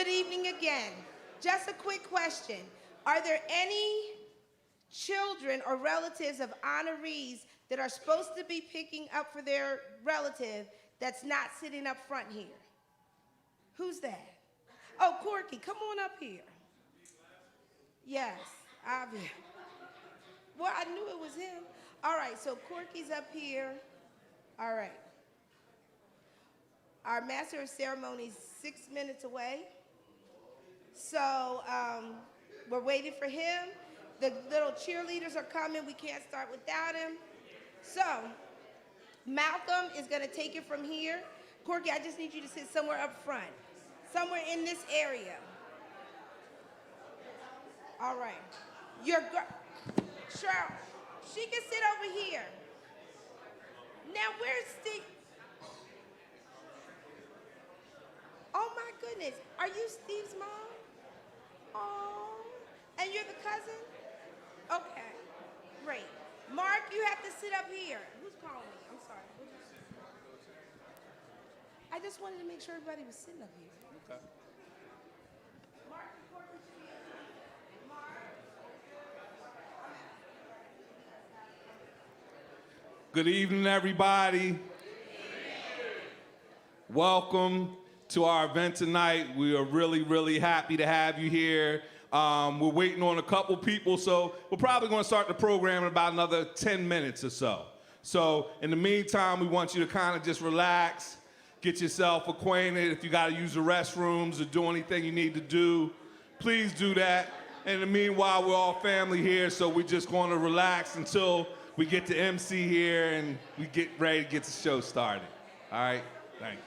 Good evening again. Just a quick question. Are there any children or relatives of honorees that are supposed to be picking up for their relative that's not sitting up front here? Who's that? Oh, Corky, come on up here. Yes, obvious. Well, I knew it was him. All right, so Corky's up here. All right. Our master of ceremonies 6 minutes away. So we're waiting for him. The little cheerleaders are coming. We can't start without him. So Malcolm is going to take it from here. Corky, I just need you to sit somewhere up front, somewhere in this area. All right. Your girl, Cheryl, she can sit over here. Now, where's Steve? Oh, my goodness. Are you Steve's mom? Oh, and you're the cousin? Okay, great. Mark, you have to sit up here. Who's calling me? I'm sorry. I just wanted to make sure everybody was sitting up here. Okay. Mark, report what you need. Mark. Good evening, everybody. Welcome to our event tonight. We are really, really happy to have you here. We're waiting on a couple people, so we're probably going to start the program in about another 10 minutes or so. So in the meantime, we want you to kind of just relax, get yourself acquainted. If you got to use the restrooms or do anything you need to do, please do that. And in the meanwhile, we're all family here, so we're just going to relax until we get to MC here and we get ready to get the show started. All right? Thank you.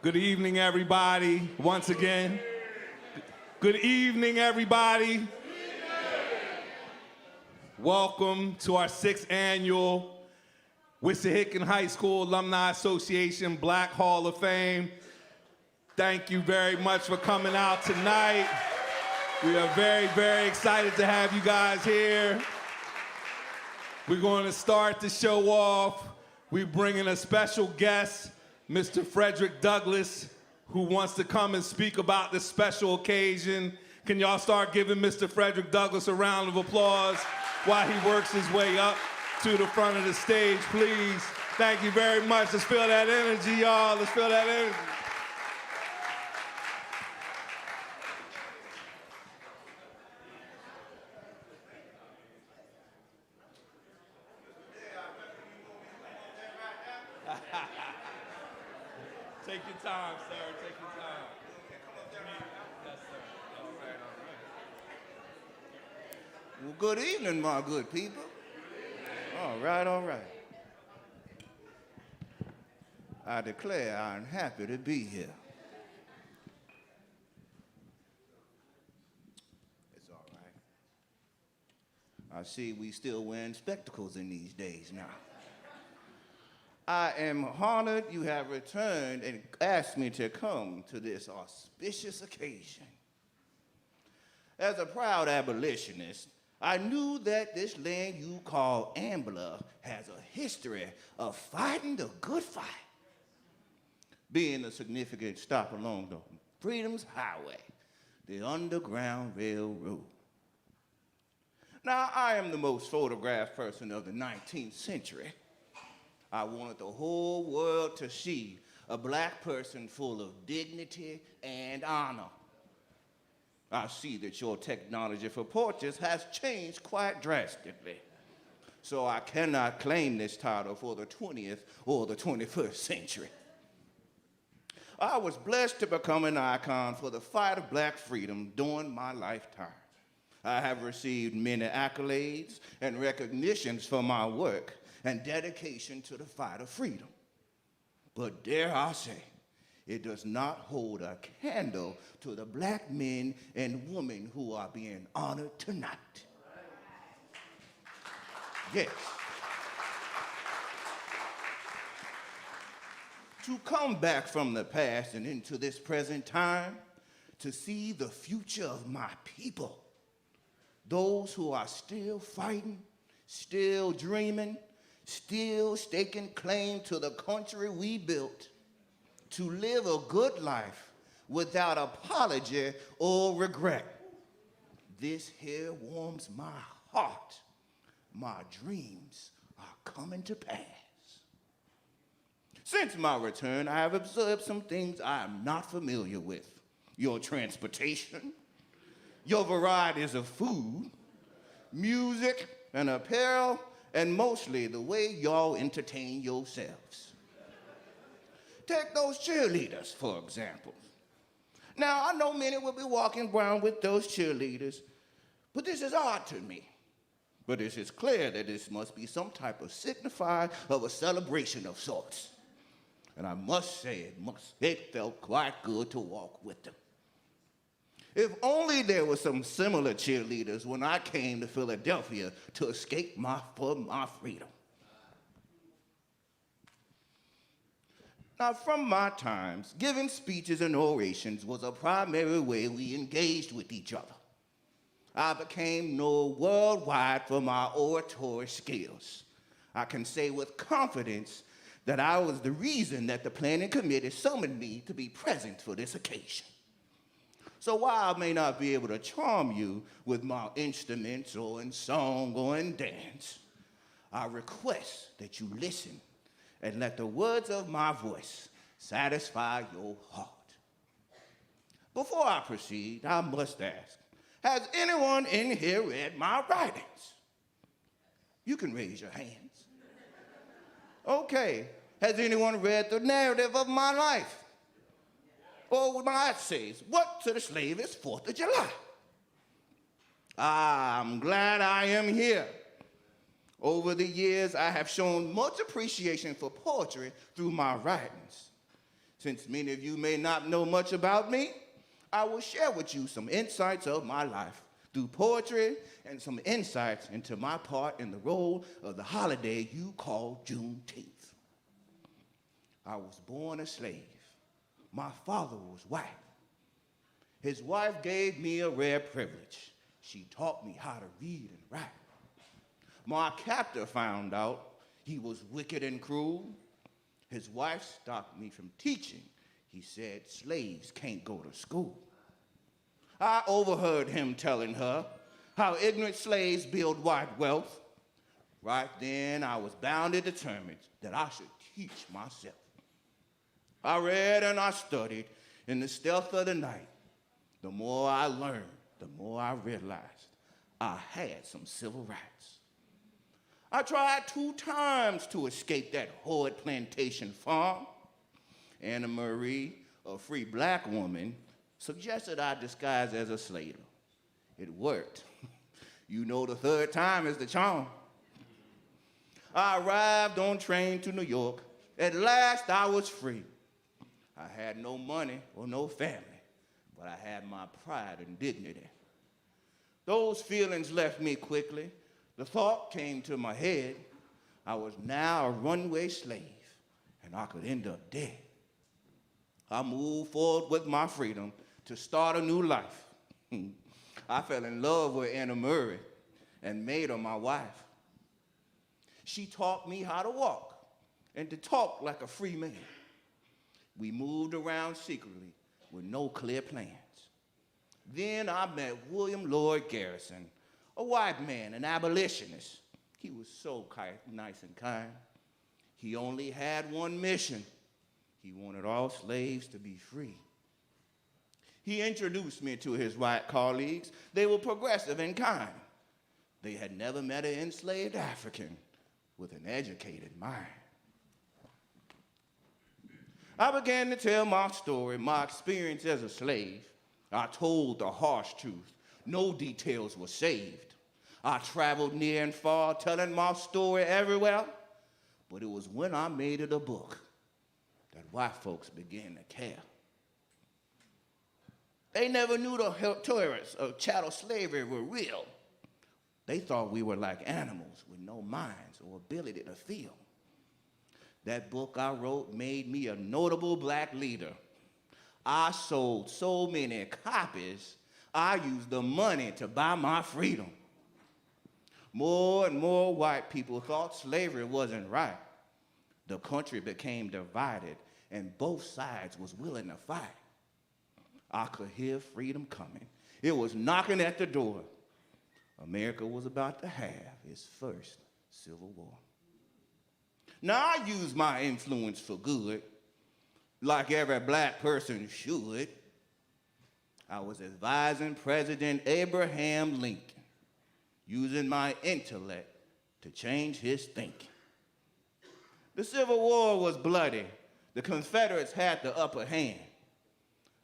Good evening, everybody. Once again. Good evening, everybody. Welcome to our 6th annual Wissahickon High School Alumni Association Black Hall of Fame. Thank you very much for coming out tonight. We are very, very excited to have you guys here. We're going to start the show off. We bring in a special guest, Mr. Frederick Douglass, who wants to come and speak about this special occasion. Can y'all start giving Mr. Frederick Douglass a round of applause while he works his way up to the front of the stage, please? Thank you very much. Let's feel that energy, y'all. Let's feel that energy. Take your time, sir. Take your time. Yes, sir. All right. Well, good evening, my good people. All right, all right. I declare I'm happy to be here. It's all right. I see we still wearing spectacles in these days now. I am honored you have returned and asked me to come to this auspicious occasion. As a proud abolitionist, I knew that this land you call Ambler has a history of fighting the good fight, being a significant stop along the Freedom's Highway, the Underground Railroad. Now, I am the most photographed person of the 19th century. I wanted the whole world to see a black person full of dignity and honor. I see that your technology for portraits has changed quite drastically. So I cannot claim this title for the 20th or the 21st century. I was blessed to become an icon for the fight of black freedom during my lifetime. I have received many accolades and recognitions for my work and dedication to the fight of freedom. But dare I say, it does not hold a candle to the black men and women who are being honored tonight. Yes. To come back from the past and into this present time, to see the future of my people, those who are still fighting, still dreaming, still staking claim to the country we built, to live a good life without apology or regret. This here warms my heart. My dreams are coming to pass. Since my return, I have observed some things I am not familiar with. Your transportation, your varieties of food, music and apparel, and mostly the way y'all entertain yourselves. Take those cheerleaders, for example. Now, I know many will be walking around with those cheerleaders, but this is odd to me. But it is clear that this must be some type of signifier of a celebration of sorts. And I must say, it felt quite good to walk with them. If only there were some similar cheerleaders when I came to Philadelphia to escape for my freedom. Now, from my times, giving speeches and orations was a primary way we engaged with each other. I became known worldwide for my oratory skills. I can say with confidence that I was the reason that the planning committee summoned me to be present for this occasion. So while I may not be able to charm you with my instruments or in song or in dance, I request that you listen and let the words of my voice satisfy your heart. Before I proceed, I must ask, has anyone in here read my writings? You can raise your hands. Okay, has anyone read the narrative of my life? Or my essays, What to the Slave is 4th of July? I'm glad I am here. Over the years, I have shown much appreciation for poetry through my writings. Since many of you may not know much about me, I will share with you some insights of my life through poetry and some insights into my part in the role of the holiday you call Juneteenth. I was born a slave. My father was white. His wife gave me a rare privilege. She taught me how to read and write. My captor found out he was wicked and cruel. His wife stopped me from teaching. He said slaves can't go to school. I overheard him telling her how ignorant slaves build white wealth. Right then, I was bound and determined that I should teach myself. I read and I studied in the stealth of the night. The more I learned, the more I realized I had some civil rights. I tried 2 times to escape that horrid plantation farm. Anna Marie, a free black woman, suggested I disguise as a slave. It worked. You know the 3rd time is the charm. I arrived on train to New York. At last I was free. I had no money or no family, but I had my pride and dignity. Those feelings left me quickly. The thought came to my head, I was now a runaway slave, and I could end up dead. I moved forward with my freedom to start a new life. I fell in love with Anna Murray and made her my wife. She taught me how to walk and to talk like a free man. We moved around secretly with no clear plans. Then I met William Lloyd Garrison, a white man, an abolitionist. He was so nice and kind. He only had one mission. He wanted all slaves to be free. He introduced me to his white colleagues. They were progressive and kind. They had never met an enslaved African with an educated mind. I began to tell my story, my experience as a slave. I told the harsh truth. No details were saved. I traveled near and far, telling my story everywhere. But it was when I made it a book that white folks began to care. They never knew the terrors of chattel slavery were real. They thought we were like animals with no minds or ability to feel. That book I wrote made me a notable black leader. I sold so many copies, I used the money to buy my freedom. More and more white people thought slavery wasn't right. The country became divided, and both sides was willing to fight. I could hear freedom coming. It was knocking at the door. America was about to have its first civil war. Now, I use my influence for good, like every black person should. I was advising President Abraham Lincoln, using my intellect to change his thinking. The Civil War was bloody. The Confederates had the upper hand.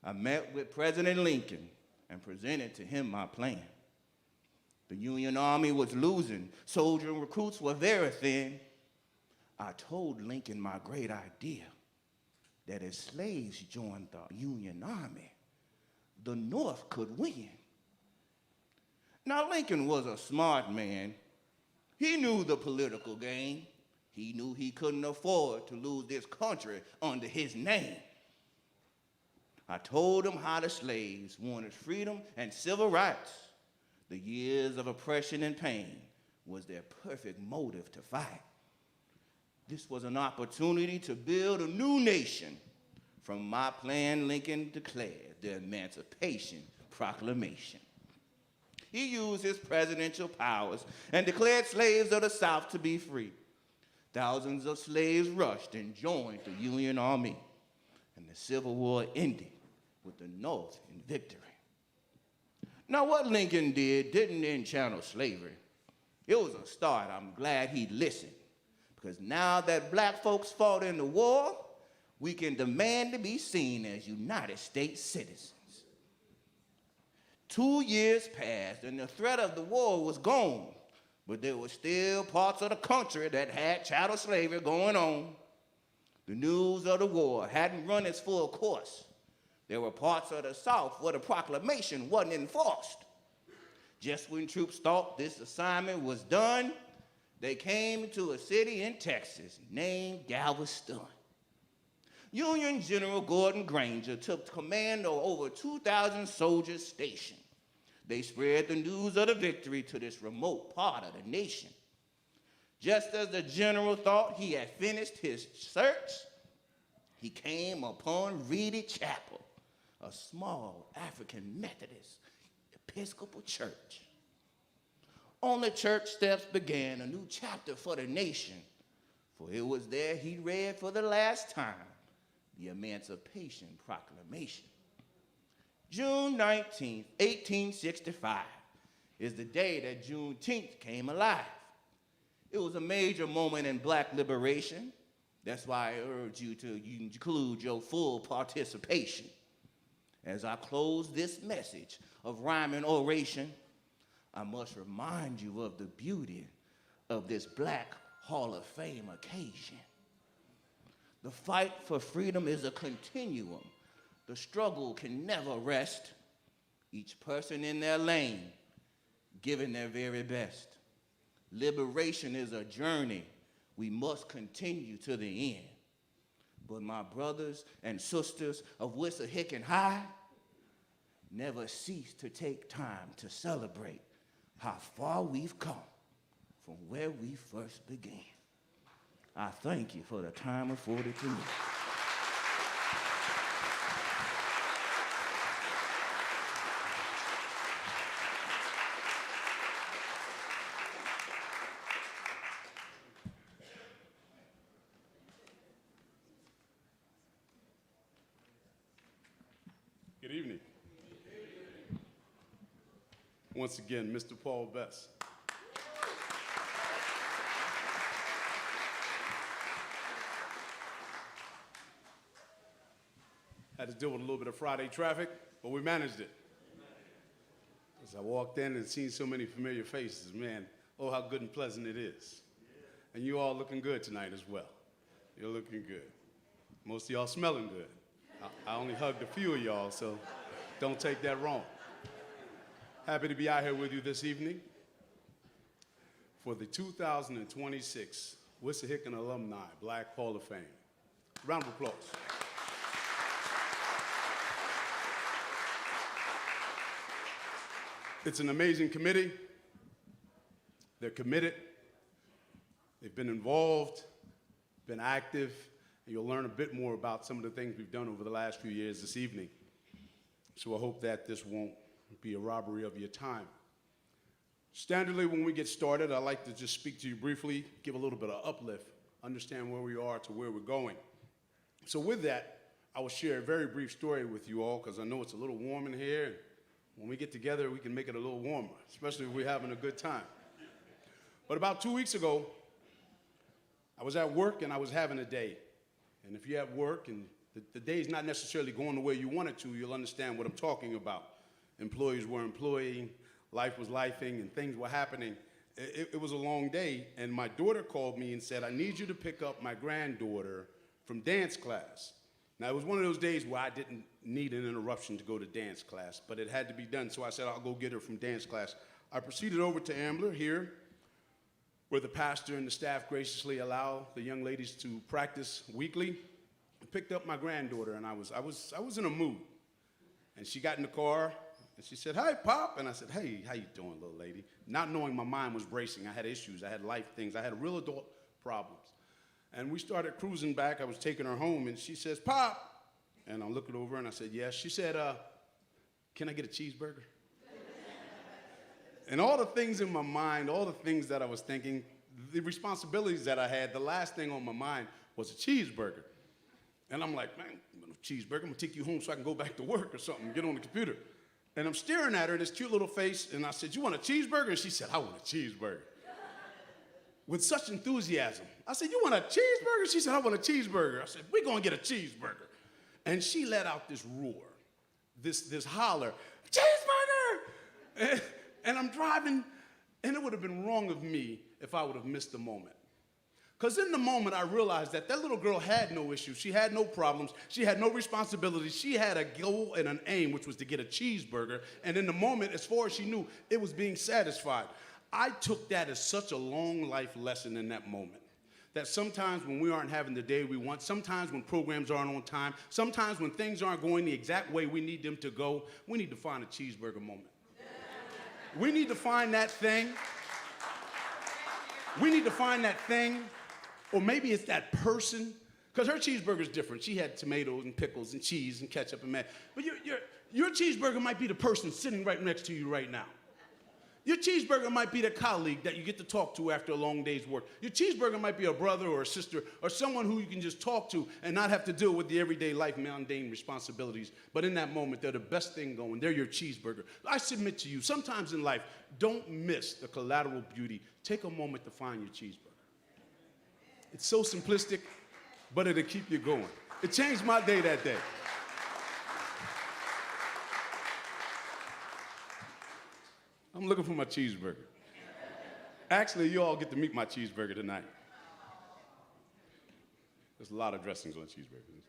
I met with President Lincoln and presented to him my plan. The Union Army was losing. Soldier recruits were very thin. I told Lincoln my great idea, that if slaves joined the Union Army, the North could win. Now, Lincoln was a smart man. He knew the political game. He knew he couldn't afford to lose this country under his name. I told him how the slaves wanted freedom and civil rights. The years of oppression and pain was their perfect motive to fight. This was an opportunity to build a new nation. From my plan, Lincoln declared the Emancipation Proclamation. He used his presidential powers and declared slaves of the South to be free. Thousands of slaves rushed and joined the Union Army, and the Civil War ended with the North in victory. Now, what Lincoln did didn't end chattel slavery. It was a start. I'm glad he listened, because now that black folks fought in the war, we can demand to be seen as United States citizens. 2 years passed, and the threat of the war was gone, but there were still parts of the country that had chattel slavery going on. The news of the war hadn't run its full course. There were parts of the South where the proclamation wasn't enforced. Just when troops thought this assignment was done, they came to a city in Texas named Galveston. Union General Gordon Granger took command of over 2,000 soldiers stationed. They spread the news of the victory to this remote part of the nation. Just as the general thought he had finished his search, he came upon Reedy Chapel, a small African Methodist Episcopal church. On the church steps began a new chapter for the nation, for it was there he read for the last time the Emancipation Proclamation. June 19, 1865 is the day that Juneteenth came alive. It was a major moment in black liberation. That's why I urge you to include your full participation. As I close this message of rhyming oration, I must remind you of the beauty of this Black Hall of Fame occasion. The fight for freedom is a continuum. The struggle can never rest. Each person in their lane, giving their very best. Liberation is a journey we must continue to the end. But my brothers and sisters of Wissahickon High, never cease to take time to celebrate how far we've come from where we first began. I thank you for the time afforded to me. Good evening. Once again, Mr. Paul Best. Had to deal with a little bit of Friday traffic, but we managed it. As I walked in and seen so many familiar faces, man, oh, how good and pleasant it is. And you all looking good tonight as well. You're looking good. Most of y'all smelling good. I only hugged a few of y'all, so don't take that wrong. Happy to be out here with you this evening for the 2026 Wissahickon Alumni Black Hall of Fame. Round of applause. It's an amazing committee. They're committed. They've been involved, been active, and you'll learn a bit more about some of the things we've done over the last few years this evening. So I hope that this won't be a robbery of your time. Standardly, when we get started, I'd like to just speak to you briefly, give a little bit of uplift, understand where we are to where we're going. So with that, I will share a very brief story with you all, because I know it's a little warm in here. When we get together, we can make it a little warmer, especially if we're having a good time. But about 2 weeks ago, I was at work and I was having a day. And if you have work and the day's not necessarily going the way you want it to, you'll understand what I'm talking about. Employees were employing, life was lifing, and things were happening. It was a long day, and my daughter called me and said, I need you to pick up my granddaughter from dance class. Now, it was one of those days where I didn't need an interruption to go to dance class, but it had to be done, so I said, I'll go get her from dance class. I proceeded over to Ambler here, where the pastor and the staff graciously allow the young ladies to practice weekly. I picked up my granddaughter, and I was in a mood. And she got in the car, and she said, "Hi, Pop." And I said, "Hey, how you doing, little lady?" Not knowing my mind was racing. I had issues. I had life things. I had real adult problems. And we started cruising back. I was taking her home, and she says, "Pop." And I'm looking over, and I said, "Yes." She said, "Can I get a cheeseburger?" And all the things in my mind, all the things that I was thinking, the responsibilities that I had, the last thing on my mind was a cheeseburger. And I'm like, "Man, cheeseburger, I'm gonna take you home so I can go back to work or something, get on the computer." And I'm staring at her, this cute little face, and I said, "You want a cheeseburger?" And she said, "I want a cheeseburger." With such enthusiasm. I said, "You want a cheeseburger?" She said, "I want a cheeseburger." I said, "We're gonna get a cheeseburger." And she let out this roar, this holler, "Cheeseburger!" And I'm driving, and it would have been wrong of me if I would have missed the moment. Because in the moment, I realized that that little girl had no issues. She had no problems. She had no responsibilities. She had a goal and an aim, which was to get a cheeseburger. And in the moment, as far as she knew, it was being satisfied. I took that as such a long life lesson in that moment. That sometimes when we aren't having the day we want, sometimes when programs aren't on time, sometimes when things aren't going the exact way we need them to go, we need to find a cheeseburger moment. We need to find that thing. We need to find that thing. Or maybe it's that person, because her cheeseburger is different. She had tomatoes and pickles and cheese and ketchup and mayo. But your cheeseburger might be the person sitting right next to you right now. Your cheeseburger might be the colleague that you get to talk to after a long day's work. Your cheeseburger might be a brother or a sister or someone who you can just talk to and not have to deal with the everyday life mundane responsibilities. But in that moment, they're the best thing going. They're your cheeseburger. I submit to you, sometimes in life, don't miss the collateral beauty. Take a moment to find your cheeseburger. It's so simplistic, but it'll keep you going. It changed my day that day. I'm looking for my cheeseburger. Actually, you all get to meet my cheeseburger tonight. There's a lot of dressings on cheeseburgers.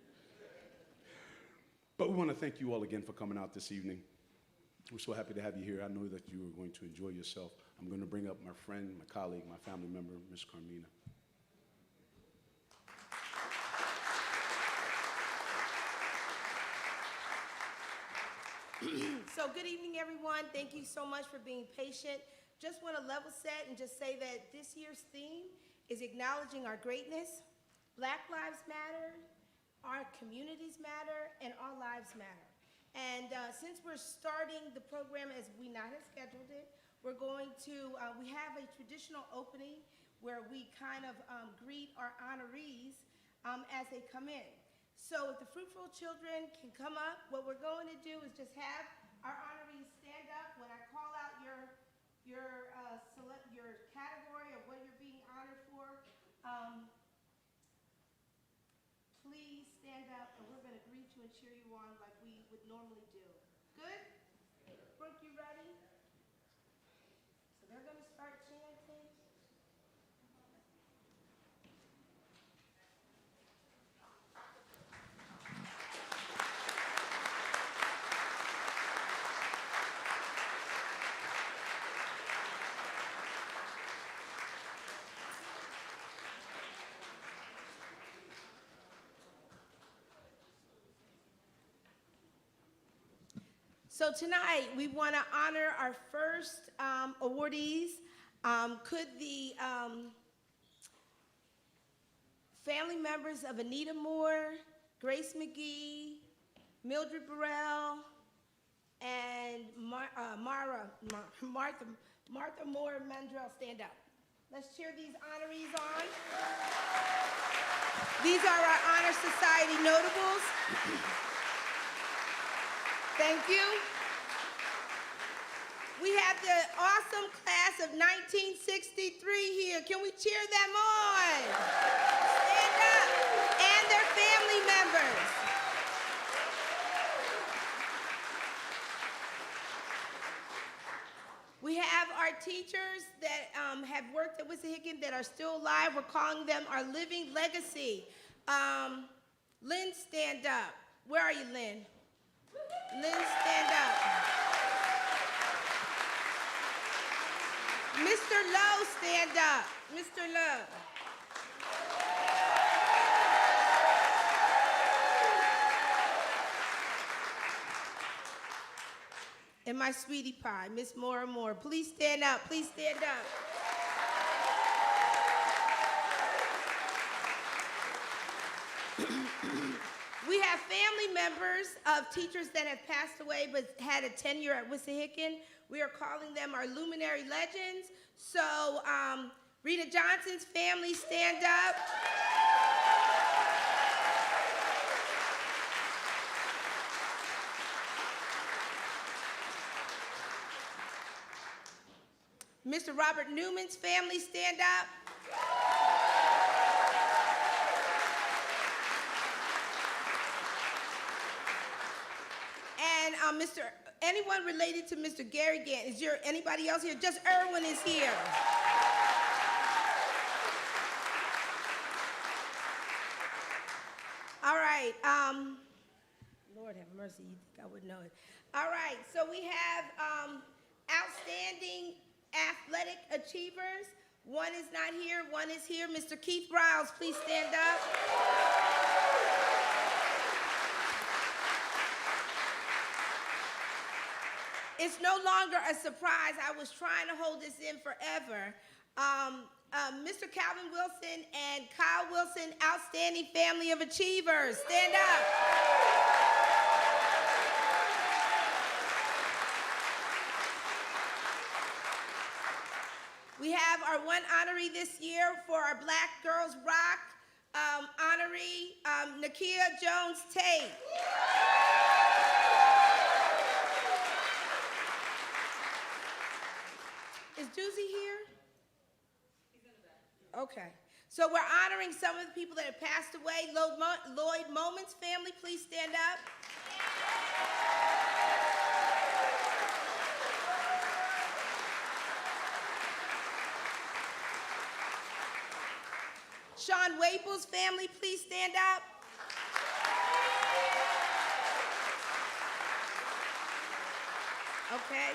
But we want to thank you all again for coming out this evening. We're so happy to have you here. I know that you are going to enjoy yourself. I'm going to bring up my friend, my colleague, my family member, Miss Carmina. So good evening, everyone. Thank you so much for being patient. Just want to level set and just say that this year's theme is acknowledging our greatness. Black lives matter, our communities matter, and all lives matter. And since we're starting the program as we not have scheduled it, we're going to, we have a traditional opening where we kind of greet our honorees as they come in. So if the fruitful children can come up, what we're going to do is just have our honorees stand up when I call out your category of what you're being honored for. Please stand up, and we're going to greet you and cheer you on like we would normally do. Good? Brooke, you ready? So they're going to start chanting. So tonight, we want to honor our first awardees. Could the family members of Anita Moore, Grace McGee, Mildred Burrell, and Martha Moore Mandrell stand up? Let's cheer these honorees on. These are our Honor Society notables. Thank you. We have the awesome class of 1963 here. Can we cheer them on? Stand up. And their family members. We have our teachers that have worked at Wissahickon that are still alive. We're calling them our living legacy. Lynn, stand up. Where are you, Lynn? Lynn, stand up. Mr. Lowe, stand up. Mr. Lowe. And my sweetie pie, Miss Moore, please stand up. Please stand up. We have family members of teachers that have passed away but had a tenure at Wissahickon. We are calling them our luminary legends. So Rita Johnson's family, stand up. Mr. Robert Newman's family, stand up. And anyone related to Mr. Gary Gant? Is there anybody else here? Just Erwin is here. Lord have mercy, you think I would know it. All right, so we have outstanding athletic achievers. One is not here, one is here. Mr. Keith Riles, please stand up. It's no longer a surprise. I was trying to hold this in forever. Mr. Calvin Wilson and Kyle Wilson, outstanding family of achievers. Stand up. We have our one honoree this year for our Black Girls Rock honoree, Nakia Jones-Tate. Is Doozy here? He's in the back. Okay. So we're honoring some of the people that have passed away. Lloyd Moments family, please stand up. Sean Waples family, please stand up. Okay.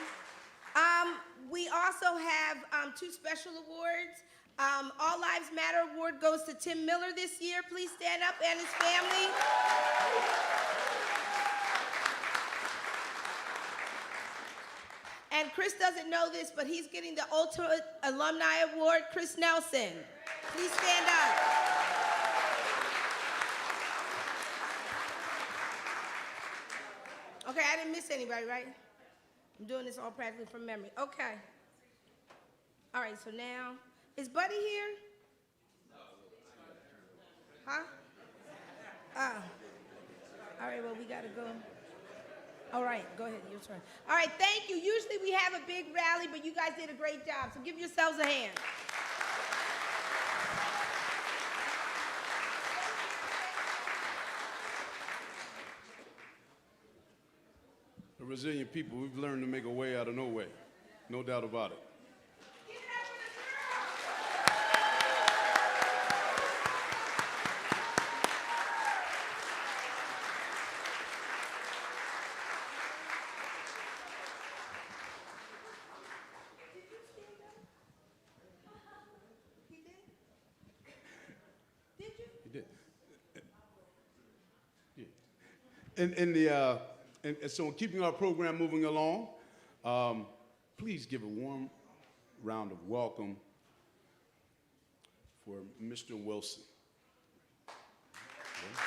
We also have two special awards. All Lives Matter award goes to Tim Miller this year. Please stand up, and his family. And Chris doesn't know this, but he's getting the Ultimate Alumni Award, Chris Nelson. Please stand up. Okay, I didn't miss anybody, right? I'm doing this all practically from memory. Okay. All right, so now, is Buddy here? Huh? All right, well, we gotta go. All right, go ahead, your turn. All right, thank you. Usually we have a big rally, but you guys did a great job, so give yourselves a hand. A resilient people, we've learned to make a way out of no way. No doubt about it. And so in keeping our program moving along, please give a warm round of welcome for Mr. Wilson. Okay.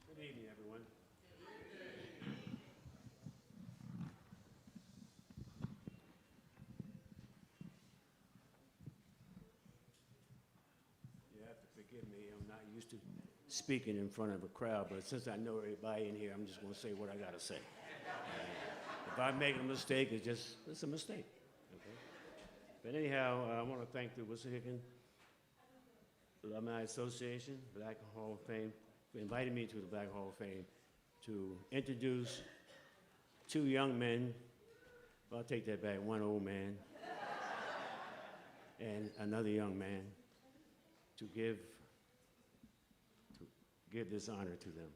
Good evening, everyone. You have to forgive me. I'm not used to speaking in front of a crowd, but since I know everybody in here, I'm just going to say what I got to say. If I make a mistake, it's a mistake. Okay? But anyhow, I want to thank the Wissahickon Alumni Association, Black Hall of Fame, for inviting me to the Black Hall of Fame to introduce two young men. Well, I'll take that back, one old man and another young man, to give this honor to them.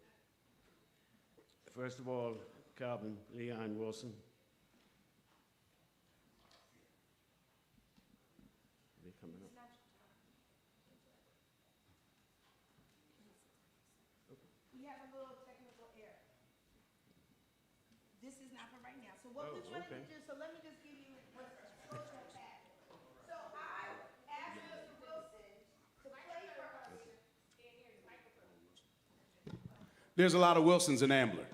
First of all, Calvin Leon Wilson. Are they coming up? We have a little technical error. This is not for right now. So what we wanted to do, so let me just give you what's cultural back. So I asked Mr. Wilson to play for us. There's a lot of Wilsons in Ambler.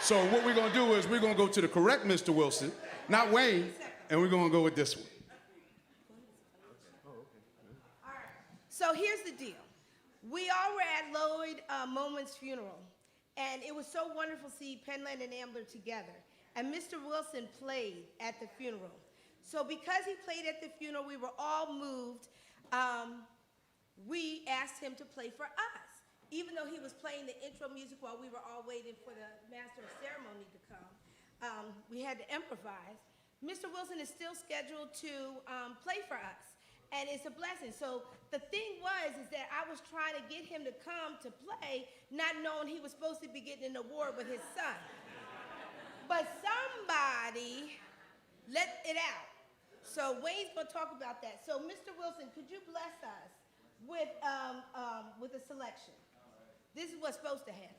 So what we're going to do is we're going to go to the correct Mr. Wilson, not Wayne, and we're going to go with this one. All right. So here's the deal. We all were at Lloyd Moment's funeral, and it was so wonderful to see Penland and Ambler together. And Mr. Wilson played at the funeral. So because he played at the funeral, we were all moved. We asked him to play for us. even though he was playing the intro music while we were all waiting for the master of ceremony to come, we had to improvise. Mr. Wilson is still scheduled to play for us, and it's a blessing. So the thing is that I was trying to get him to come to play, not knowing he was supposed to be getting an award with his son. But somebody let it out. So Wayne's gonna talk about that. So Mr. Wilson, could you bless us with a selection? This is what's supposed to happen.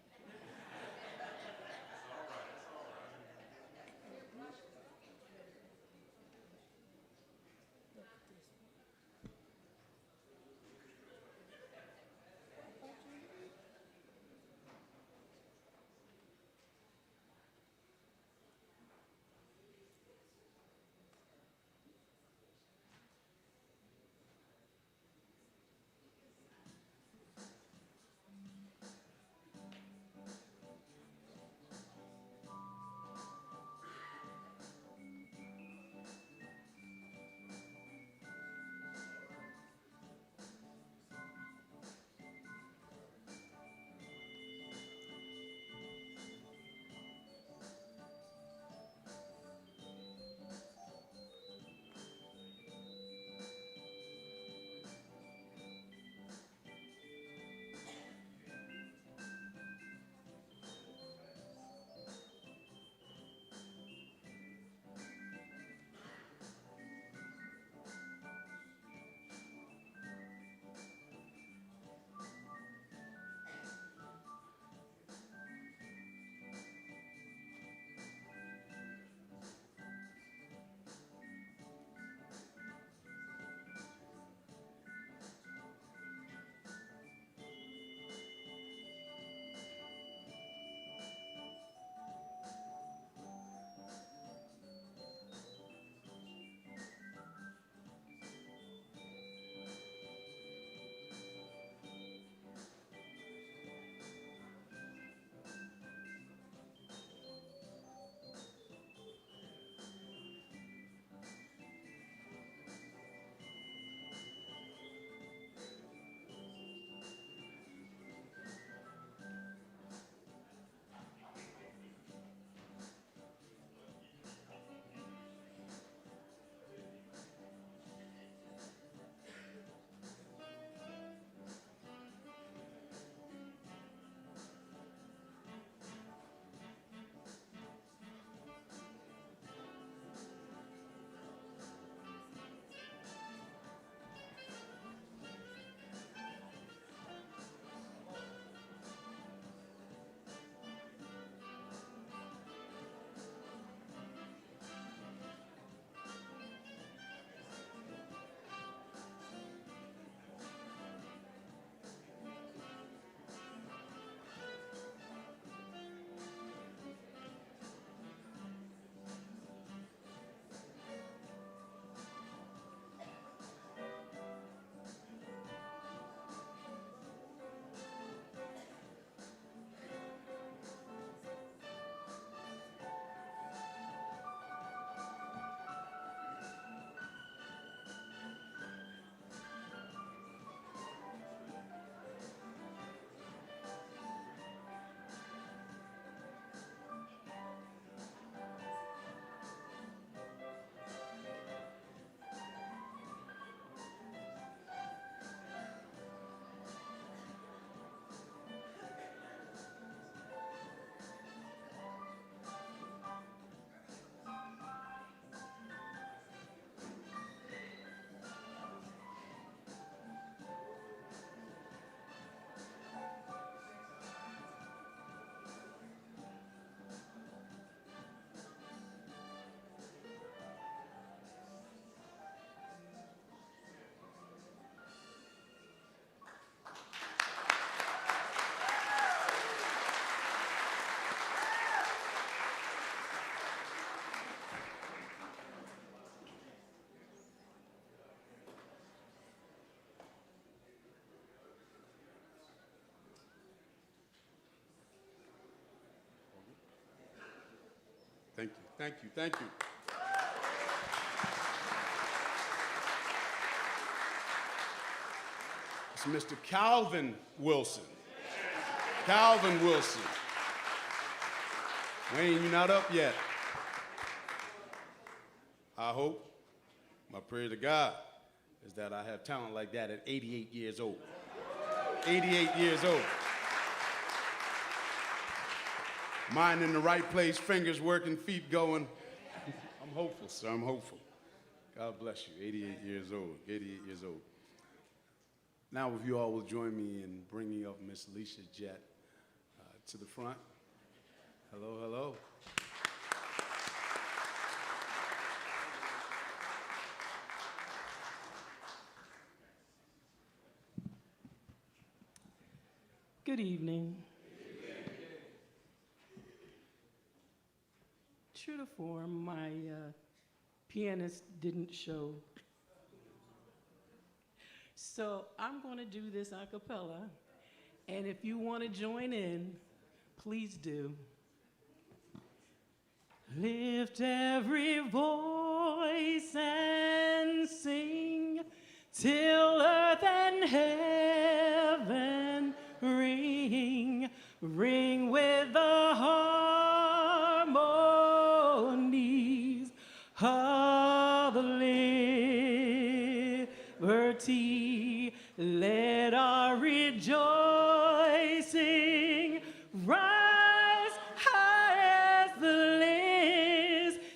Thank you, thank you, thank you. It's Mr. Calvin Wilson. Calvin Wilson. Wayne, you're not up yet. I hope, my prayer to God, is that I have talent like that at 88 years old. 88 years old. Mind in the right place, fingers working, feet going. I'm hopeful, sir, I'm hopeful. God bless you, 88 years old, 88 years old. Now if you all will join me in bringing up Miss Alicia Jett to the front. Hello, hello. Good evening. True to form, my pianist didn't show. So I'm going to do this a cappella, and if you want to join in, please do. Lift every voice and sing till earth and heaven ring, ring with the harmonies of liberty. Let our rejoicing rise high as the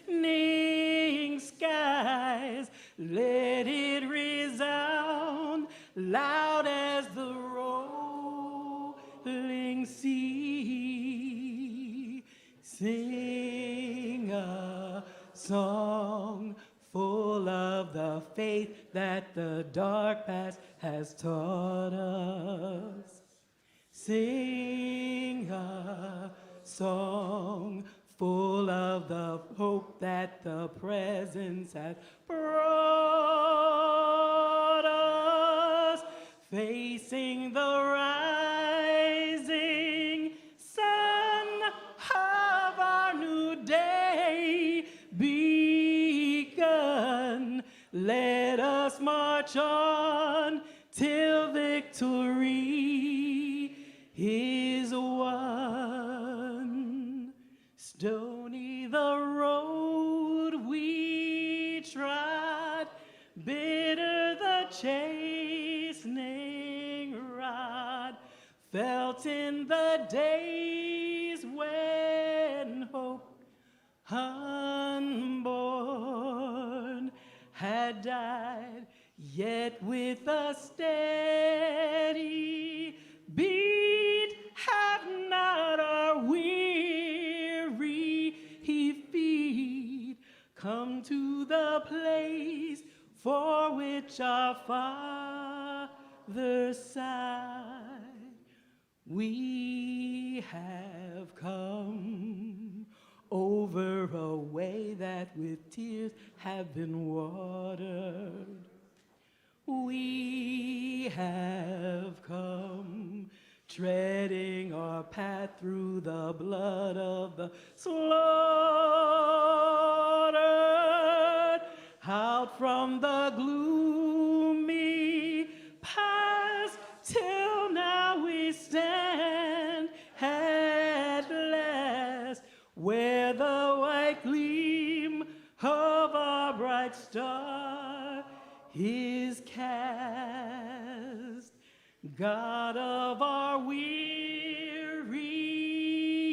listening skies. Let it resound loud as the rolling sea. Sing a song full of the faith that the dark past has taught us. Sing a song full of the hope that the presence has brought us. Facing the rising sun of our new day begun. Let us march on till victory is won. Stony the road we trod, bitter the chastening rod, felt in the days when hope unborn had died, yet with a steady beat have not our weary feet come to the place for which our Father sighed. We have come over a way that with tears have been watered. We have come treading our path through the blood of the slaughtered, out from the gloomy past till now we stand at last, where the white gleam of our bright star is cast. God of our weary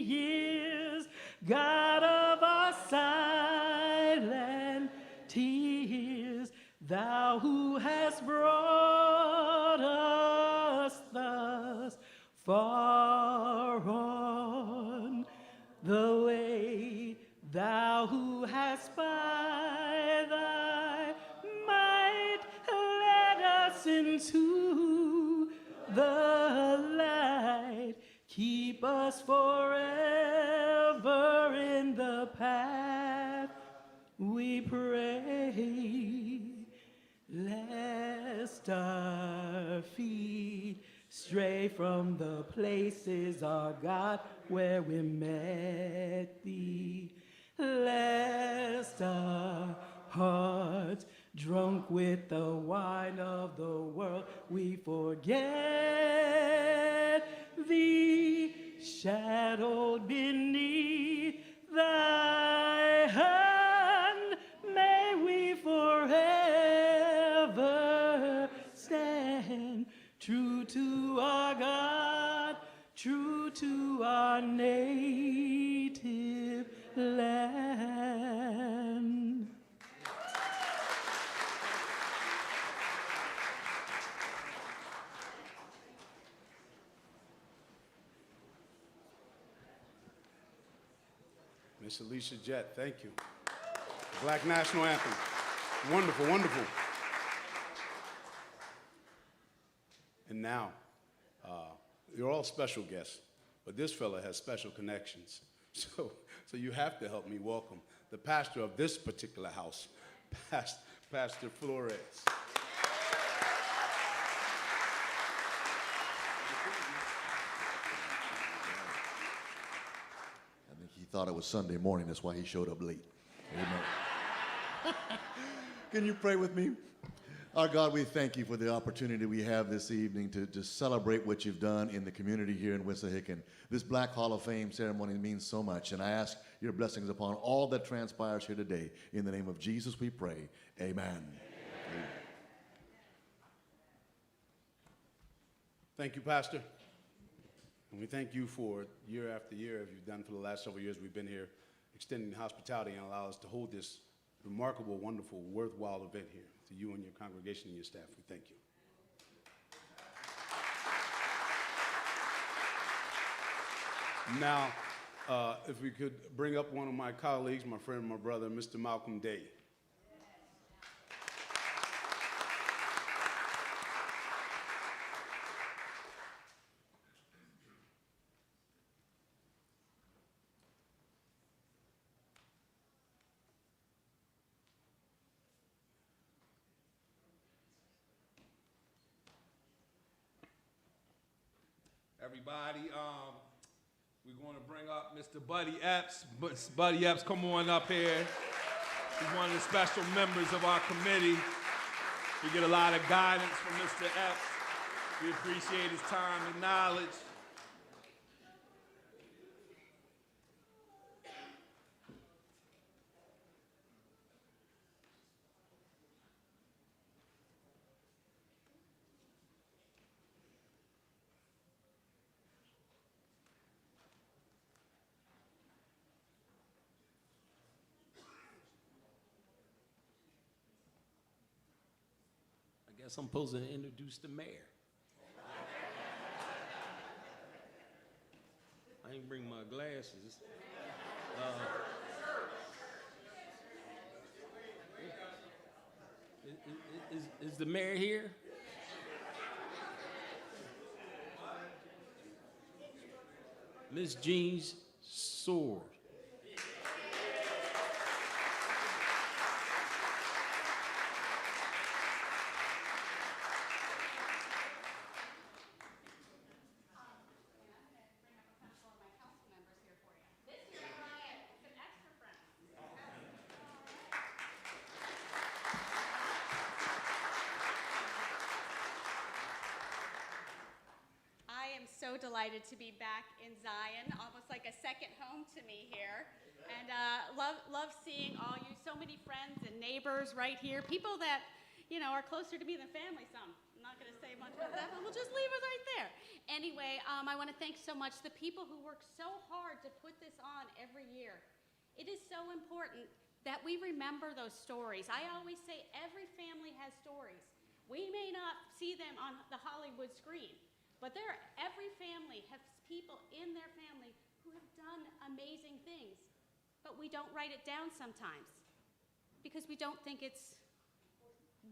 years, God of our silent tears, thou who hast brought us thus far on the way, thou who hast by thy might led us into the light, keep us forever in the path, we pray, lest our feet stray from the places, our God, where we met thee, lest our hearts, drunk with the wine of the world, we forget thee, shadowed beneath thy hand, may we forever stand true to our God, true to our native land. Miss Alicia Jett, thank you. Black National Anthem. Wonderful, wonderful. And now, you're all special guests, but this fella has special connections. So you have to help me welcome the pastor of this particular house, Pastor Flores. I think he thought it was Sunday morning. That's why he showed up late. Amen. Can you pray with me? Our God, we thank you for the opportunity we have this evening to celebrate what you've done in the community here in Wissahickon. This Black Hall of Fame ceremony means so much, and I ask your blessings upon all that transpires here today. In the name of Jesus we pray. Amen. Amen. Thank you, Pastor. And we thank you for year after year, as you've done for the last several years we've been here, extending hospitality and allow us to hold this remarkable, wonderful, worthwhile event here. To you and your congregation and your staff, we thank you. Now, if we could bring up one of my colleagues, my friend, my brother, Mr. Malcolm Day. Everybody, we're going to bring up Mr. Buddy Epps. Buddy Epps, come on up here. He's one of the special members of our committee. We get a lot of guidance from Mr. Epps. We appreciate his time and knowledge. I guess I'm supposed to introduce the mayor. I ain't bring my glasses. Is the mayor here? Miss Jean's sword. So delighted to be back in Zion, almost like a second home to me here. And love seeing all you, so many friends and neighbors right here, people that, you know, are closer to me than family, some. I'm not gonna say much about that, but we'll just leave it right there. Anyway, I wanna thank so much the people who work so hard to put this on every year. It is so important that we remember those stories. I always say every family has stories. We may not see them on the Hollywood screen, but every family has people in their family who have done amazing things, but we don't write it down sometimes because we don't think it's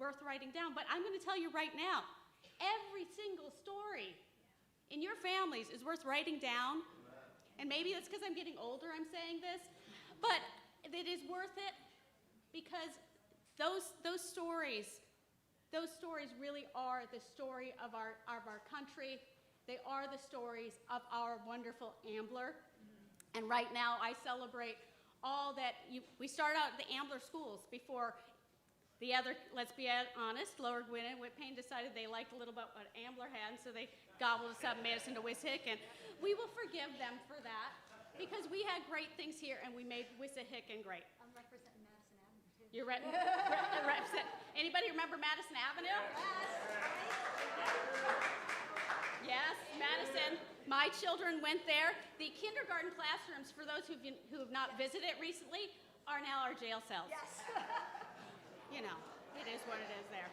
worth writing down. But I'm gonna tell you right now, every single story in your families is worth writing down. And maybe it's because I'm getting older I'm saying this, but it is worth it because those stories really are the story of our country. They are the stories of our wonderful Ambler. And right now I celebrate all that we start out at the Ambler schools before The other, let's be honest, Lower Gwynedd and Whitpain decided they liked a little bit what Ambler had, and so they gobbled us up and made us into Wissahickon. We will forgive them for that because we had great things here and we made Wissahickon great. I'm representing Madison Avenue, too. You're represent. Anybody remember Madison Avenue? Yes, Madison. My children went there. The kindergarten classrooms, for those who have not visited recently, are now our jail cells. Yes. You know, it is what it is there.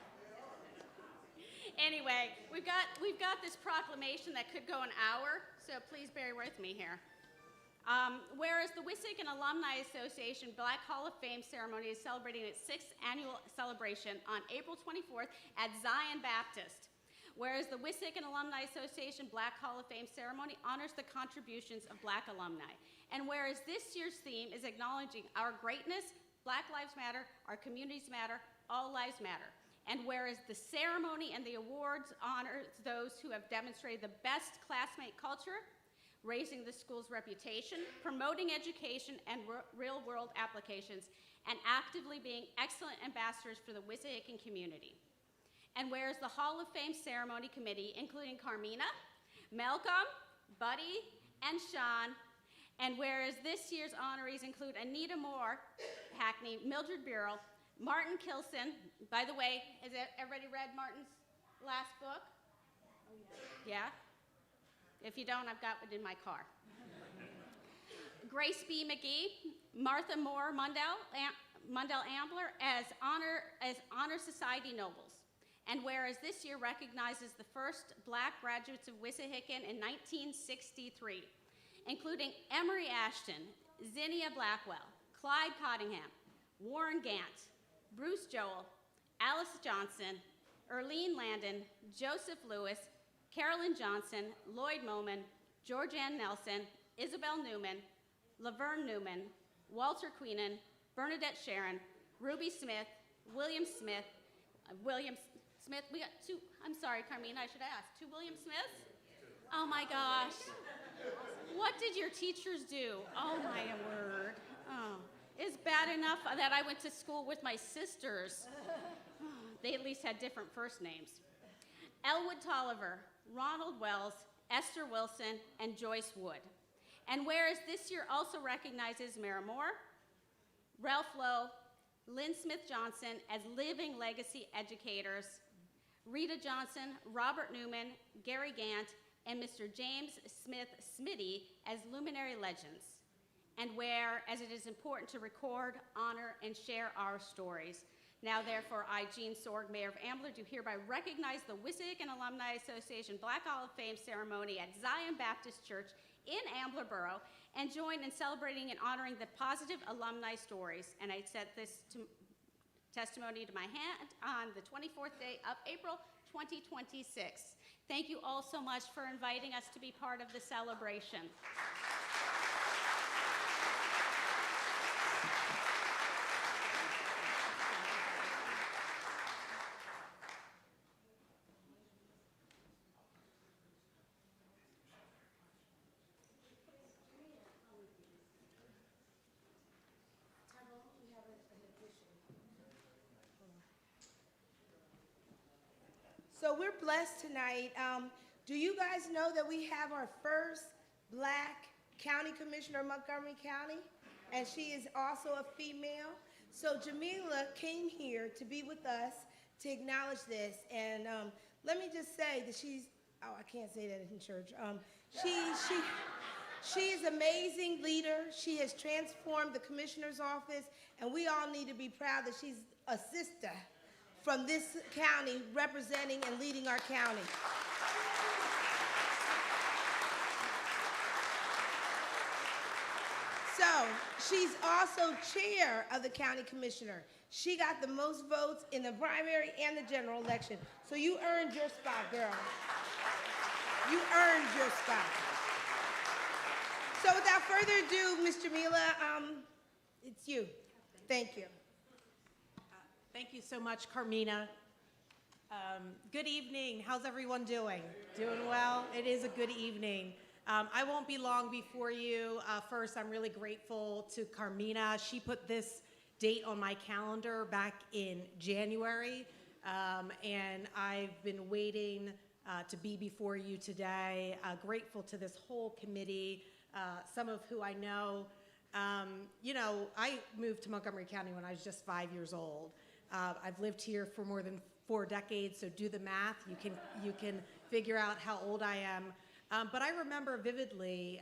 Anyway, we've got this proclamation that could go an hour, so please bear with me here. Whereas the Wissahickon Alumni Association Black Hall of Fame ceremony is celebrating its 6th annual celebration on April 24th at Zion Baptist. Whereas the Wissahickon Alumni Association Black Hall of Fame ceremony honors the contributions of Black alumni. And whereas this year's theme is acknowledging our greatness, Black Lives Matter, our communities matter, all lives matter. And whereas the ceremony and the awards honor those who have demonstrated the best classmate culture, raising the school's reputation, promoting education and real-world applications, and actively being excellent ambassadors for the Wissahickon community. And whereas the Hall of Fame ceremony committee, including Carmina, Malcolm, Buddy, and Sean, and whereas this year's honorees include Anita Moore, Hackney, Mildred Burrell, Martin Kilson. By the way, has everybody read Martin's last book? Oh, yeah. Yeah? If you don't, I've got it in my car. Grace B. McGee, Martha Moore Mundell Ambler as Honor Society Nobles. And whereas this year recognizes the first Black graduates of Wissahickon in 1963, including Emery Ashton, Zinnia Blackwell, Clyde Cottingham, Warren Gant, Bruce Joel, Alice Johnson, Erlene Landon, Joseph Lewis, Carolyn Johnson, Lloyd Moman, Georgianne Nelson, Isabel Newman, Laverne Newman, Walter Queenan, Bernadette Sharon, Ruby Smith, William Smith, we got two, I'm sorry, Carmina, I should ask, 2 William Smiths? Oh my gosh. What did your teachers do? Oh my word. Oh, it's bad enough that I went to school with my sisters. They at least had different first names. Elwood Tolliver, Ronald Wells, Esther Wilson, and Joyce Wood. And whereas this year also recognizes Mara Moore, Ralph Lowe, Lynn Smith Johnson as living legacy educators, Rita Johnson, Robert Newman, Gary Gant, and Mr. James Smith Smitty as luminary legends. And whereas it is important to record, honor, and share our stories. Now, therefore, I, Jean Sorg, Mayor of Ambler, do hereby recognize the Wissahickon Alumni Association Black Hall of Fame ceremony at Zion Baptist Church in Ambler Borough and join in celebrating and honoring the positive alumni stories. And I set this testimony to my hand on the 24th day of April 2026. Thank you all so much for inviting us to be part of the celebration. So we're blessed tonight. Do you guys know that we have our first Black county commissioner in Montgomery County? And she is also a female. So Jamila came here to be with us to acknowledge this. And let me just say that she's, oh, I can't say that in church. She is an amazing leader. She has transformed the commissioner's office, and we all need to be proud that she's a sister from this county representing and leading our county. So she's also chair of the county commissioner. She got the most votes in the primary and the general election. So you earned your spot, girl. You earned your spot. So without further ado, Ms. Jamila, it's you. Thank you. Thank you so much, Carmina. Good evening. How's everyone doing? Doing well? It is a good evening. I won't be long before you. First, I'm really grateful to Carmina. She put this date on my calendar back in January, and I've been waiting to be before you today. Grateful to this whole committee, some of who I know. You know, I moved to Montgomery County when I was just 5 years old. I've lived here for more than 4 decades, so do the math. You can figure out how old I am. But I remember vividly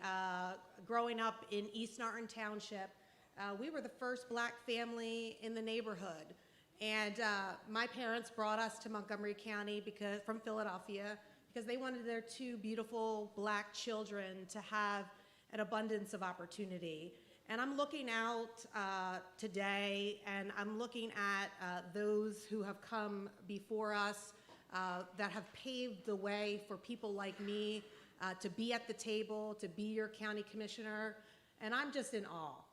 growing up in East Norton Township. We were the first black family in the neighborhood. And my parents brought us to Montgomery County from Philadelphia because they wanted their 2 beautiful black children to have an abundance of opportunity. And I'm looking out today, and I'm looking at those who have come before us that have paved the way for people like me to be at the table, to be your county commissioner, and I'm just in awe.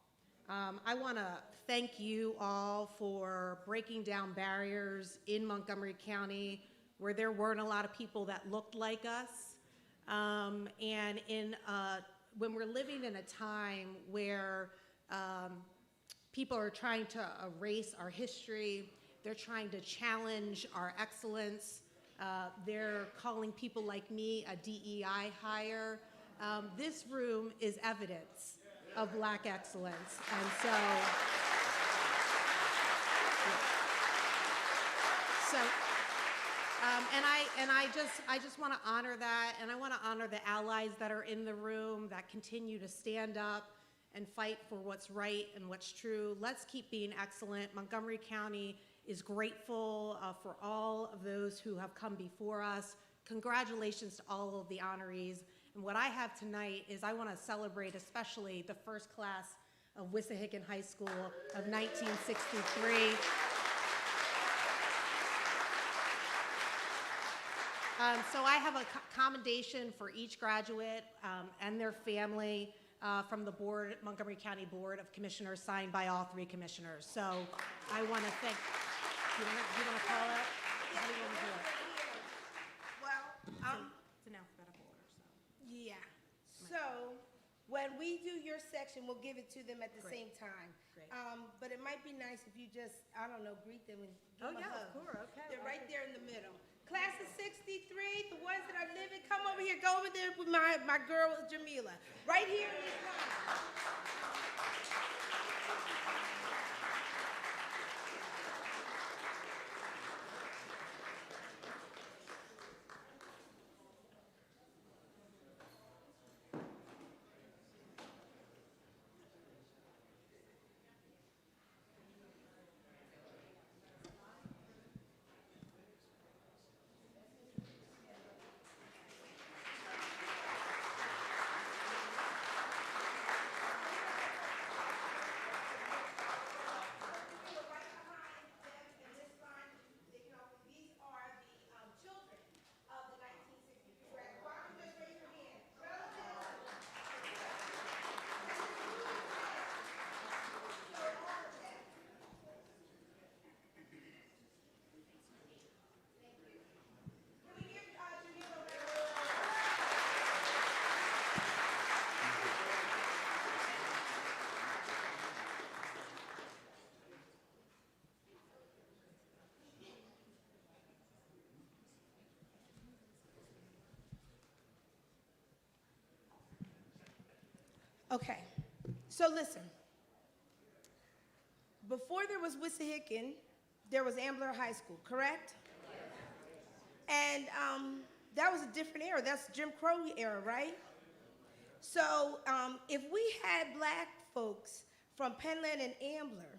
I want to thank you all for breaking down barriers in Montgomery County where there weren't a lot of people that looked like us. And when we're living in a time where people are trying to erase our history, they're trying to challenge our excellence, they're calling people like me a DEI hire. This room is evidence of black excellence. And so, I just want to honor that, and I want to honor the allies that are in the room that continue to stand up and fight for what's right and what's true. Let's keep being excellent. Montgomery County is grateful for all of those who have come before us. Congratulations to all of the honorees. And what I have tonight is I want to celebrate especially the first class of Wissahickon High School of 1963. So I have a commendation for each graduate and their family from the board, Montgomery County Board of Commissioners, signed by all 3 commissioners. So I want to thank, you want to call it? How do you want to do it? Well, It's in alphabetical order, so. yeah. So when we do your section, we'll give it to them at the Great. same time. Great. But it might be nice if you just, I don't know, greet them and give them a hug. of course, okay. They're right there in the middle. Class of 63, the ones that are living, come over here. Go over there with my girl, Jamila. Right here in this line. Okay, so listen. Before there was Wissahickon, there was Ambler High School, correct? And that was a different era. That's Jim Crow era, right? So if we had black folks from Penland and Ambler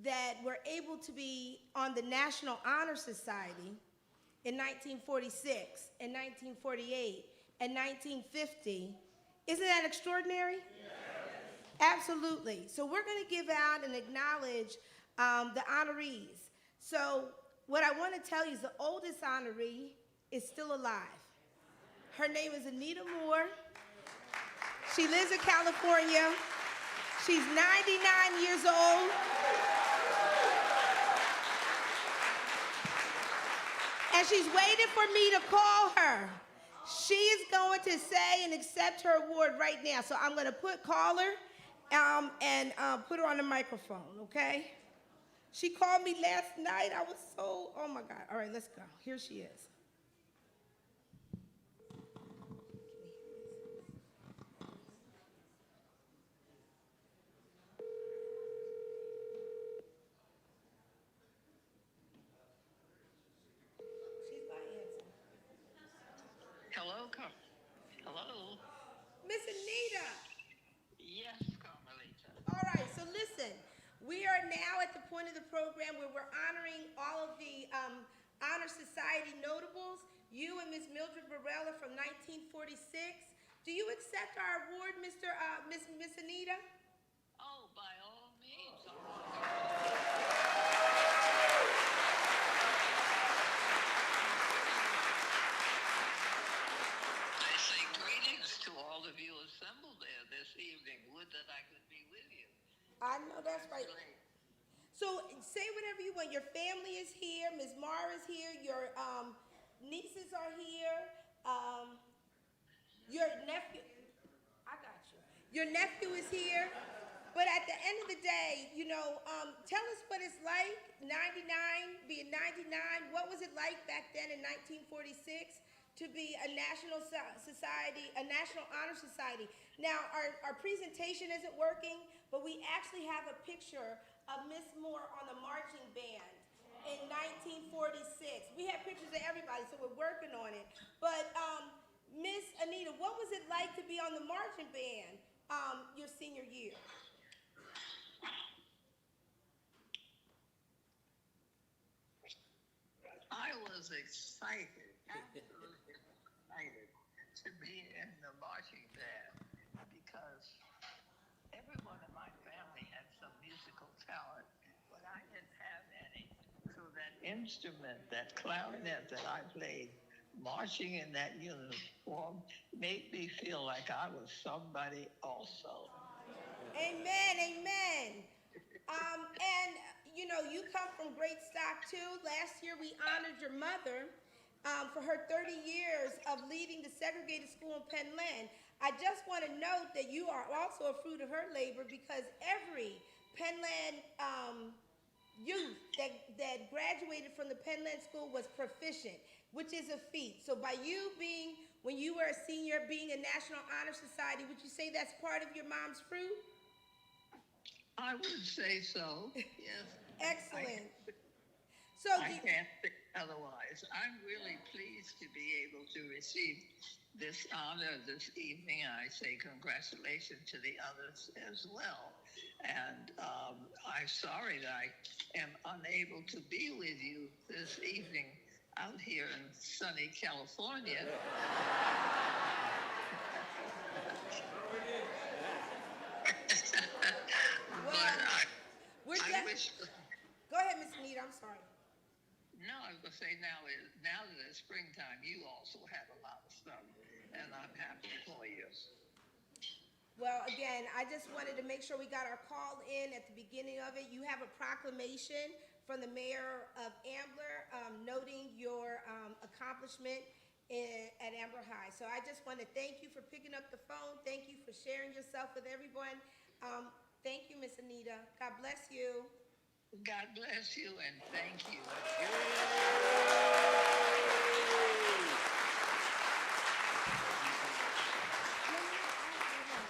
that were able to be on the National Honor Society in 1946, and 1948, and 1950, isn't that extraordinary? Absolutely. So we're going to give out and acknowledge the honorees. So what I want to tell you is the oldest honoree is still alive. Her name is Anita Moore. She lives in California. She's 99 years old. And she's waiting for me to call her. She is going to say and accept her award right now. So I'm going to call her and put her on the microphone, okay? She called me last night. I was so, oh my God. All right, let's go. Here she is. She's my answer. Hello, hello. Miss Anita. Yes, Carmelita. All right, so listen, we are now at the point of the program where we're honoring all of the Honor Society notables. You and Miss Mildred Barella from 1946. Do you accept our award, Miss Anita? Oh, by all means. I say greetings to all of you assembled there this evening. Would that I could be with you. I know that's right. So say whatever you want. Your family is here. Ms. Mara's here. Your nieces are here. Your nephew, I got you. Your nephew is here. But at the end of the day, you know, tell us what it's like, 99, being 99. What was it like back then in 1946 to be a national society, a National Honor Society? Now, our presentation isn't working, but we actually have a picture of Miss Moore on the marching band in 1946. We have pictures of everybody, so we're working on it. But Miss Anita, what was it like to be on the marching band your senior year? I was excited, absolutely excited to be in the marching band because everyone in my family had some musical talent, but I didn't have any. So that instrument, that clarinet that I played, marching in that uniform, made me feel like I was somebody also. Amen, amen. And you know, you come from great stock too. Last year we honored your mother for her 30 years of leading the segregated school in Penland. I just want to note that you are also a fruit of her labor because every Penland youth that graduated from the Penland School was proficient, which is a feat. So by you being, when you were a senior, being a National Honor Society, would you say that's part of your mom's fruit? I would say so, yes. Excellent. I can't think otherwise. I'm really pleased to be able to receive this honor this evening. I say congratulations to the others as well. And I'm sorry that I am unable to be with you this evening out here in sunny California. I wish. Go ahead, Miss Anita. I'm sorry. No, I was going to say now that it's springtime, you also have a lot of stuff, and I'm happy for you. Well, again, I just wanted to make sure we got our call in at the beginning of it. You have a proclamation from the mayor of Ambler noting your accomplishment at Ambler High. So I just want to thank you for picking up the phone. Thank you for sharing yourself with everyone. Thank you, Miss Anita. God bless you. God bless you and thank you.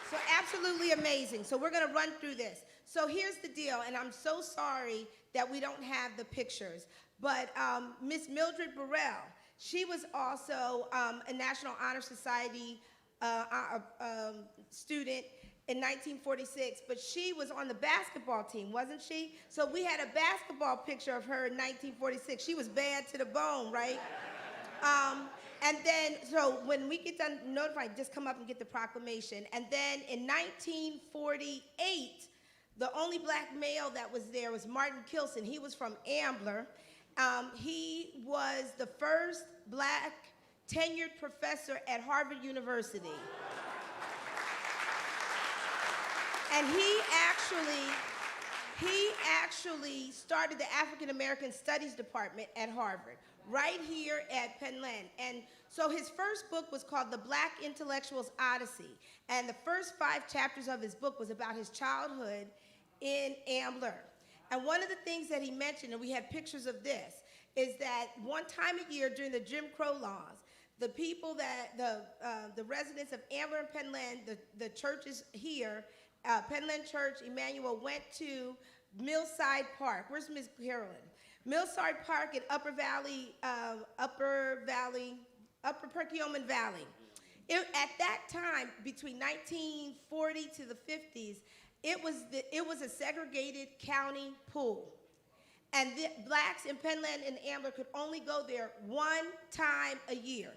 So absolutely amazing. So we're going to run through this. So here's the deal, and I'm so sorry that we don't have the pictures, but Miss Mildred Burrell, she was also a National Honor Society student in 1946, but she was on the basketball team, wasn't she? So we had a basketball picture of her in 1946. She was bad to the bone, right? And then, so when we get done notifying, just come up and get the proclamation. And then in 1948, the only black male that was there was Martin Kilson. He was from Ambler. He was the first black tenured professor at Harvard University. And he actually started the African American Studies Department at Harvard, right here at Penland. And so his first book was called The Black Intellectual's Odyssey. And the first 5 chapters of his book was about his childhood in Ambler. And one of the things that he mentioned, and we have pictures of this, is that one time a year during the Jim Crow laws, the people that, the residents of Ambler and Penland, the churches here, Penland Church, Emmanuel, went to Millside Park. Where's Miss Carolyn? Millside Park in Upper Perkiomen Valley. At that time, between 1940 to the 50s, it was a segregated county pool. And the blacks in Penland and Ambler could only go there one time a year.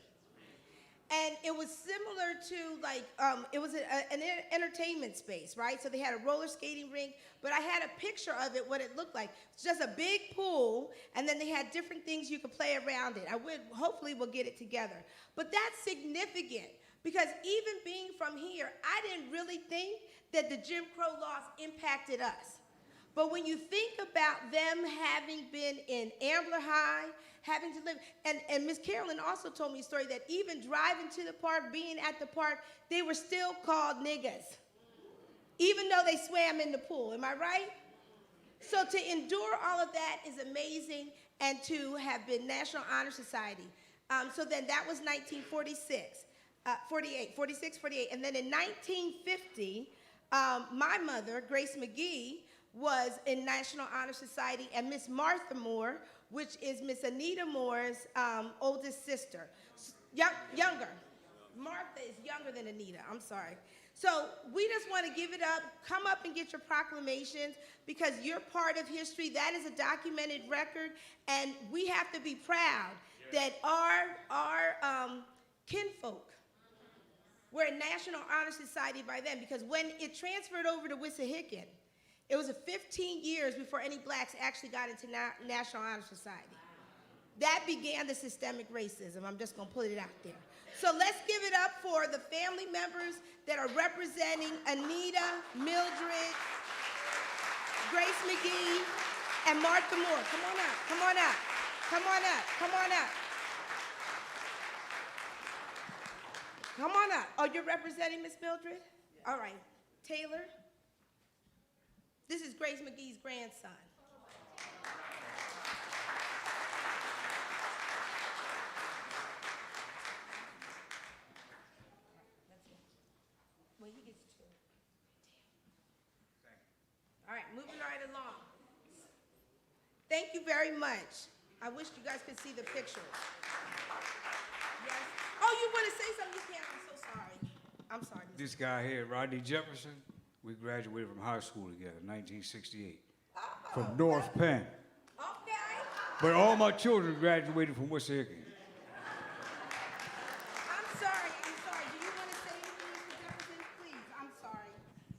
And it was similar to like, it was an entertainment space, right? So they had a roller skating rink, but I had a picture of it, what it looked like. It's just a big pool, and then they had different things you could play around it. Hopefully we'll get it together. But that's significant, because even being from here, I didn't really think that the Jim Crow laws impacted us. But when you think about them having been in Ambler High, having to live, and Miss Carolyn also told me a story that even driving to the park, being at the park, they were still called niggas, even though they swam in the pool. Am I right? So to endure all of that is amazing, and to have been National Honor Society. So then that was 1946, 48. And then in 1950, my mother, Grace McGee, was in National Honor Society, and Miss Martha Moore, which is Miss Anita Moore's oldest sister. Younger. Martha is younger than Anita, I'm sorry. So we just want to give it up. Come up and get your proclamations, because you're part of history. That is a documented record, and we have to be proud that our kinfolk were a National Honor Society by then, because when it transferred over to Wissahickon, it was 15 years before any blacks actually got into National Honor Society. That began the systemic racism. I'm just going to put it out there. So let's give it up for the family members that are representing Anita, Mildred, Grace McGee, and Martha Moore. Come on up, come on up, come on up, come on up. Come on up. Oh, you're representing Miss Mildred? All right. Taylor? This is Grace McGee's grandson. Well, he gets two. All right, moving right along. Thank you very much. I wish you guys could see the pictures. Yes. Oh, you want to say something? You can't. I'm so sorry. I'm sorry. This guy here, Rodney Jefferson, we graduated from high school together, 1968, from North Penn. Okay. But all my children graduated from Wissahickon. I'm sorry. Do you want to say anything, Mr. Jefferson? Please, I'm sorry.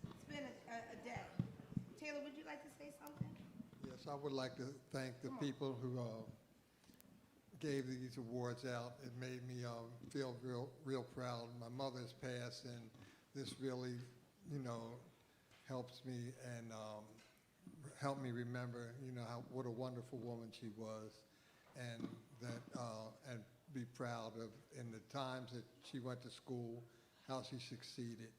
It's been a day. Taylor, would you like to say something? Yes, I would like to thank the people who gave these awards out. It made me feel real proud. My mother's passed, and this really, helps me and helped me remember, what a wonderful woman she was, and that and be proud of in the times that she went to school, how she succeeded,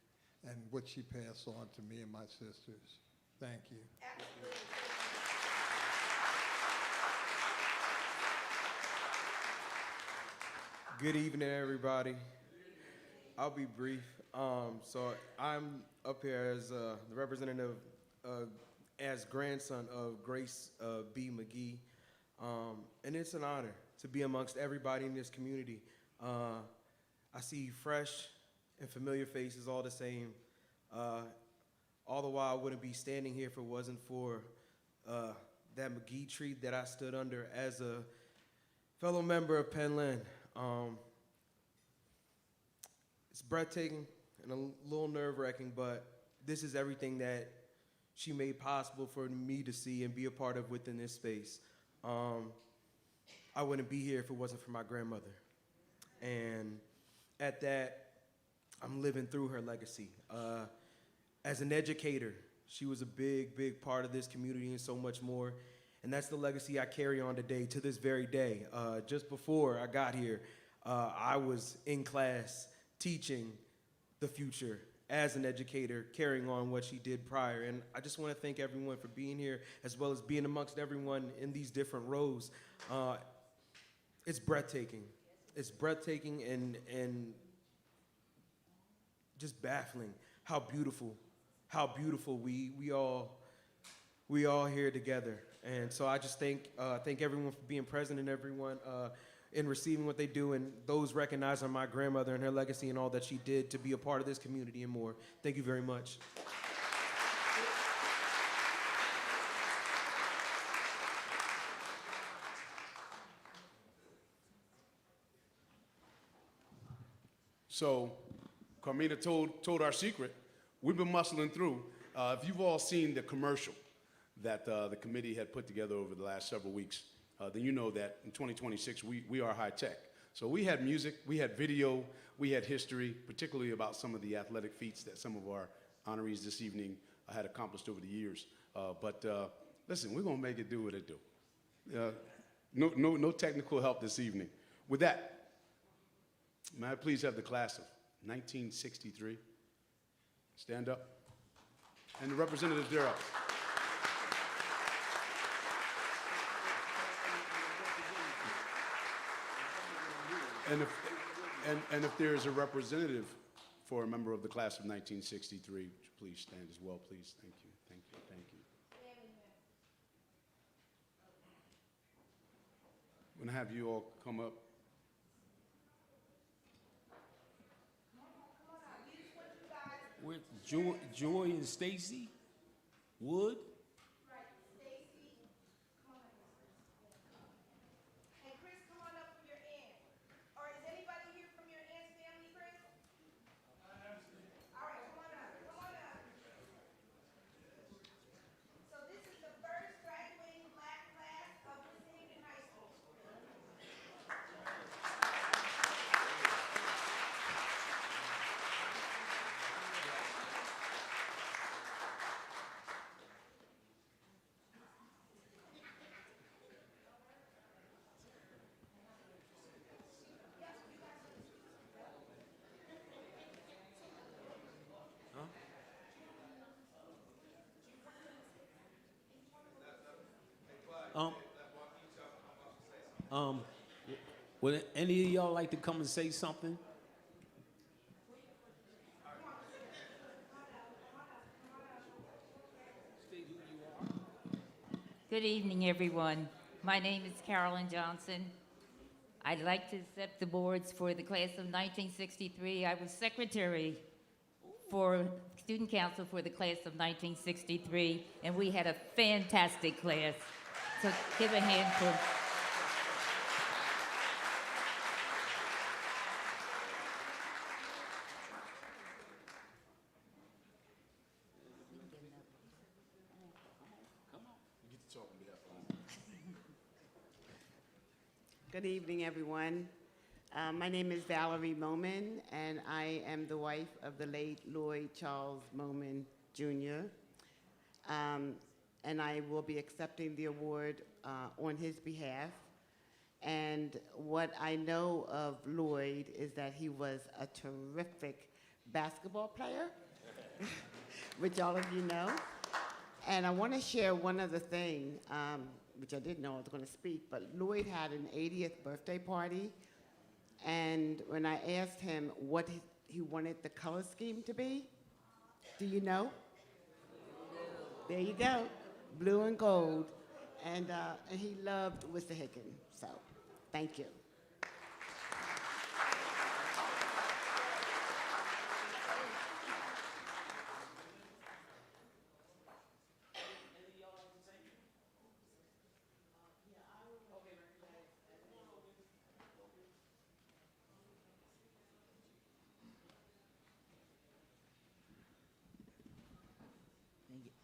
and what she passed on to me and my sisters. Thank you. Absolutely. Good evening, everybody. I'll be brief. So I'm up here as the representative, as grandson of Grace B. McGee, and it's an honor to be amongst everybody in this community. I see fresh and familiar faces all the same. All the while, I wouldn't be standing here if it wasn't for that McGee tree that I stood under as a fellow member of Penland. It's breathtaking and a little nerve-wracking, but this is everything that she made possible for me to see and be a part of within this space. I wouldn't be here if it wasn't for my grandmother. And at that, I'm living through her legacy. As an educator, she was a big, big part of this community and so much more. And that's the legacy I carry on today, to this very day. Just before I got here, I was in class teaching the future as an educator, carrying on what she did prior. And I just want to thank everyone for being here, as well as being amongst everyone in these different rows. It's breathtaking. It's breathtaking and just baffling how beautiful we all here together. And so I just thank everyone for being present, and everyone in receiving what they do, and those recognizing my grandmother and her legacy and all that she did to be a part of this community and more. Thank you very much. So, Carmina told our secret. We've been muscling through. If you've all seen the commercial that the committee had put together over the last several weeks, then you know that in 2026 we are high tech. So we had music, we had video, we had history, particularly about some of the athletic feats that some of our honorees this evening had accomplished over the years. But listen, we're gonna make it do what it do. No technical help this evening. With that, may I please have the class of 1963 stand up, and the representatives thereof. And if there is a representative for a member of the class of 1963, would you please stand as well, please? Thank you, thank you, thank you. I'm gonna have you all come up. With Joy and Stacy Wood. Would any of y'all like to come and say something? Good evening, everyone. My name is Carolyn Johnson. I'd like to accept the boards for the class of 1963. I was secretary for student council for the class of 1963, and we had a fantastic class. So give a hand for... Good evening, everyone. My name is Valerie Moman, and I am the wife of the late Lloyd Charles Moman, Jr. And I will be accepting the award on his behalf. And what I know of Lloyd is that he was a terrific basketball player, which all of you know. And I want to share one other thing, which I didn't know I was going to speak, but Lloyd had an 80th birthday party, and when I asked him what he wanted the color scheme to be, do you know? There you go, blue and gold, and he loved Wissahickon, so thank you.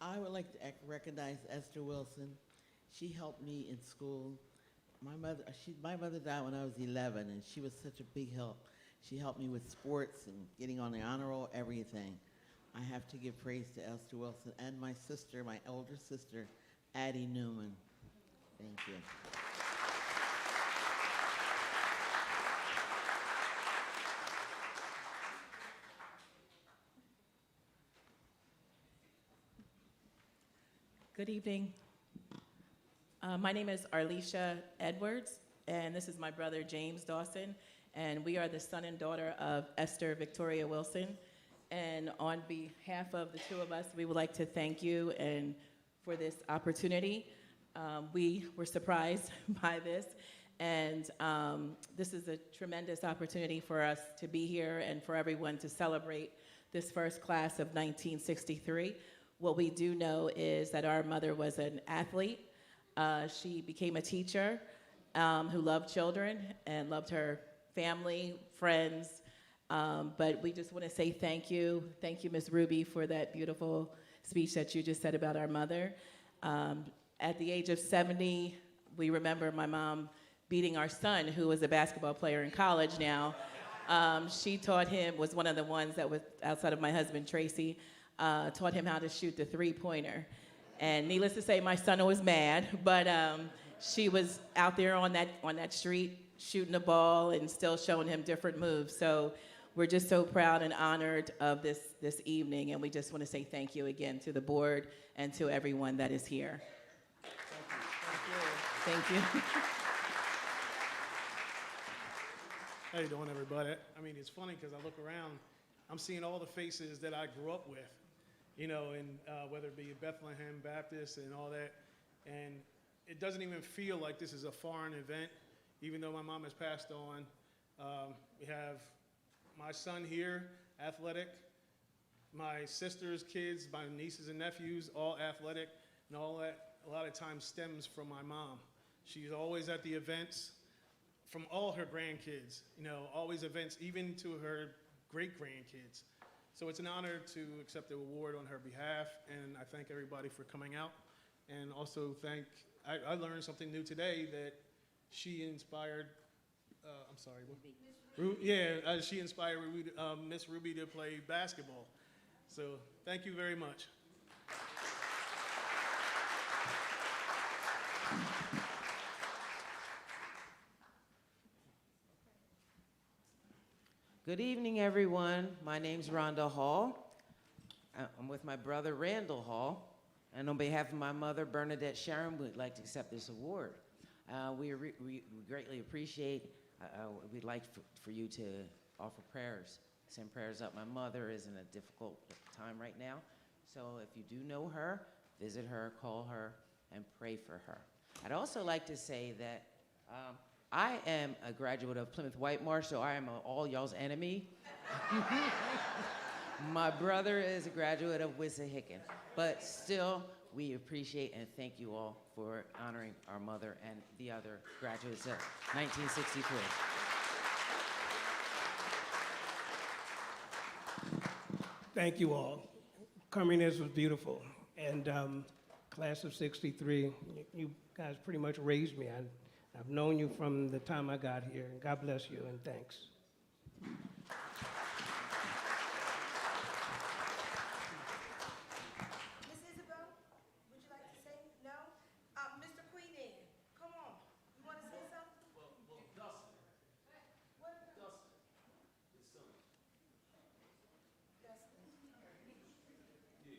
I would like to recognize Esther Wilson. She helped me in school. My mother died when I was 11, and she was such a big help. She helped me with sports and getting on the honor roll, everything. I have to give praise to Esther Wilson and my sister, my older sister, Addie Newman. Thank you. Good evening. My name is Arlisha Edwards, and this is my brother James Dawson, and we are the son and daughter of Esther Victoria Wilson. And on behalf of the two of us, we would like to thank you and for this opportunity. We were surprised by this, and this is a tremendous opportunity for us to be here and for everyone to celebrate this first class of 1963. What we do know is that our mother was an athlete. She became a teacher who loved children and loved her family, friends, but we just want to say thank you. Thank you, Ms. Ruby, for that beautiful speech that you just said about our mother. At the age of 70, we remember my mom beating our son, who was a basketball player in college now. She taught him, was one of the ones that was outside of my husband, Tracy, taught him how to shoot the three-pointer. And needless to say, my son was mad, but she was out there on that street shooting the ball and still showing him different moves. So we're just so proud and honored of this evening, and we just want to say thank you again to the board and to everyone that is here. Thank you. How you doing, everybody? I mean, it's funny because I look around, I'm seeing all the faces that I grew up with, you know, and whether it be Bethlehem Baptist and all that, and it doesn't even feel like this is a foreign event, even though my mom has passed on. We have my son here, athletic, my sister's kids, my nieces and nephews, all athletic, and all that a lot of times stems from my mom. She's always at the events from all her grandkids, you know, always events, even to her great-grandkids. So it's an honor to accept the award on her behalf, and I thank everybody for coming out. And also I learned something new today, that she inspired, I'm sorry, what? She inspired Miss Ruby to play basketball. So thank you very much. Good evening, everyone. My name's Rhonda Hall. I'm with my brother, Randall Hall. And on behalf of my mother, Bernadette Sharon, we'd like to accept this award. We greatly appreciate, we'd like for you to offer prayers, send prayers up. My mother is in a difficult time right now. So if you do know her, visit her, call her, and pray for her. I'd also like to say that I am a graduate of Plymouth White Marsh, so I am all y'all's enemy. My brother is a graduate of Wissahickon, but still, we appreciate and thank you all for honoring our mother and the other graduates of 1963. Thank you all. Coming in was beautiful, and class of '63, you guys pretty much raised me. I've known you from the time I got here, and God bless you, and thanks. Miss Isabel, would you like to say no? Mr. Queenan, come on. You want to say something? Well, Dustin. What? Dustin, his son. Dustin. Yeah.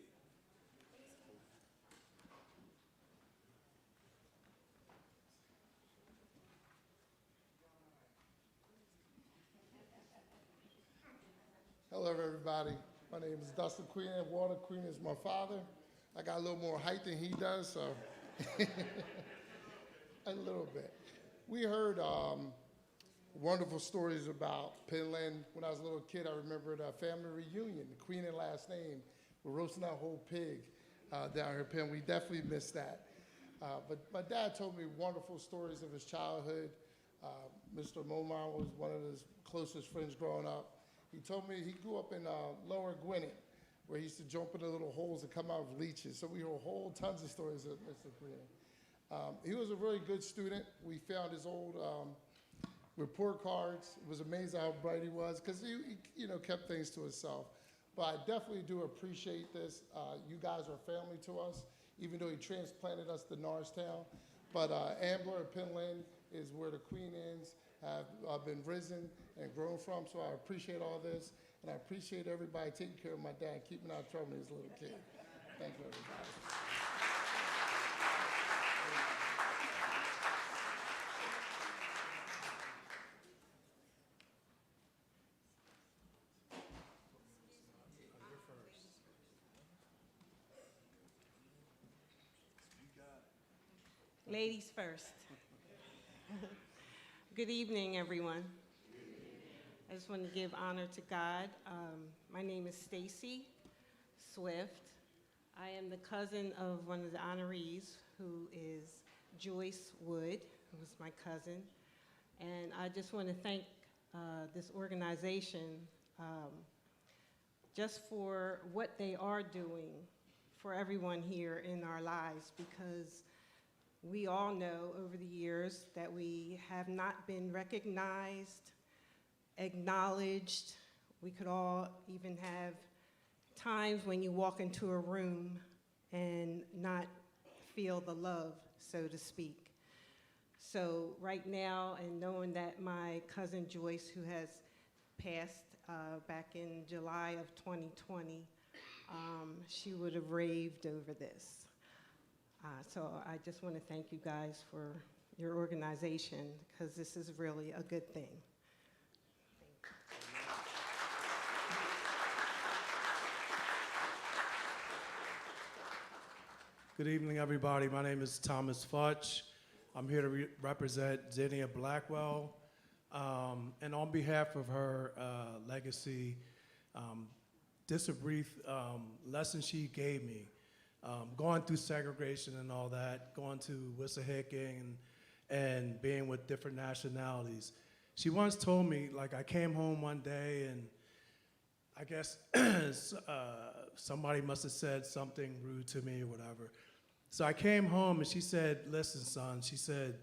Hello, everybody. My name is Dustin Queen, and Walter Queen is my father. I got a little more height than he does, so a little bit. We heard wonderful stories about Penland. When I was a little kid, I remembered a family reunion, the Queen and last name. We're roasting that whole pig down here in Penn. We definitely missed that. But my dad told me wonderful stories of his childhood. Mr. Momar was one of his closest friends growing up. He told me he grew up in Lower Gwinnett, where he used to jump in the little holes and come out with leeches. So we heard whole tons of stories of Mr. Gwinnett. He was a really good student. We found his old report cards. It was amazing how bright he was, because he kept things to himself. But I definitely do appreciate this. You guys are family to us, even though he transplanted us to Norristown. But Ambler, Penland is where the Queen ends. Have been risen and grown from, so I appreciate all this, and I appreciate everybody taking care of my dad, keeping out of trouble when he was a little kid. Thank you, everybody. Ladies first. Good evening, everyone. I just want to give honor to God. My name is Stacy Swift. I am the cousin of one of the honorees, who is Joyce Wood, who was my cousin. And I just want to thank this organization just for what they are doing for everyone here in our lives, because we all know over the years that we have not been recognized, acknowledged. We could all even have times when you walk into a room and not feel the love, so to speak. So right now, and knowing that my cousin Joyce, who has passed back in July of 2020, she would have raved over this. So I just want to thank you guys for your organization, because this is really a good thing. Good evening, everybody. My name is Thomas Futch. I'm here to represent Zinnia Blackwell. And on behalf of her legacy, just a brief lesson she gave me. Going through segregation and all that, going to Wissahickon and being with different nationalities. She once told me, like, I came home one day and I guess somebody must have said something rude to me or whatever. So I came home and she said, listen, son, she said,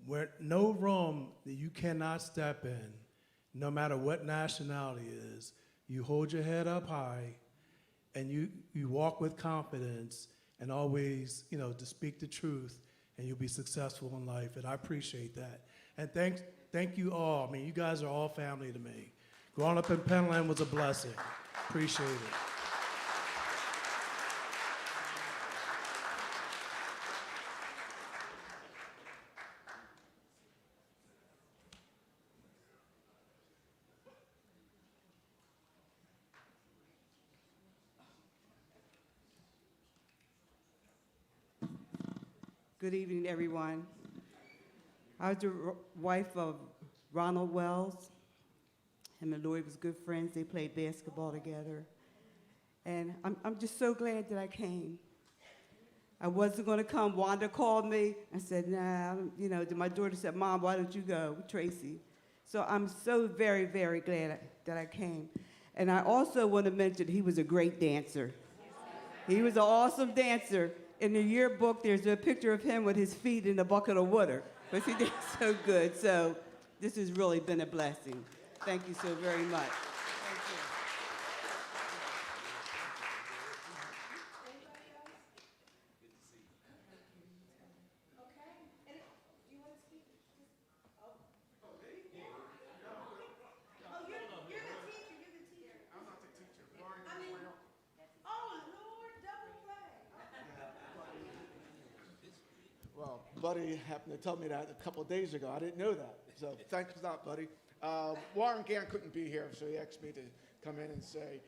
where no room that you cannot step in, no matter what nationality it is, you hold your head up high and you walk with confidence and always, to speak the truth, and you'll be successful in life. And I appreciate that. And thank you all. I mean, you guys are all family to me. Growing up in Penland was a blessing. Appreciate it. Good evening, everyone. I was the wife of Ronald Wells. Him and Lloyd was good friends. They played basketball together. And I'm just so glad that I came. I wasn't going to come. Wanda called me and said, nah, my daughter said, Mom, why don't you go with Tracy? So I'm so very, very glad that I came. And I also want to mention he was a great dancer. He was an awesome dancer. In the yearbook, there's a picture of him with his feet in a bucket of water, because he did so good. So this has really been a blessing. Thank you so very much. Thank you. Well, Buddy happened to tell me that a couple of days ago. I didn't know that. So thanks for that, Buddy. Warren Gann couldn't be here, so he asked me to come in and say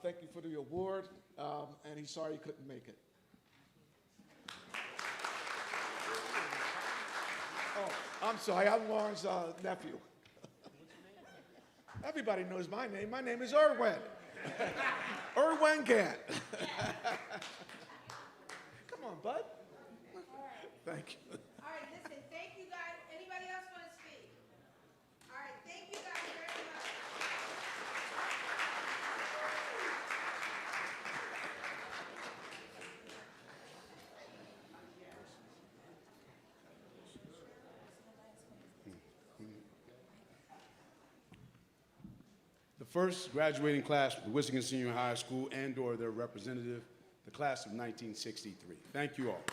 thank you for the award, and he's sorry he couldn't make it. Oh, I'm sorry. I'm Warren's nephew. Everybody knows my name. My name is Irwin. Irwin Gann. Come on, bud. Thank you. All right, listen, thank you guys. Anybody else want to speak? All right, thank you guys very much. The first graduating class of Wissahickon Senior High School and/or their representative, the class of 1963. Thank you all.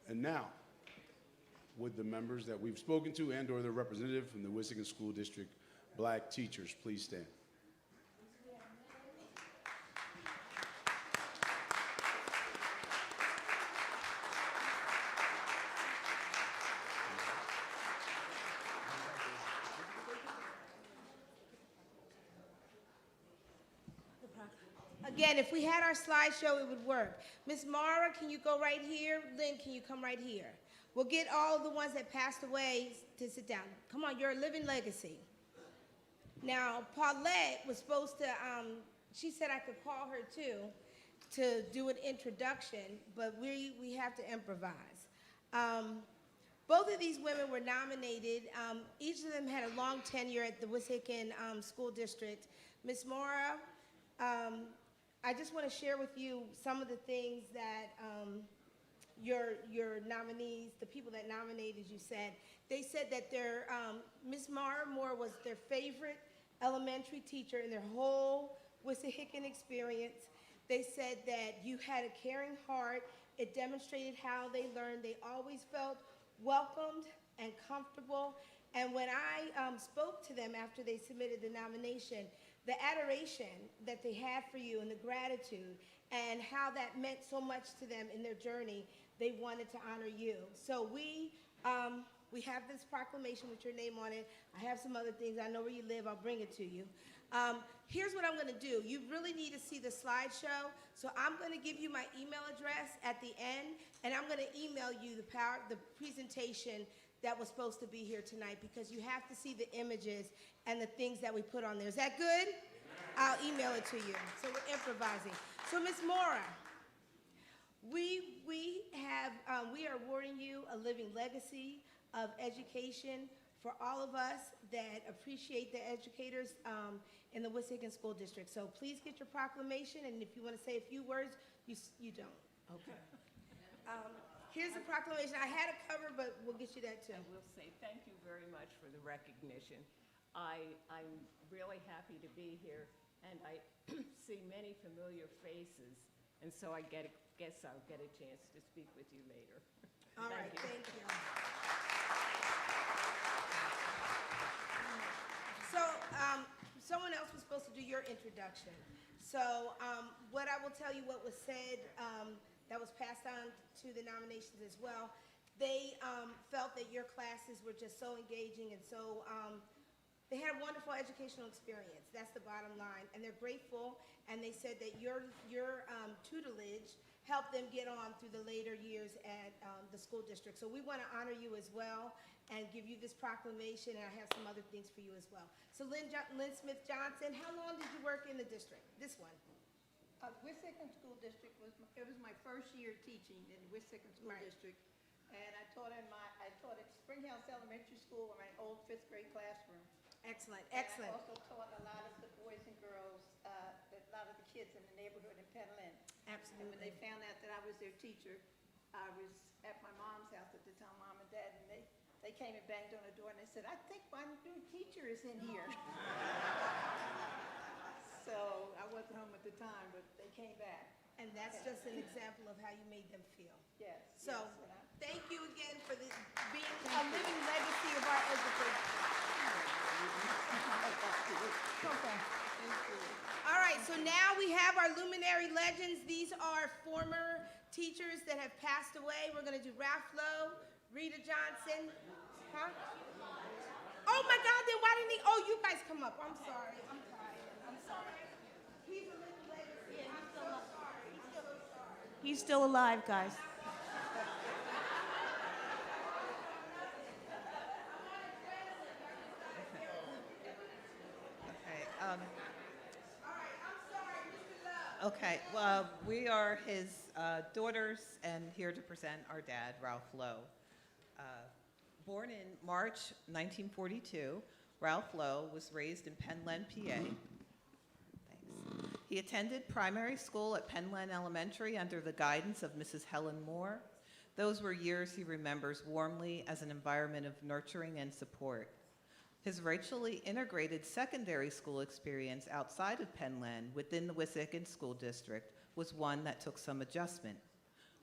And now, would the members that we've spoken to and/or their representative from the Wissahickon School District Black teachers please stand? Again, if we had our slideshow, it would work. Miss Mara, can you go right here? Lynn, can you come right here? We'll get all the ones that passed away to sit down. Come on, you're a living legacy. Now, Paulette was supposed to, she said I could call her too to do an introduction, but we have to improvise. Both of these women were nominated. Each of them had a long tenure at the Wissahickon School District. Miss Mara, I just want to share with you some of the things that your nominees, the people that nominated you said. They said that their, Miss Mara Moore was their favorite elementary teacher in their whole Wissahickon experience. They said that you had a caring heart. It demonstrated how they learned. They always felt welcomed and comfortable. And when I spoke to them after they submitted the nomination, the adoration that they had for you and the gratitude and how that meant so much to them in their journey, they wanted to honor you. So we have this proclamation with your name on it. I have some other things. I know where you live. I'll bring it to you. Here's what I'm going to do. You really need to see the slideshow, so I'm going to give you my email address at the end, and I'm going to email you the presentation that was supposed to be here tonight, because you have to see the images and the things that we put on there. Is that good? I'll email it to you. So we're improvising. So Ms. Mora, we are awarding you a living legacy of education for all of us that appreciate the educators in the Wissahickon School District. So please get your proclamation, and if you want to say a few words, you don't. Okay. Here's the proclamation. I had it covered, but we'll get you that too. I will say thank you very much for the recognition. I'm really happy to be here, and I see many familiar faces, and so I guess I'll get a chance to speak with you later. All right, thank you. So someone else was supposed to do your introduction. So what I will tell you what was said that was passed on to the nominations as well. They felt that your classes were just so engaging, and so they had a wonderful educational experience. That's the bottom line, and they're grateful. And they said that your tutelage helped them get on through the later years at the school district. So we want to honor you as well and give you this proclamation, and I have some other things for you as well. So Lynn Smith Johnson, how long did you work in the district? This one. Wissahickon School District was my first year teaching in Wissahickon School District, and I taught at Spring House Elementary School in my old 5th grade classroom. Excellent, And excellent. I also taught a lot of the boys and girls, a lot of the kids in the neighborhood in Penn Lynn. Absolutely. And when they found out that I was their teacher, I was at my mom's house at the time, Mom and Dad, and they came and banged on the door and they said, "I think my new teacher is in here." So I wasn't home at the time, but they came back. And that's just an example of how you made them feel. Yes. So yes, and thank you again for being a living legacy of our education. All right, so now we have our luminary legends. These are former teachers that have passed away. We're going to do Ralph Lowe, Rita Johnson. Huh? Oh my God, then why didn't he? Oh, you guys come up. I'm sorry. I'm tired. I'm sorry. He's a living legacy. I'm so sorry. He's so sorry. He's still alive, guys. Okay, well, we are his daughters and here to present our dad, Ralph Lowe. Born in March 1942, Ralph Lowe was raised in Penland, PA. Thanks. He attended primary school at Penland Elementary under the guidance of Mrs. Helen Moore. Those were years he remembers warmly as an environment of nurturing and support. His racially integrated secondary school experience outside of Penland within the Wissahickon School District was one that took some adjustment,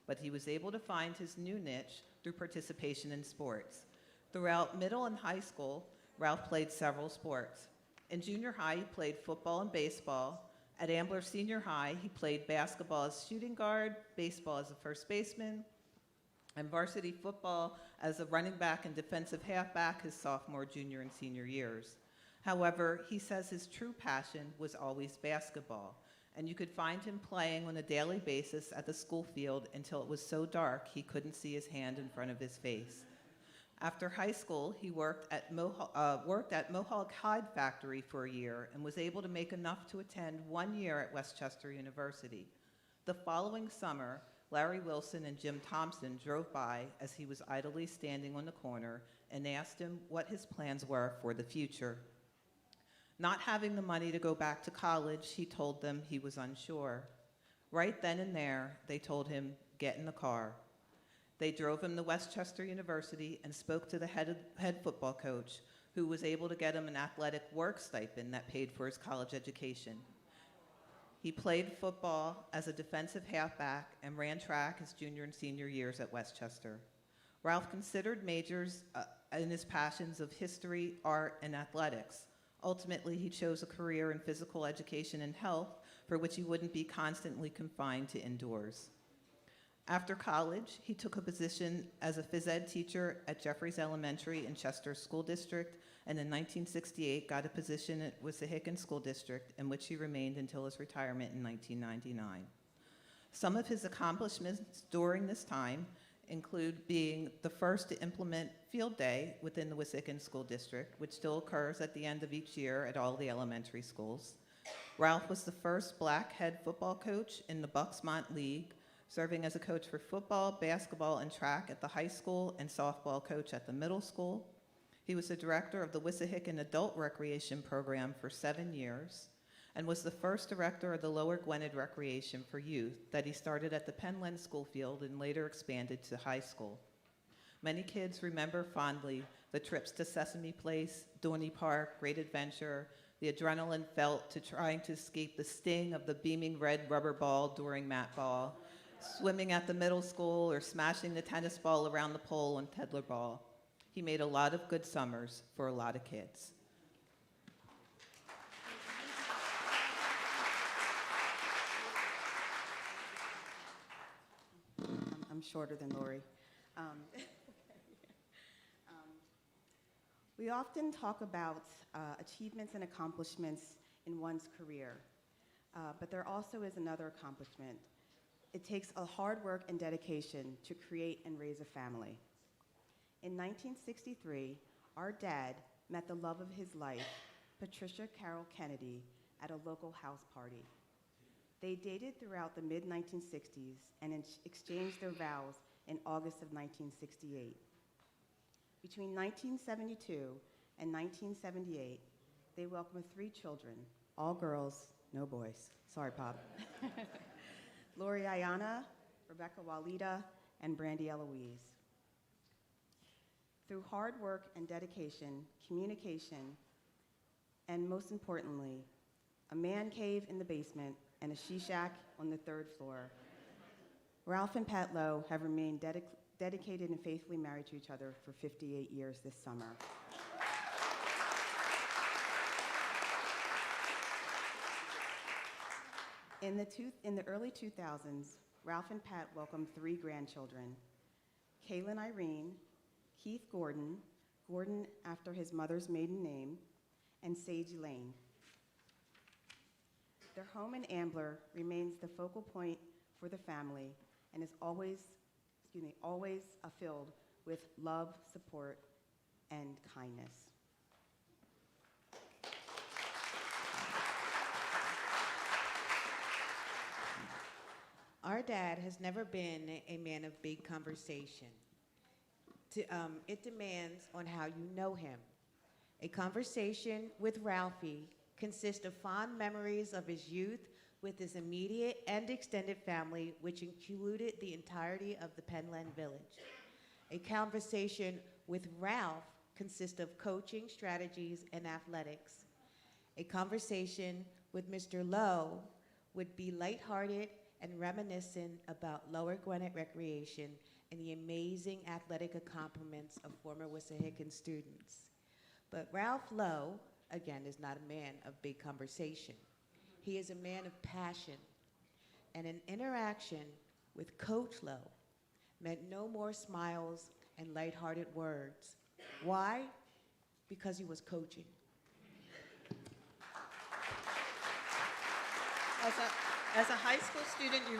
but he was able to find his new niche through participation in sports. Throughout middle and high school, Ralph played several sports. In junior high, he played football and baseball. At Ambler Senior High, he played basketball as shooting guard, baseball as a first baseman, and varsity football as a running back and defensive halfback his sophomore, junior, and senior years. However, he says his true passion was always basketball, and you could find him playing on a daily basis at the school field until it was so dark he couldn't see his hand in front of his face. After high school, he worked at Mohawk Hide Factory for a year and was able to make enough to attend 1 year at Westchester University. The following summer, Larry Wilson and Jim Thompson drove by as he was idly standing on the corner and asked him what his plans were for the future. Not having the money to go back to college, he told them he was unsure. Right then and there, they told him, "Get in the car." They drove him to Westchester University and spoke to the head football coach, who was able to get him an athletic work stipend that paid for his college education. He played football as a defensive halfback and ran track his junior and senior years at Westchester. Ralph considered majors in his passions of history, art, and athletics. Ultimately, he chose a career in physical education and health for which he wouldn't be constantly confined to indoors. After college, he took a position as a phys ed teacher at Jeffries Elementary in Chester School District, and in 1968 got a position at Wissahickon School District, in which he remained until his retirement in 1999. Some of his accomplishments during this time include being the first to implement Field Day within the Wissahickon School District, which still occurs at the end of each year at all the elementary schools. Ralph was the first black head football coach in the Bucksmont League, serving as a coach for football, basketball, and track at the high school and softball coach at the middle school. He was the director of the Wissahickon Adult Recreation Program for 7 years and was the first director of the Lower Gwinnett Recreation for Youth that he started at the Penland School Field and later expanded to high school. Many kids remember fondly the trips to Sesame Place, Dorney Park, Great Adventure, the adrenaline felt to trying to escape the sting of the beaming red rubber ball during mat ball, swimming at the middle school, or smashing the tennis ball around the pole on Tedler Ball. He made a lot of good summers for a lot of kids. I'm shorter than Lori. We often talk about achievements and accomplishments in one's career, but there also is another accomplishment. It takes a hard work and dedication to create and raise a family. In 1963, our dad met the love of his life, Patricia Carroll Kennedy, at a local house party. They dated throughout the mid-1960s and exchanged their vows in August of 1968. Between 1972 and 1978, they welcomed 3 children, all girls, no boys. Sorry, Pop. Lori Ayana, Rebecca Walida, and Brandy Eloise. Through hard work and dedication, communication, and most importantly, a man cave in the basement and a she-shack on the 3rd floor, Ralph and Pat Lowe have remained dedicated and faithfully married to each other for 58 years this summer. In the early 2000s, Ralph and Pat welcomed 3 grandchildren, Kaylin Irene, Keith Gordon, Gordon after his mother's maiden name, and Sage Elaine. Their home in Ambler remains the focal point for the family and is always filled with love, support, and kindness. Our dad has never been a man of big conversation. It demands on how you know him. A conversation with Ralphie consists of fond memories of his youth with his immediate and extended family, which included the entirety of the Penland Village. A conversation with Ralph consists of coaching, strategies, and athletics. A conversation with Mr. Lowe would be lighthearted and reminiscent about Lower Gwinnett Recreation and the amazing athletic accomplishments of former Wissahickon students. But Ralph Lowe, again, is not a man of big conversation. He is a man of passion, and an interaction with Coach Lowe meant no more smiles and lighthearted words. Why? Because he was coaching. As a high school student, you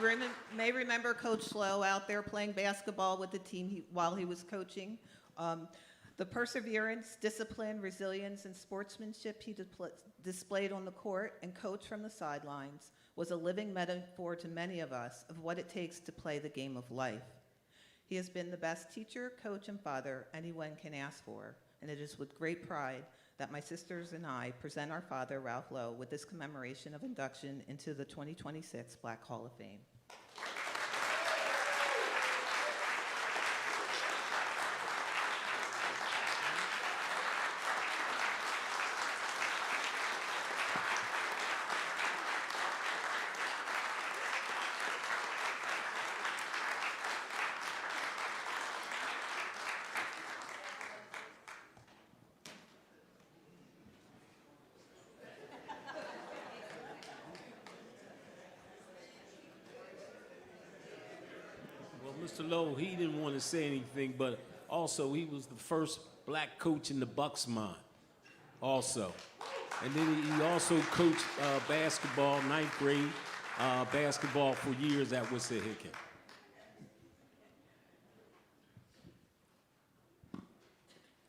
may remember Coach Slow out there playing basketball with the team while he was coaching. The perseverance, discipline, resilience, and sportsmanship he displayed on the court and coached from the sidelines was a living metaphor to many of us of what it takes to play the game of life. He has been the best teacher, coach, and father anyone can ask for, and it is with great pride that my sisters and I present our father, Ralph Lowe, with this commemoration of induction into the 2026 Black Hall of Fame. Well, Mr. Lowe, he didn't want to say anything, but also he was the first black coach in the Bucks mind, also. And then he also coached basketball, ninth grade basketball for years at Wissahickon.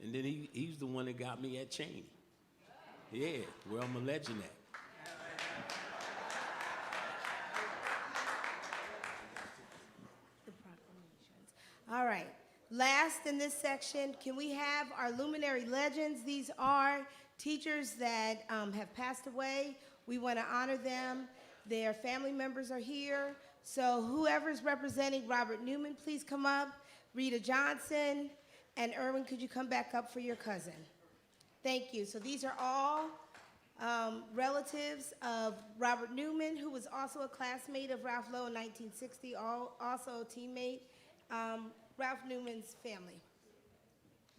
And then he's the one that got me at Cheney. Yeah, where I'm a legend at. All right. Last in this section, can we have our luminary legends? These are teachers that have passed away. We want to honor them. Their family members are here. So whoever's representing Robert Newman, please come up. Rita Johnson and Erwin, could you come back up for your cousin? Thank you. So these are all relatives of Robert Newman, who was also a classmate of Ralph Lowe in 1960, also a teammate. Ralph Newman's family.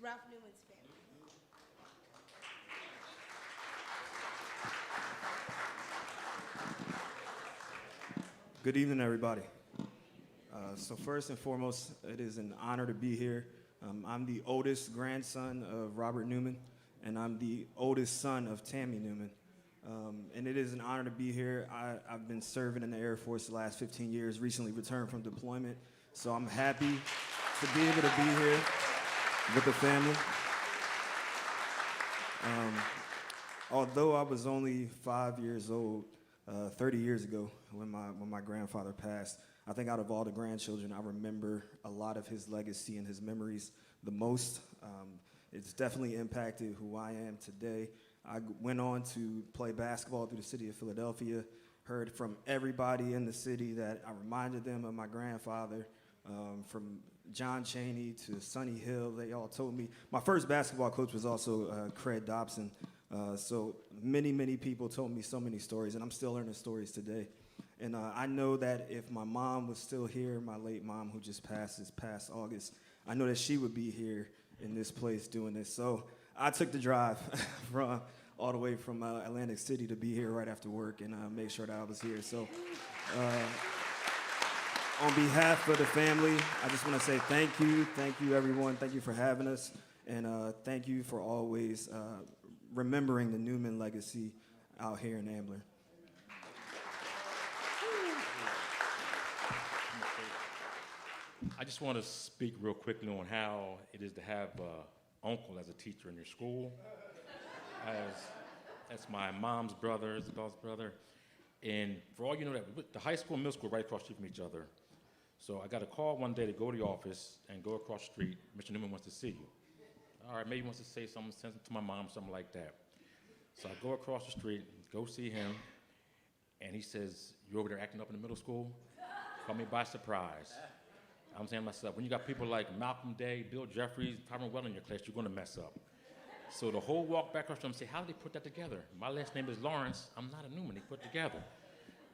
Ralph Newman's family. Good evening, everybody. So first and foremost, it is an honor to be here. I'm the oldest grandson of Robert Newman, and I'm the oldest son of Tammy Newman. And it is an honor to be here. I've been serving in the Air Force the last 15 years, recently returned from deployment. So I'm happy to be able to be here with the family. Although I was only 5 years old 30 years ago when my grandfather passed, I think out of all the grandchildren, I remember a lot of his legacy and his memories the most. It's definitely impacted who I am today. I went on to play basketball through the city of Philadelphia, heard from everybody in the city that I reminded them of my grandfather, from John Cheney to Sonny Hill. They all told me. My first basketball coach was also Craig Dobson. So many people told me so many stories, and I'm still learning stories today. And I know that if my mom was still here, my late mom who just passed this past August, I know that she would be here in this place doing this. So I took the drive from all the way from Atlantic City to be here right after work and make sure that I was here. So on behalf of the family, I just want to say thank you everyone, thank you for having us, and thank you for always remembering the Newman legacy out here in Ambler. I just want to speak real quickly on how it is to have an uncle as a teacher in your school. That's my mom's brother, Isabel's brother. And for all you know, that the high school and middle school are right across the street from each other. So I got a call one day to go to the office and go across the street. Mr. Newman wants to see you. All right, maybe he wants to say something, send it to my mom, something like that. So I go across the street, go see him, and he says, "You over there acting up in the middle school?" Caught me by surprise. I'm saying to myself, when you got people like Malcolm Day, Bill Jeffries, Tyron Well in your class, you're going to mess up. So the whole walk back across the street, I say, how did they put that together? My last name is Lawrence. I'm not a Newman. They put together.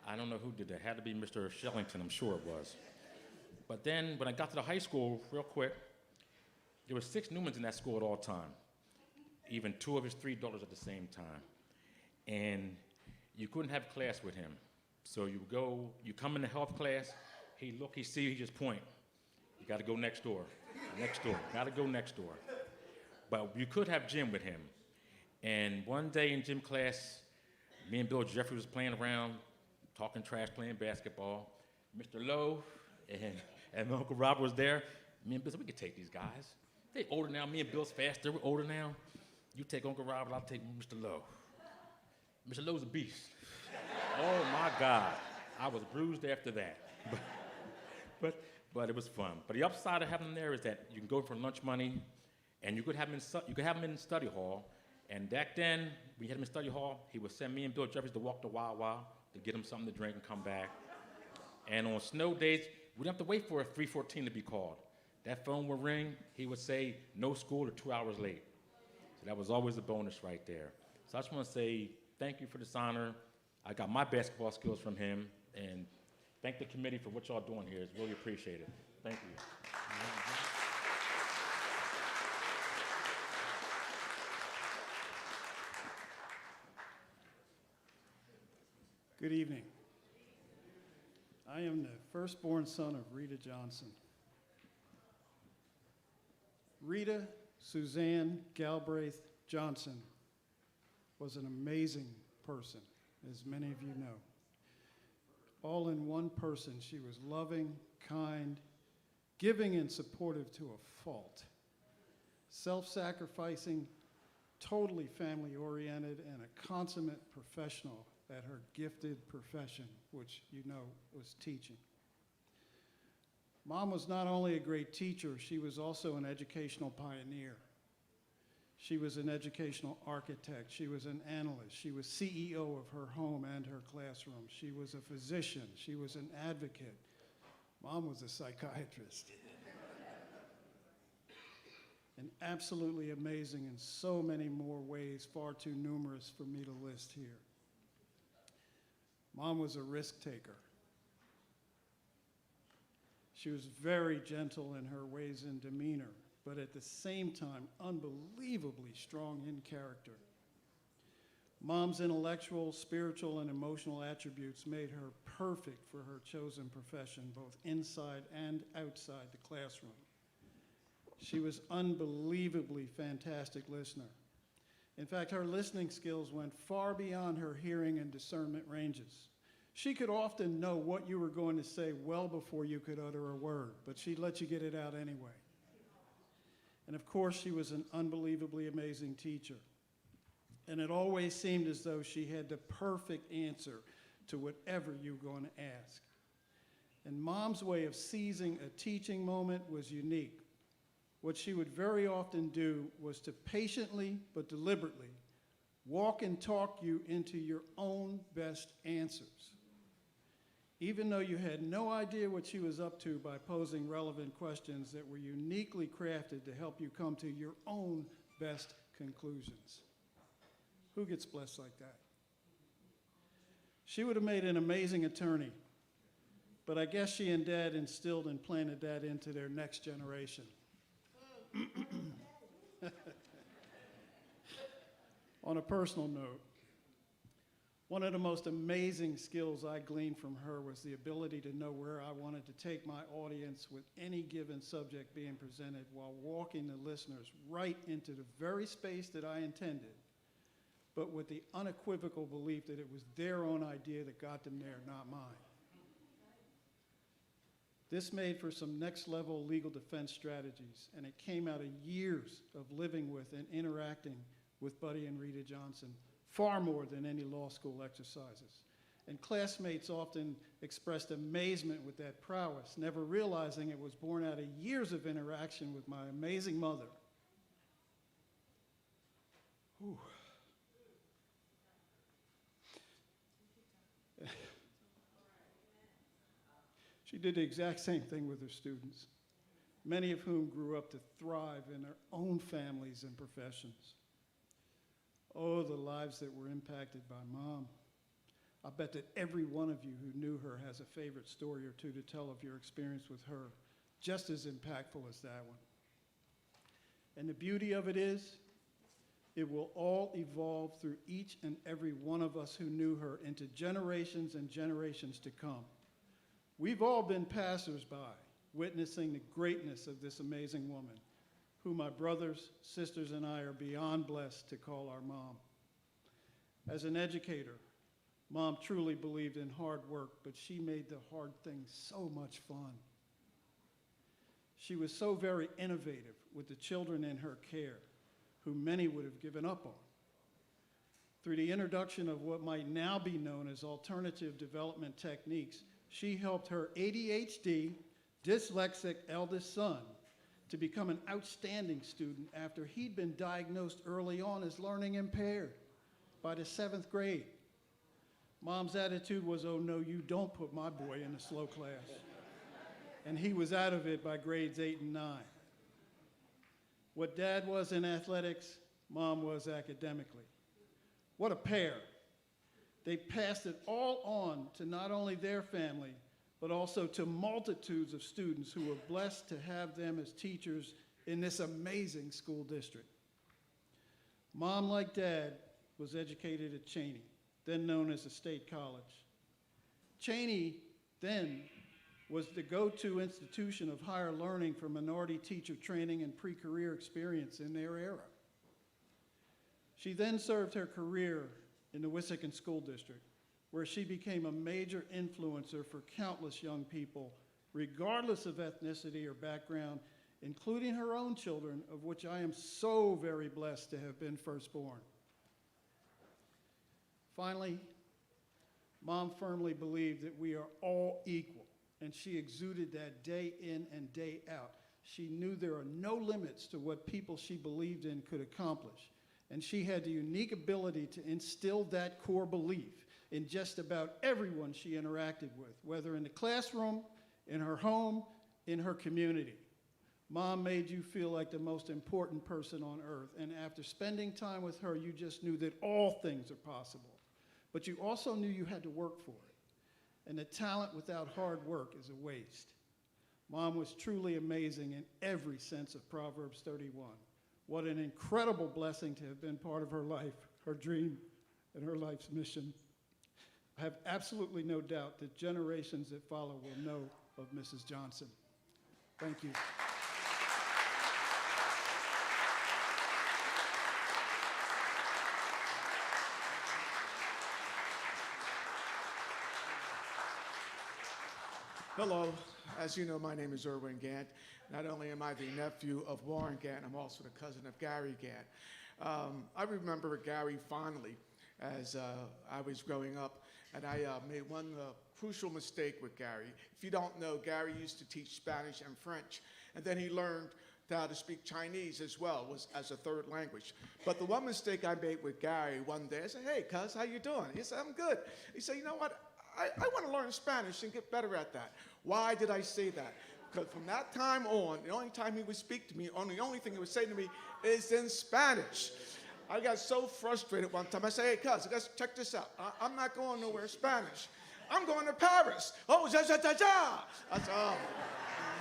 I don't know who did that. Had to be Mr. Shellington. I'm sure it was. But then when I got to the high school, real quick, there were 6 Newmans in that school at all time, even 2 of his 3 daughters at the same time. And you couldn't have class with him. So you come in the health class, he look, he see you, he just point. You got to go next door, got to go next door. But you could have gym with him. And one day in gym class, me and Bill Jeffrey was playing around, talking trash, playing basketball. Mr. Lowe and Uncle Robert was there. Me and Bill said, we could take these guys. They older now. Me and Bill's faster. We're older now. You take Uncle Robert, I'll take Mr. Lowe. Mr. Lowe's a beast. Oh, my God. I was bruised after that. But it was fun. But the upside of having them there is that you can go for lunch money, and you could have them in study hall. And back then, when you had him in study hall, he would send me and Bill Jeffries to walk to Wawa to get him something to drink and come back. And on snow days, we didn't have to wait for a 314 to be called. That phone would ring. He would say, no school or 2 hours late. So that was always a bonus right there. So I just want to say thank you for this honor. I got my basketball skills from him, and thank the committee for what y'all doing here. It's really appreciated. Thank you. Good evening. I am the firstborn son of Rita Johnson. Rita Suzanne Galbraith Johnson was an amazing person, as many of you know. All in one person, she was loving, kind, giving and supportive to a fault, self-sacrificing, totally family-oriented, and a consummate professional at her gifted profession, which you know was teaching. Mom was not only a great teacher, she was also an educational pioneer. She was an educational architect. She was an analyst. She was CEO of her home and her classroom. She was a physician. She was an advocate. Mom was a psychiatrist. And absolutely amazing in so many more ways, far too numerous for me to list here. Mom was a risk taker. She was very gentle in her ways and demeanor, but at the same time, unbelievably strong in character. Mom's intellectual, spiritual, and emotional attributes made her perfect for her chosen profession, both inside and outside the classroom. She was unbelievably fantastic listener. In fact, her listening skills went far beyond her hearing and discernment ranges. She could often know what you were going to say well before you could utter a word, but she'd let you get it out anyway. And of course, she was an unbelievably amazing teacher. And it always seemed as though she had the perfect answer to whatever you were going to ask. And Mom's way of seizing a teaching moment was unique. What she would very often do was to patiently but deliberately walk and talk you into your own best answers, even though you had no idea what she was up to by posing relevant questions that were uniquely crafted to help you come to your own best conclusions. Who gets blessed like that? She would have made an amazing attorney, but I guess she and Dad instilled and planted that into their next generation. On a personal note, one of the most amazing skills I gleaned from her was the ability to know where I wanted to take my audience with any given subject being presented while walking the listeners right into the very space that I intended, but with the unequivocal belief that it was their own idea that got them there, not mine. This made for some next-level legal defense strategies, and it came out of years of living with and interacting with Buddy and Rita Johnson, far more than any law school exercises. And classmates often expressed amazement with that prowess, never realizing it was born out of years of interaction with my amazing mother. Whew. She did the exact same thing with her students, many of whom grew up to thrive in their own families and professions. Oh, the lives that were impacted by Mom. I bet that every one of you who knew her has a favorite story or two to tell of your experience with her, just as impactful as that one. And the beauty of it is, it will all evolve through each and every one of us who knew her into generations and generations to come. We've all been passersby, witnessing the greatness of this amazing woman, who my brothers, sisters, and I are beyond blessed to call our mom. As an educator, Mom truly believed in hard work, but she made the hard things so much fun. She was so very innovative with the children in her care, who many would have given up on. Through the introduction of what might now be known as alternative development techniques, she helped her ADHD, dyslexic eldest son to become an outstanding student after he'd been diagnosed early on as learning impaired by the 7th grade. Mom's attitude was, "Oh no, you don't put my boy in a slow class." And he was out of it by grades 8 and 9. What Dad was in athletics, Mom was academically. What a pair. They passed it all on to not only their family, but also to multitudes of students who were blessed to have them as teachers in this amazing school district. Mom, like Dad, was educated at Cheney, then known as the State College. Cheney then was the go-to institution of higher learning for minority teacher training and pre-career experience in their era. She then served her career in the Wissahickon School District, where she became a major influencer for countless young people, regardless of ethnicity or background, including her own children, of which I am so very blessed to have been firstborn. Finally, Mom firmly believed that we are all equal, and she exuded that day in and day out. She knew there are no limits to what people she believed in could accomplish, and she had the unique ability to instill that core belief in just about everyone she interacted with, whether in the classroom, in her home, in her community. Mom made you feel like the most important person on earth, and after spending time with her, you just knew that all things are possible. But you also knew you had to work for it, and that talent without hard work is a waste. Mom was truly amazing in every sense of Proverbs 31. What an incredible blessing to have been part of her life, her dream, and her life's mission. I have absolutely no doubt that generations that follow will know of Mrs. Johnson. Thank you. Hello. As you know, my name is Irwin Gant. Not only am I the nephew of Warren Gant, I'm also the cousin of Gary Gant. I remember Gary fondly as I was growing up, and I made one crucial mistake with Gary. If you don't know, Gary used to teach Spanish and French, and then he learned how to speak Chinese as well, as a third language. But the one mistake I made with Gary one day, I said, "Hey, cuz, how you doing?" He said, "I'm good." He said, "You know what? I want to learn Spanish and get better at that." Why did I say that? Because from that time on, the only time he would speak to me, the only thing he would say to me is in Spanish. I got so frustrated one time. I said, "Hey, cuz, let's check this out. I'm not going nowhere Spanish. I'm going to Paris." "Oh, ja, ja, ja, ja." I said, "Oh,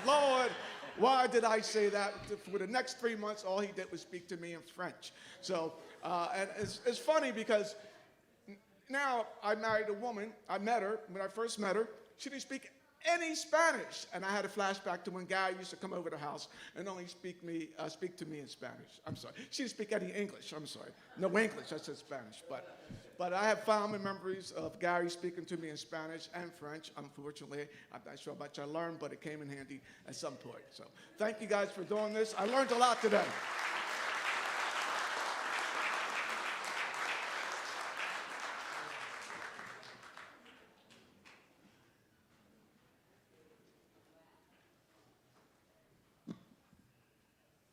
Lord, why did I say that?" For the next 3 months, all he did was speak to me in French. So, and it's funny because now I married a woman. I met her. When I first met her, she didn't speak any Spanish. And I had a flashback to when Gary used to come over the house and only speak to me in Spanish. I'm sorry. She didn't speak any English. I'm sorry. No English. I said Spanish. But I have fond memories of Gary speaking to me in Spanish and French. Unfortunately, I'm not sure how much I learned, but it came in handy at some point. So thank you guys for doing this. I learned a lot today.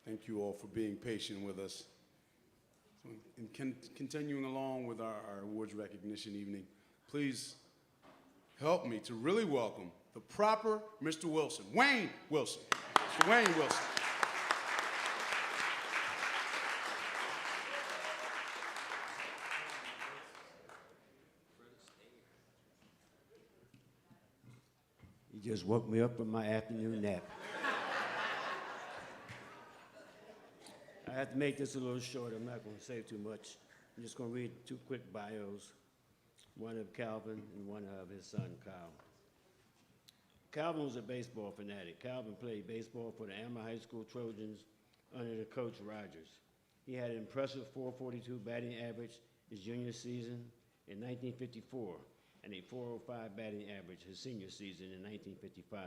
Thank you all for being patient with us. So continuing along with our awards recognition evening, please help me to really welcome the proper Mr. Wilson, Wayne Wilson. Mr. Wayne Wilson. You just woke me up from my afternoon nap. I have to make this a little short. I'm not going to say too much. I'm just going to read 2 quick bios, one of Calvin and one of his son, Kyle. Calvin was a baseball fanatic. Calvin played baseball for the Amber High School Trojans under the coach Rogers. He had an impressive .442 batting average his junior season in 1954 and a .405 batting average his senior season in 1955.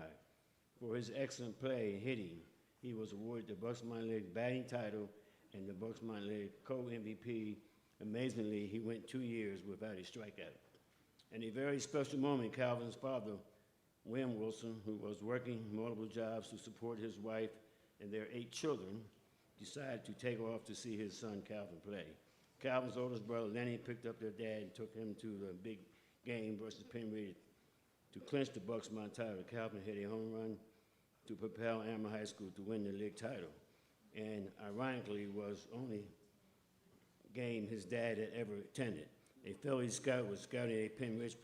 For his excellent play and hitting, he was awarded the Bucks Minor League batting title and the Bucks Minor League co-MVP. Amazingly, he went 2 years without a strikeout. And a very special moment, Calvin's father, William Wilson, who was working multiple jobs to support his wife and their 8 children, decided to take off to see his son Calvin play. Calvin's oldest brother, Lenny, picked up their dad and took him to the big game versus Penn to clinch the Bucks Minor title. Calvin hit a home run to propel Amherst High School to win the league title. And ironically, was only game his dad had ever attended. A Philly scout was scouting a Penn Ridge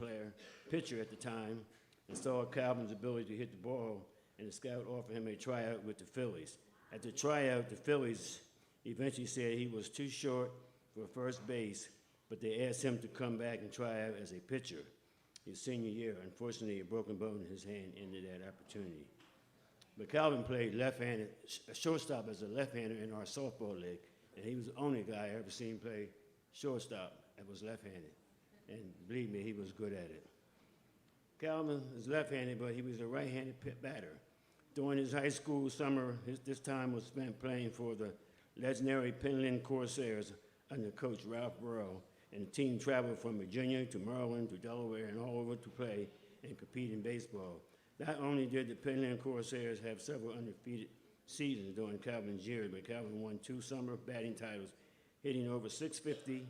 pitcher at the time, and saw Calvin's ability to hit the ball, and the scout offered him a tryout with the Phillies. At the tryout, the Phillies eventually said he was too short for first base, but they asked him to come back and try out as a pitcher his senior year. Unfortunately, a broken bone in his hand ended that opportunity. But Calvin played left-handed, shortstop as a left-hander in our softball league, and he was the only guy I ever seen play shortstop that was left-handed. And believe me, he was good at it. Calvin is left-handed, but he was a right-handed batter. During his high school summer, this time was spent playing for the legendary Penland Corsairs under coach Ralph Burrow, and the team traveled from Virginia to Maryland to Delaware and all over to play and compete in baseball. Not only did the Penland Corsairs have several undefeated seasons during Calvin's year, but Calvin won 2 summer batting titles, hitting over .650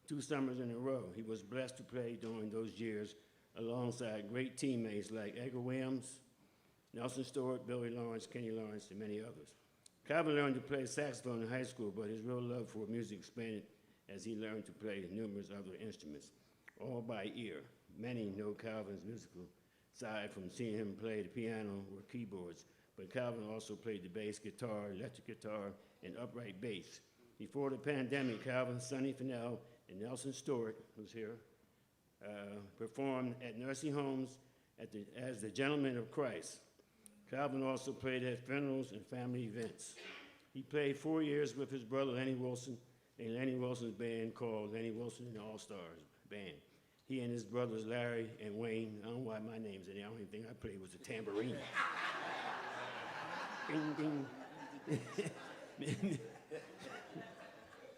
2 summers in a row. He was blessed to play during those years alongside great teammates like Edgar Williams, Nelson Stewart, Billy Lawrence, Kenny Lawrence, and many others. Calvin learned to play saxophone in high school, but his real love for music expanded as he learned to play numerous other instruments, all by ear. Many know Calvin's musical side from seeing him play the piano or keyboards, but Calvin also played the bass guitar, electric guitar, and upright bass. Before the pandemic, Calvin, Sonny Fennell, and Nelson Stewart, who's here, performed at nursing homes as the Gentlemen of Christ. Calvin also played at funerals and family events. He played 4 years with his brother Lenny Wilson in Lenny Wilson's band called Lenny Wilson and the All-Stars Band. He and his brothers Larry and Wayne, I don't know why my name's in there, the only thing I played was the tambourine. Ding, ding.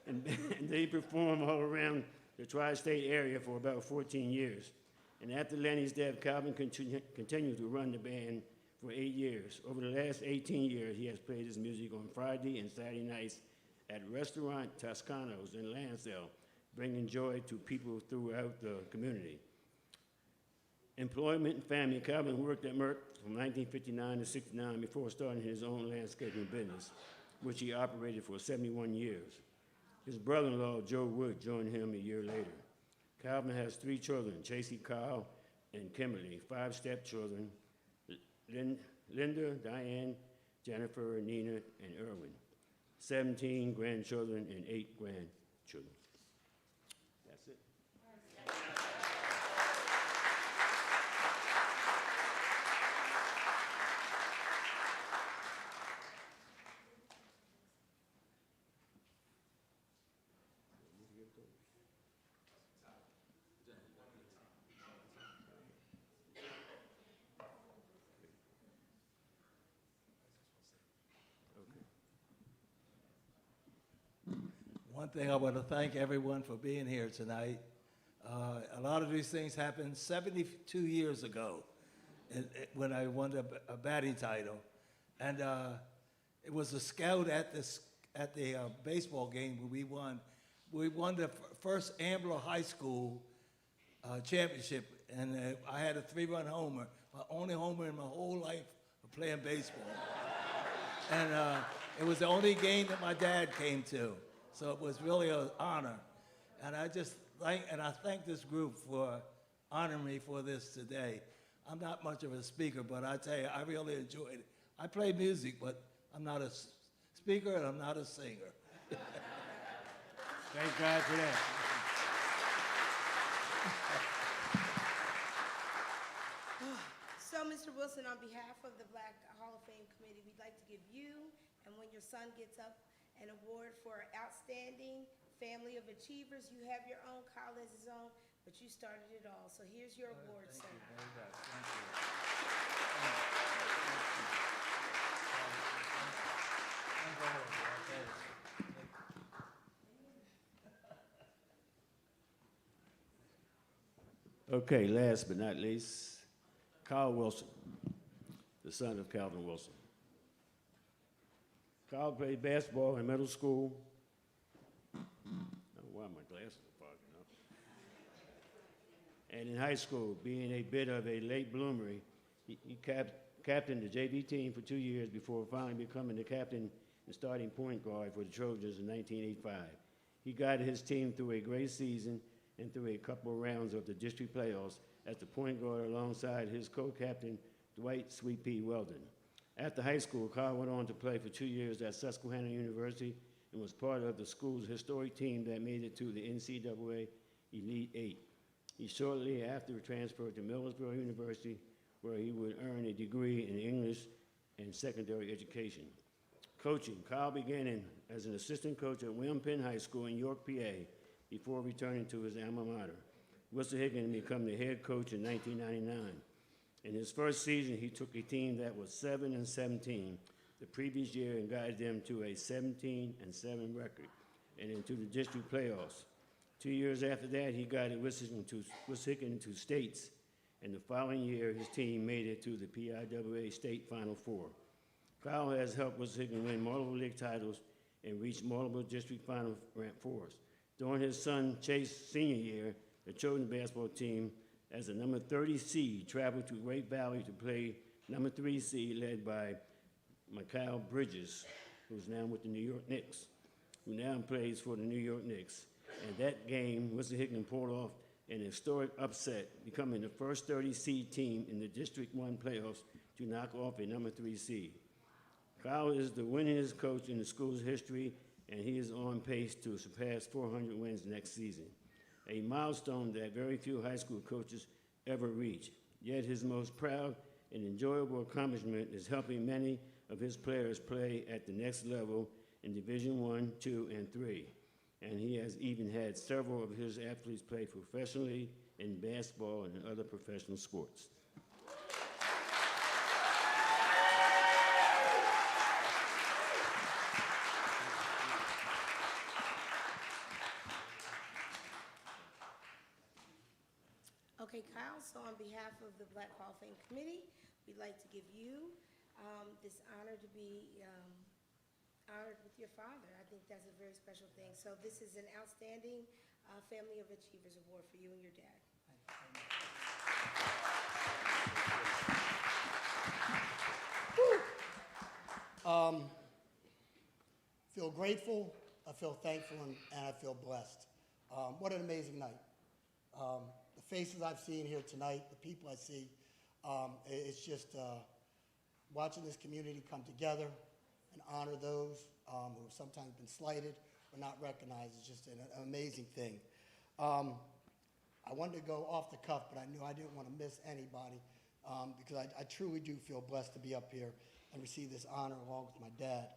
And they performed all around the tri-state area for about 14 years. And after Lenny's death, Calvin continued to run the band for 8 years. Over the last 18 years, he has played his music on Friday and Saturday nights at Restaurant Toscanos in Lansdale, bringing joy to people throughout the community. Employment and family. Calvin worked at Merck from 1959 to 69 before starting his own landscaping business, which he operated for 71 years. His brother-in-law, Joe Wood, joined him a year later. Calvin has 3 children, Chasey, Kyle, and Kimberly, 5 stepchildren, Linda, Diane, Jennifer, Nina, and Erwin, 17 grandchildren and 8 grandchildren. That's it. One thing I want to thank everyone for being here tonight. A lot of these things happened 72 years ago when I won a batting title. And it was a scout at the baseball game where we won. We won the first Ambler High School championship, and I had a 3-run homer, my only homer in my whole life of playing baseball. And it was the only game that my dad came to. So it was really an honor. And I thank this group for honoring me for this today. I'm not much of a speaker, but I tell you, I really enjoyed it. I play music, but I'm not a speaker and I'm not a singer. Thank God for that. So, Mr. Wilson, on behalf of the Black Hall of Fame Committee, we'd like to give you, and when your son gets up, an award for Outstanding Family of Achievers. You have your own, Kyle has his own, but but you started it all. So here's your award, sir. Thank you very much. Thank you. Okay, last but not least, Carl Wilson, the son of Calvin Wilson. Carl played basketball in middle school. I don't know why my glasses are fogging up. And in high school, being a bit of a late bloomer, he captained the JV team for 2 years before finally becoming the captain and starting point guard for the Trojans in 1985. He guided his team through a great season and through a couple of rounds of the district playoffs as the point guard alongside his co-captain, Dwight Sweet Pea Weldon. After high school, Carl went on to play for 2 years at Susquehanna University and was part of the school's historic team that made it to the NCAA Elite Eight. He shortly after transferred to Millersboro University, where he would earn a degree in English and secondary education. Coaching, Carl began as an assistant coach at William Penn High School in York, PA, before returning to his alma mater, Wissahickon, and became the head coach in 1999. In his first season, he took a team that was 7-17 the previous year and guided them to a 17-7 record and into the district playoffs. 2 years after that, he guided Wissahickon to states, and the following year, his team made it to the PIAA State Final Four. Kyle has helped Wissahickon win multiple league titles and reach multiple district Final Fours. During his son Chase's senior year, the Trojan basketball team, as the number 30 seed, traveled to Great Valley to play number 3 seed led by Mikal Bridges, who's now with the New York Knicks, who now plays for the New York Knicks. And that game, Wissahickon pulled off an historic upset, becoming the first 30 seed team in the District 1 playoffs to knock off a number 3 seed. Kyle is the winningest coach in the school's history, and he is on pace to surpass 400 wins next season, a milestone that very few high school coaches ever reach. Yet his most proud and enjoyable accomplishment is helping many of his players play at the next level in Division I, II, and III. And he has even had several of his athletes play professionally in basketball and other professional sports. Okay, Kyle, so on behalf of the Black Hall of Fame Committee, we'd like to give you this honor to be honored with your father. I think that's a very special thing. So this is an outstanding Family of Achievers Award for you and your dad. Feel grateful, I feel thankful, and I feel blessed. What an amazing night. The faces I've seen here tonight, the people I see, it's just watching this community come together and honor those who have sometimes been slighted or not recognized is just an amazing thing. I wanted to go off the cuff, but I knew I didn't want to miss anybody because I truly do feel blessed to be up here and receive this honor along with my dad.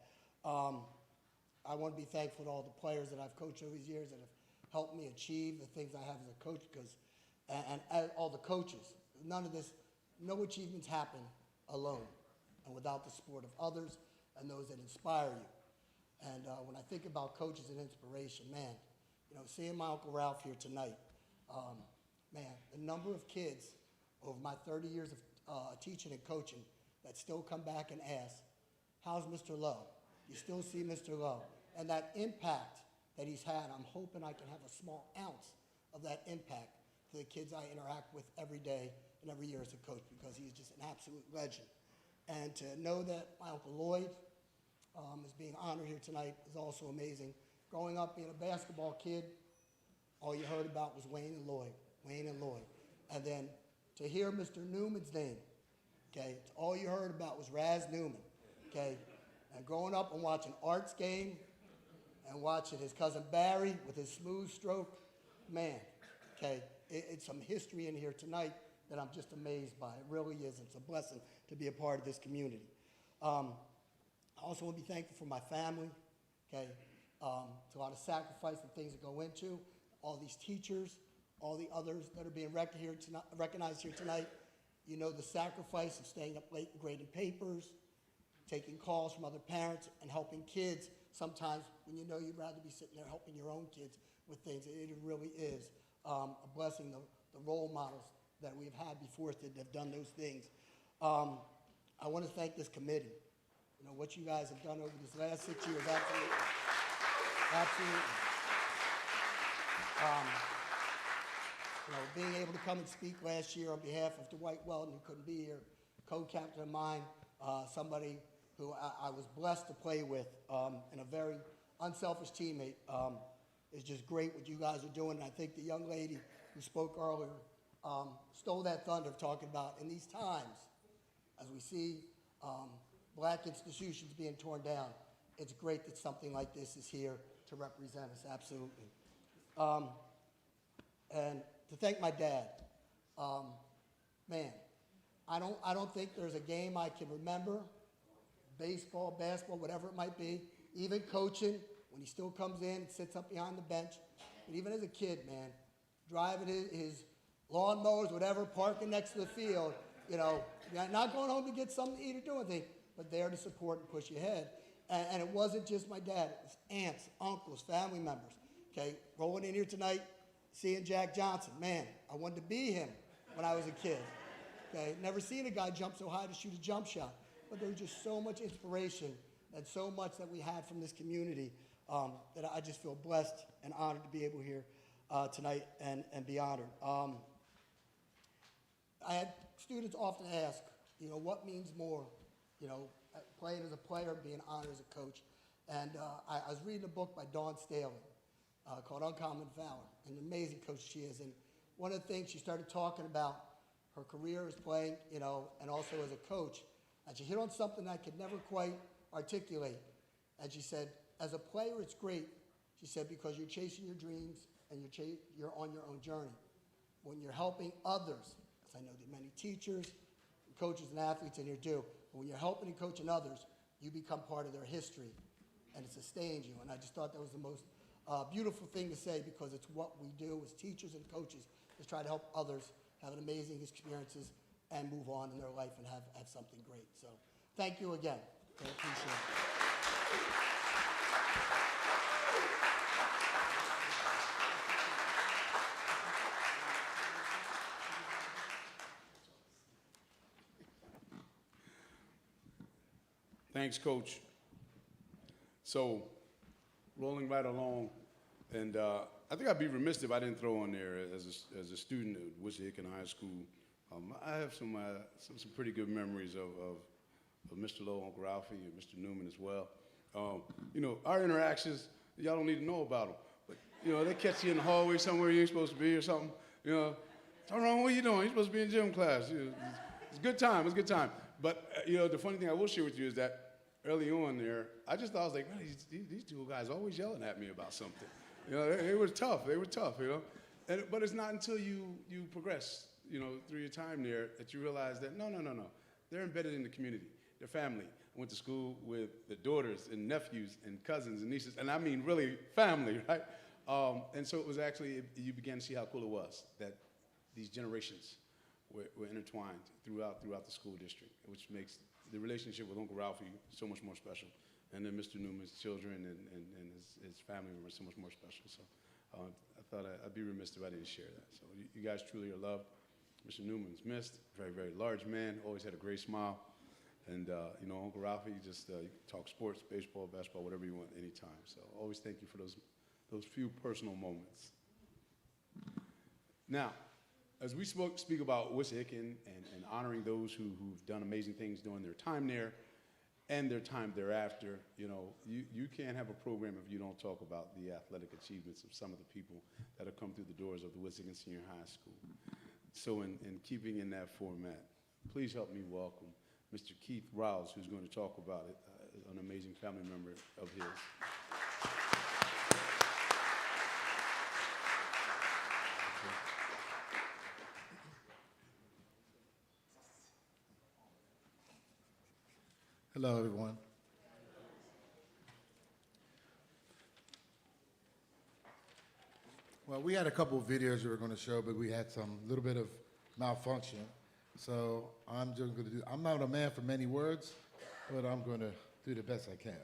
I want to be thankful to all the players that I've coached over these years that have helped me achieve the things I have as a coach, because, and all the coaches. None of this, no achievements happen alone and without the support of others and those that inspire you. And when I think about coaches and inspiration, man, you know, seeing my Uncle Ralph here tonight, man, the number of kids over my 30 years of teaching and coaching that still come back and ask, how's Mr. Lowe? You still see Mr. Lowe. And that impact that he's had, I'm hoping I can have a small ounce of that impact to the kids I interact with every day and every year as a coach, because he's just an absolute legend. And to know that my Uncle Lloyd is being honored here tonight is also amazing. Growing up being a basketball kid, all you heard about was Wayne and Lloyd, Wayne and Lloyd. And then to hear Mr. Newman's name, okay, all you heard about was Raz Newman, okay? And growing up and watching Art's game and watching his cousin Barry with his smooth stroke, man, okay, it's some history in here tonight that I'm just amazed by. It really is. It's a blessing to be a part of this community. I also want to be thankful for my family, okay? It's a lot of sacrifice and things that go into all these teachers, all the others that are being recognized here tonight. You know the sacrifice of staying up late and grading papers, taking calls from other parents, and helping kids sometimes when you know you'd rather be sitting there helping your own kids with things. It really is a blessing, the role models that we've had before us that have done those things. I want to thank this committee. You know, what you guys have done over this last 6 years, absolutely. Absolutely. You know, being able to come and speak last year on behalf of Dwight Weldon, who couldn't be here, co-captain of mine, somebody who I was blessed to play with, and a very unselfish teammate. It's just great what you guys are doing. And I think the young lady who spoke earlier stole that thunder of talking about in these times, as we see black institutions being torn down, it's great that something like this is here to represent us, absolutely. And to thank my dad, man, I don't think there's a game I can remember, baseball, basketball, whatever it might be, even coaching, when he still comes in and sits up behind the bench, but even as a kid, man, driving his lawnmowers, whatever, parking next to the field, you know, not going home to get something to eat or do anything, but there to support and push you ahead. And it wasn't just my dad, it was aunts, uncles, family members, okay? Rolling in here tonight, seeing Jack Johnson, man, I wanted to be him when I was a kid, okay? Never seen a guy jump so high to shoot a jump shot, but there was just so much inspiration and so much that we had from this community that I just feel blessed and honored to be able here tonight and be honored. I had students often ask, you know, what means more, you know, playing as a player, being honored as a coach. And I was reading a book by Dawn Staley called Uncommon Valor, an amazing coach she is. And one of the things she started talking about her career as playing, you know, and also as a coach, and she hit on something I could never quite articulate. And she said, as a player, it's great, she said, because you're chasing your dreams and you're on your own journey. When you're helping others, as I know that many teachers, coaches, and athletes in here do, but when you're helping and coaching others, you become part of their history, and it sustains you. And I just thought that was the most beautiful thing to say, because it's what we do as teachers and coaches, is try to help others have an amazing experiences and move on in their life and have something great. So thank you again. I appreciate it. Thanks, Coach. So, rolling right along, and I think I'd be remiss if I didn't throw on there, as a student at Wissahickon High School, I have some pretty good memories of Mr. Lowe, Uncle Ralphie, and Mr. Newman as well. You know, our interactions, y'all don't need to know about them, but you know, they catch you in the hallway somewhere you ain't supposed to be or something. You know, turn around, what are you doing? You're supposed to be in gym class. You know, it's a good time. It's a good time. But you know, the funny thing I will share with you is that early on there, I just thought, I was like, man, these two guys always yelling at me about something. You know, they were tough. They were tough, you know. But it's not until you progress, you know, through your time there that you realize that, no. They're embedded in the community. They're family. I went to school with the daughters and nephews and cousins and nieces, and I mean really family, right? And so it was actually, you began to see how cool it was that these generations were intertwined throughout the school district, which makes the relationship with Uncle Ralphie so much more special. And then Mr. Newman's children and his family members so much more special. So I thought I'd be remiss if I didn't share that. So you guys truly are loved. Mr. Newman's missed, very, very large man, always had a great smile. And you know, Uncle Ralphie, just you can talk sports, baseball, basketball, whatever you want, anytime. So always thank you for those few personal moments. Now, as we speak about Wissahickon and honoring those who've done amazing things during their time there and their time thereafter, you know, you can't have a program if you don't talk about the athletic achievements of some of the people that have come through the doors of the Wissahickon Senior High School. So in keeping in that format, please help me welcome Mr. Keith Rouse, who's going to talk about it, an amazing family member of his. Hello, everyone. Well, we had a couple of videos we were going to show, but we had some little bit of malfunction. So I'm just going to do, I'm not a man for many words, but I'm going to do the best I can.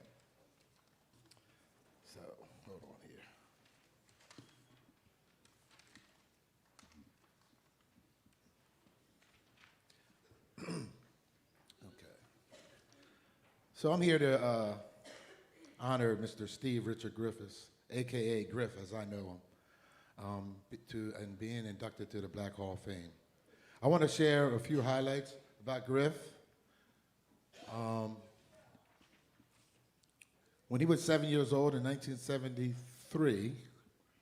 So, hold on here. Okay. So I'm here to honor Mr. Steve Richard Griffiths, AKA Griff, as I know him, and being inducted to the Black Hall of Fame. I want to share a few highlights about Griff. When he was 7 years old in 1973,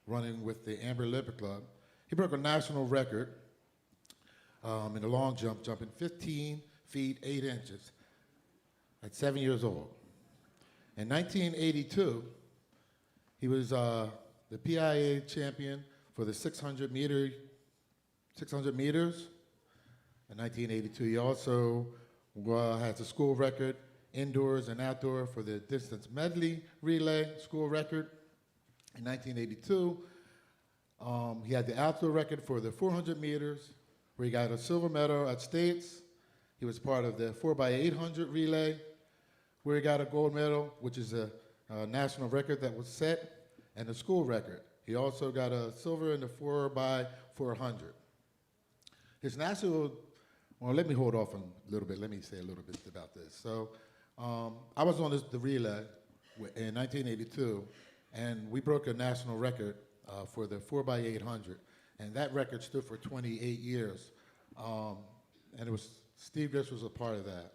running with the Amber Olympic Club, he broke a national record in the long jump, jumping 15 feet 8 inches at 7 years old. In 1982, he was the PIA champion for the 600 meters. In 1982, he also has a school record indoors and outdoor for the distance medley relay school record. In 1982, he had the outdoor record for the 400 meters, where he got a silver medal at States. He was part of the 4x800 relay, where he got a gold medal, which is a national record that was set, and a school record. He also got a silver in the 4x400. His national, well, let me hold off a little bit. Let me say a little bit about this. So I was on the relay in 1982, and we broke a national record for the 4x800, and that record stood for 28 years. And it was, Steve Griffiths was a part of that.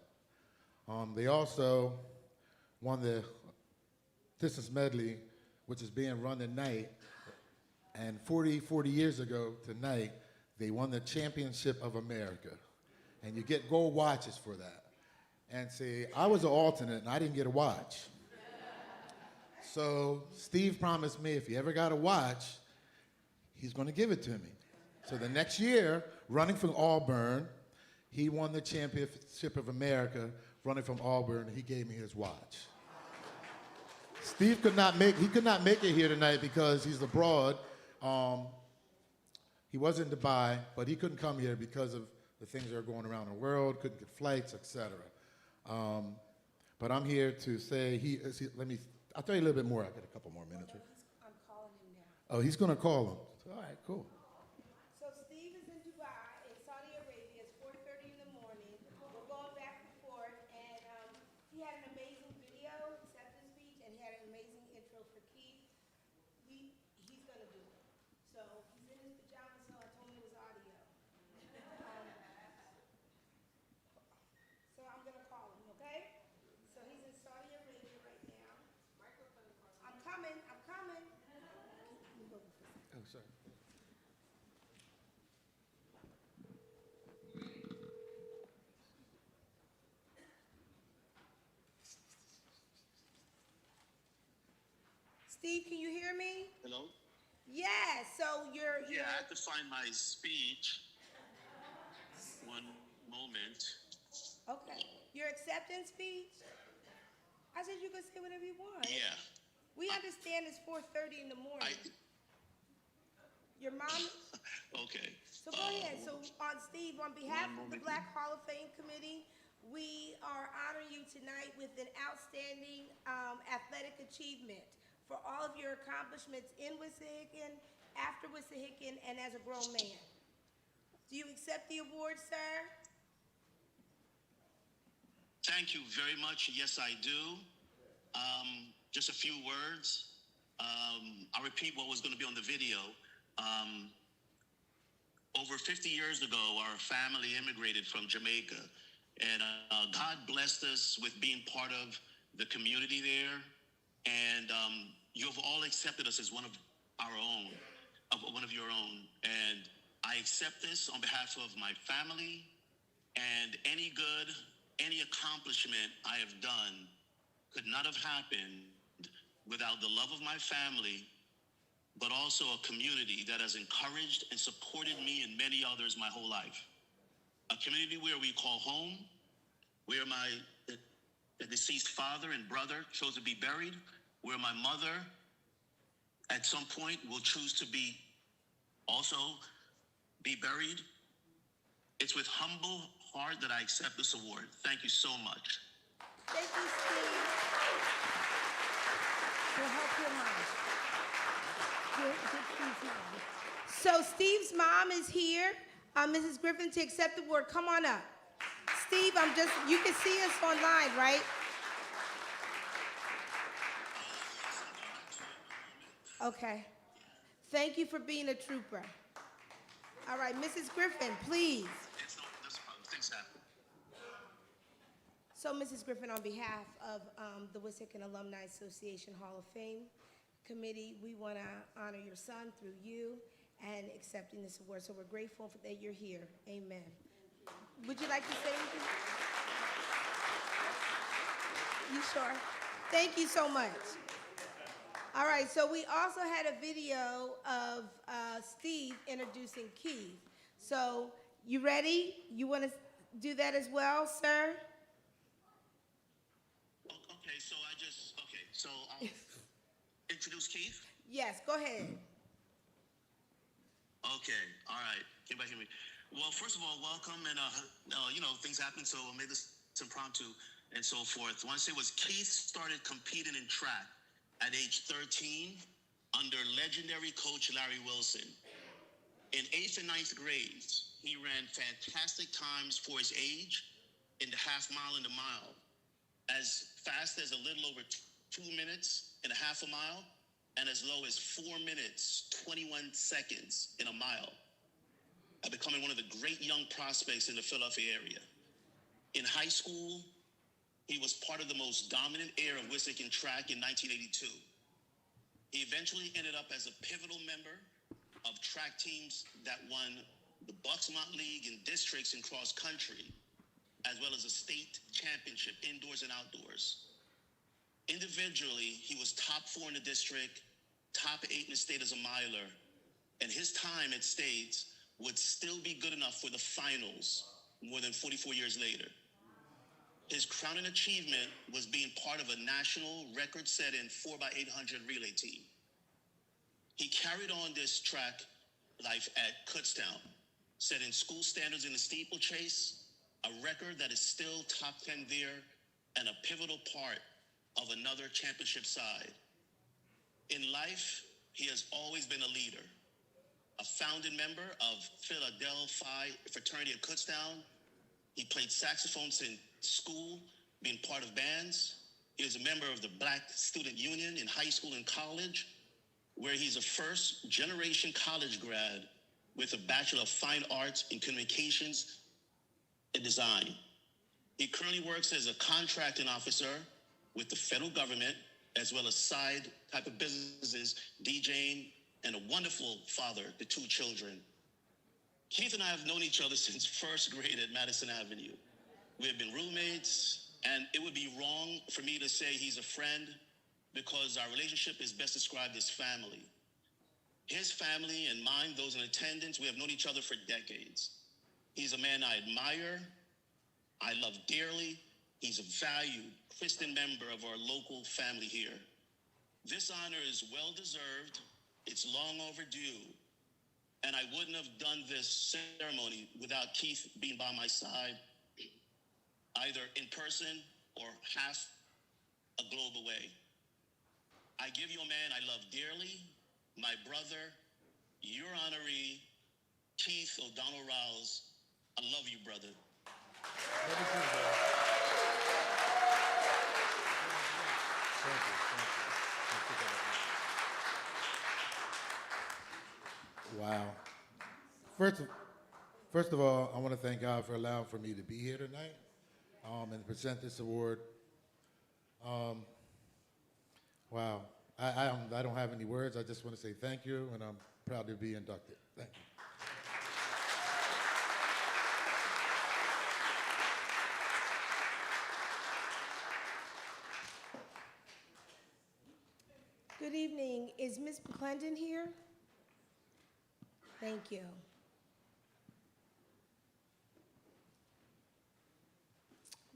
They also won the distance medley, which is being run tonight, and 40 years ago tonight, they won the Championship of America. And you get gold watches for that. And see, I was an alternate and I didn't get a watch. So Steve promised me if he ever got a watch, he's going to give it to me. So the next year, running from Auburn, he won the Championship of America, running from Auburn, he gave me his watch. Steve could not make it here tonight because he's abroad. He was in Dubai, but he couldn't come here because of the things that are going around the world, couldn't get flights, etc. But I'm here to say, I'll tell you a little bit more. I got a couple more minutes. I'm calling him now. Oh, he's going to call him. All right, cool. So Steve is in Dubai, in Saudi Arabia. It's 4:30 in the morning. We're going back and forth, and he had an amazing video, acceptance speech, and he had an amazing intro for Keith. He's gonna do it. So he's in his pajamas, so I told him it was audio. So I'm gonna call him, okay? So he's in Saudi Arabia right now. I'm coming. Oh, sorry. Steve, can you hear me? Hello? Yes, so you're Yeah, I have to find my speech. One moment. okay. Your acceptance speech? I said you could say whatever you want. Yeah. We understand it's 4:30 in the morning. Your mom? Okay. So go ahead. So Steve, on behalf of the Black Hall of Fame Committee, we are honoring you tonight with an outstanding athletic achievement for all of your accomplishments in Wissahickon, after Wissahickon, and as a grown man. Do you accept the award, sir? Thank you very much. Yes, I do. Just a few words. I'll repeat what was going to be on the video. Over 50 years ago, our family immigrated from Jamaica, and God blessed us with being part of the community there. And you have all accepted us as one of our own, one of your own. And I accept this on behalf of my family, and any good, any accomplishment I have done could not have happened without the love of my family, but also a community that has encouraged and supported me and many others my whole life. A community where we call home, where the deceased father and brother chose to be buried, where my mother at some point will choose to be also be buried. It's with humble heart that I accept this award. Thank you so much. Thank you, Steve. We'll help your mom. Get Steve's mom. So Steve's mom is here. Mrs. Griffin, to accept the award. Come on up. Steve, you can see us online, right? Okay. Thank you for being a trooper. All right, Mrs. Griffin, please. That's a problem. Things happen. So, Mrs. Griffin, on behalf of the Wissahickon Alumni Association Hall of Fame Committee, we want to honor your son through you and accepting this award. So we're grateful that you're here. Amen. Would you like to say anything? You sure? Thank you so much. All right, so we also had a video of Steve introducing Keith. So you ready? You want to do that as well, sir? Okay, so I'll introduce Keith? Yes, go ahead. Okay, all right. Can you hear me? Well, first of all, welcome, and things happen, so I made this impromptu and so forth. What I say was Keith started competing in track at age 13 under legendary coach Larry Wilson. In 8th and 9th grades, he ran fantastic times for his age in the half mile and the mile, as fast as a little over 2 minutes and a half a mile, and as low as 4 minutes, 21 seconds in a mile, becoming one of the great young prospects in the Philadelphia area. In high school, he was part of the most dominant era of Wissahickon track in 1982. He eventually ended up as a pivotal member of track teams that won the Bucksmont League in districts and cross country, as well as a state championship, indoors and outdoors. Individually, he was top 4 in the district, top 8 in the state as a miler, and his time at states would still be good enough for the finals more than 44 years later. His crowning achievement was being part of a national record-setting 4x800 relay team. He carried on this track life at Kutztown, setting school standards in the steeplechase, a record that is still top 10 there, and a pivotal part of another championship side. In life, he has always been a leader, a founding member of Philadelphia Phi fraternity at Kutztown. He played saxophone since school, being part of bands. He was a member of the Black Student Union in high school and college, where he's a first-generation college grad with a Bachelor of Fine Arts in Communications and Design. He currently works as a contracting officer with the federal government, as well as side type of businesses, DJing, and a wonderful father to 2 children. Keith and I have known each other since first grade at Madison Avenue. We have been roommates, and it would be wrong for me to say he's a friend because our relationship is best described as family. His family and mine, those in attendance, we have known each other for decades. He's a man I admire, I love dearly. He's a valued Christian member of our local family here. This honor is well-deserved, it's long overdue, and I wouldn't have done this ceremony without Keith being by my side, either in person or half a globe away. I give you a man I love dearly, my brother, your honoree, Keith O'Donnell Rouse. I love you, brother. Wow. First of all, I want to thank God for allowing for me to be here tonight and present this award. Wow. I don't have any words. I just want to say thank you, and I'm proud to be inducted. Thank you. Good evening. Is Ms. McClendon here? Thank you.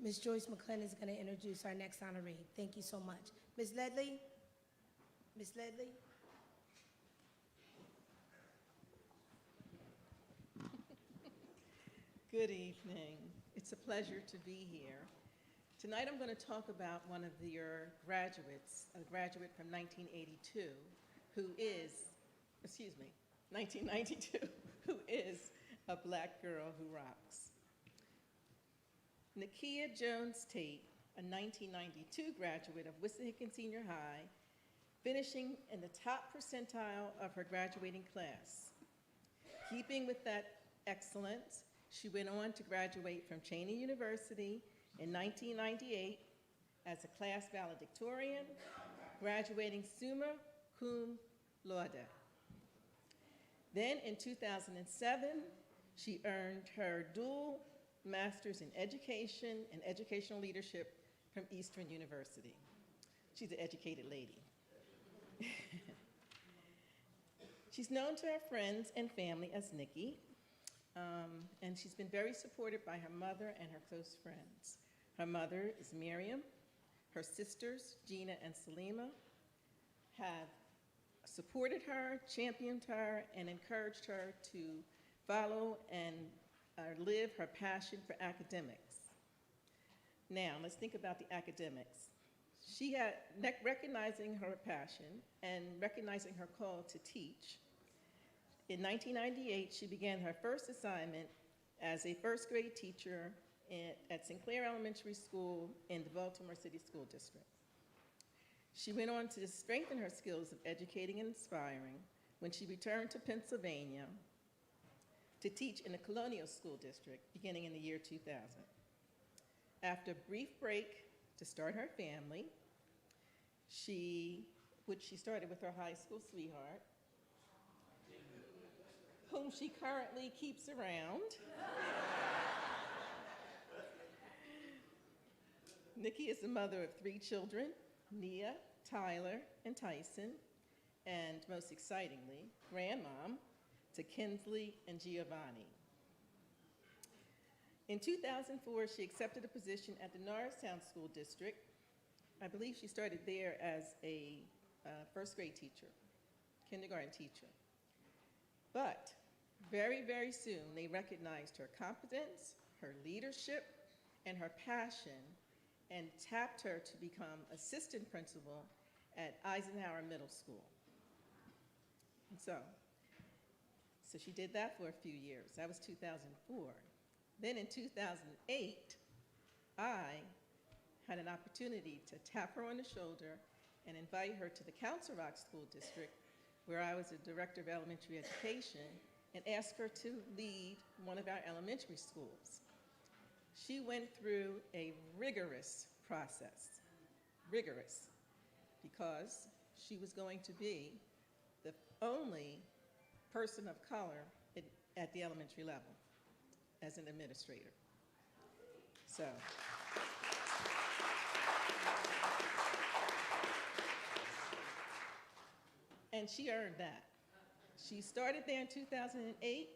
Ms. Joyce McClendon is going to introduce our next honoree. Thank you so much. Ms. Ledley? Ms. Ledley? Good evening. It's a pleasure to be here. Tonight I'm going to talk about one of your graduates, a graduate from 1982, who is, 1992, who is a black girl who rocks. Nakia Jones Tate, a 1992 graduate of Wissahickon Senior High, finishing in the top percentile of her graduating class. Keeping with that excellence, she went on to graduate from Cheyney University in 1998 as a class valedictorian, graduating summa cum laude. Then in 2007, she earned her dual master's in education and educational leadership from Eastern University. She's an educated lady. She's known to her friends and family as Nikki, and she's been very supported by her mother and her close friends. Her mother is Miriam. Her sisters, Gina and Salima, have supported her, championed her, and encouraged her to follow and live her passion for academics. Now, let's think about the academics. She had, recognizing her passion and recognizing her call to teach, in 1998, she began her first assignment as a first grade teacher at Sinclair Elementary School in the Baltimore City School District. She went on to strengthen her skills of educating and inspiring when she returned to Pennsylvania to teach in the Colonial School District beginning in the year 2000. After a brief break to start her family, which she started with her high school sweetheart, whom she currently keeps around. Nikki is the mother of 3 children, Nia, Tyler, and Tyson, and most excitingly, grandmom to Kinsley and Giovanni. In 2004, she accepted a position at the Norristown School District. I believe she started there as a first grade teacher, kindergarten teacher. But very, very soon, they recognized her competence, her leadership, and her passion, and tapped her to become assistant principal at Eisenhower Middle School. And so she did that for a few years. That was 2004. Then in 2008, I had an opportunity to tap her on the shoulder and invite her to the Council Rock School District, where I was a director of elementary education, and ask her to lead one of our elementary schools. She went through a rigorous process, because she was going to be the only person of color at the elementary level as an administrator. So. And she earned that. She started there in 2008.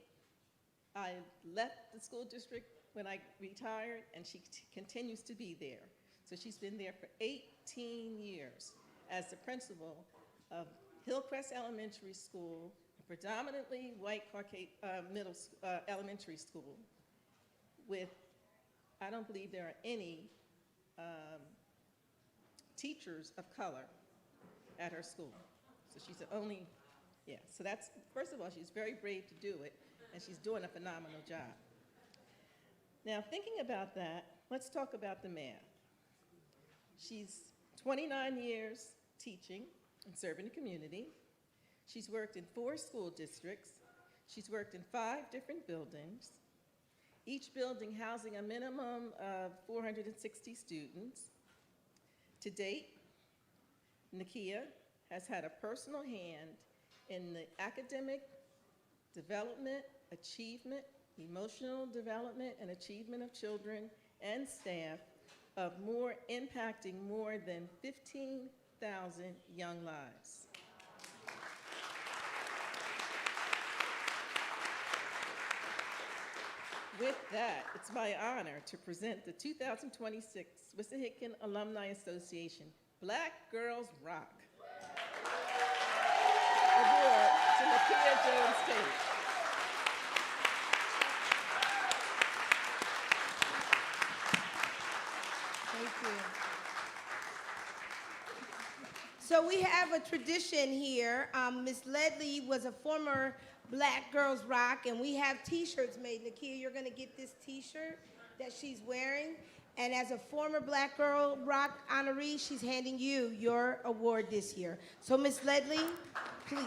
I left the school district when I retired, and she continues to be there. So she's been there for 18 years as the principal of Hillcrest Elementary School, a predominantly white elementary school with, I don't believe there are any teachers of color at her school. So she's the only, so that's, first of all, she's very brave to do it, and she's doing a phenomenal job. Now, thinking about that, let's talk about the math. She's 29 years teaching and serving the community. She's worked in 4 school districts. She's worked in 5 different buildings, each building housing a minimum of 460 students. To date, Nakia has had a personal hand in the academic development, achievement, emotional development, and achievement of children and staff of impacting more than 15,000 young lives. With that, it's my honor to present the 2026 Wissahickon Alumni Association Black Girls Rock Award to Nakia Jones Tate. you. So we have a tradition here. Miss Ledley was a former Black Girls Rock, and we have T-shirts made. Nakia, you're going to get this T-shirt that she's wearing. And as a former Black Girl Rock honoree, she's handing you your award this year. So Miss Ledley, please.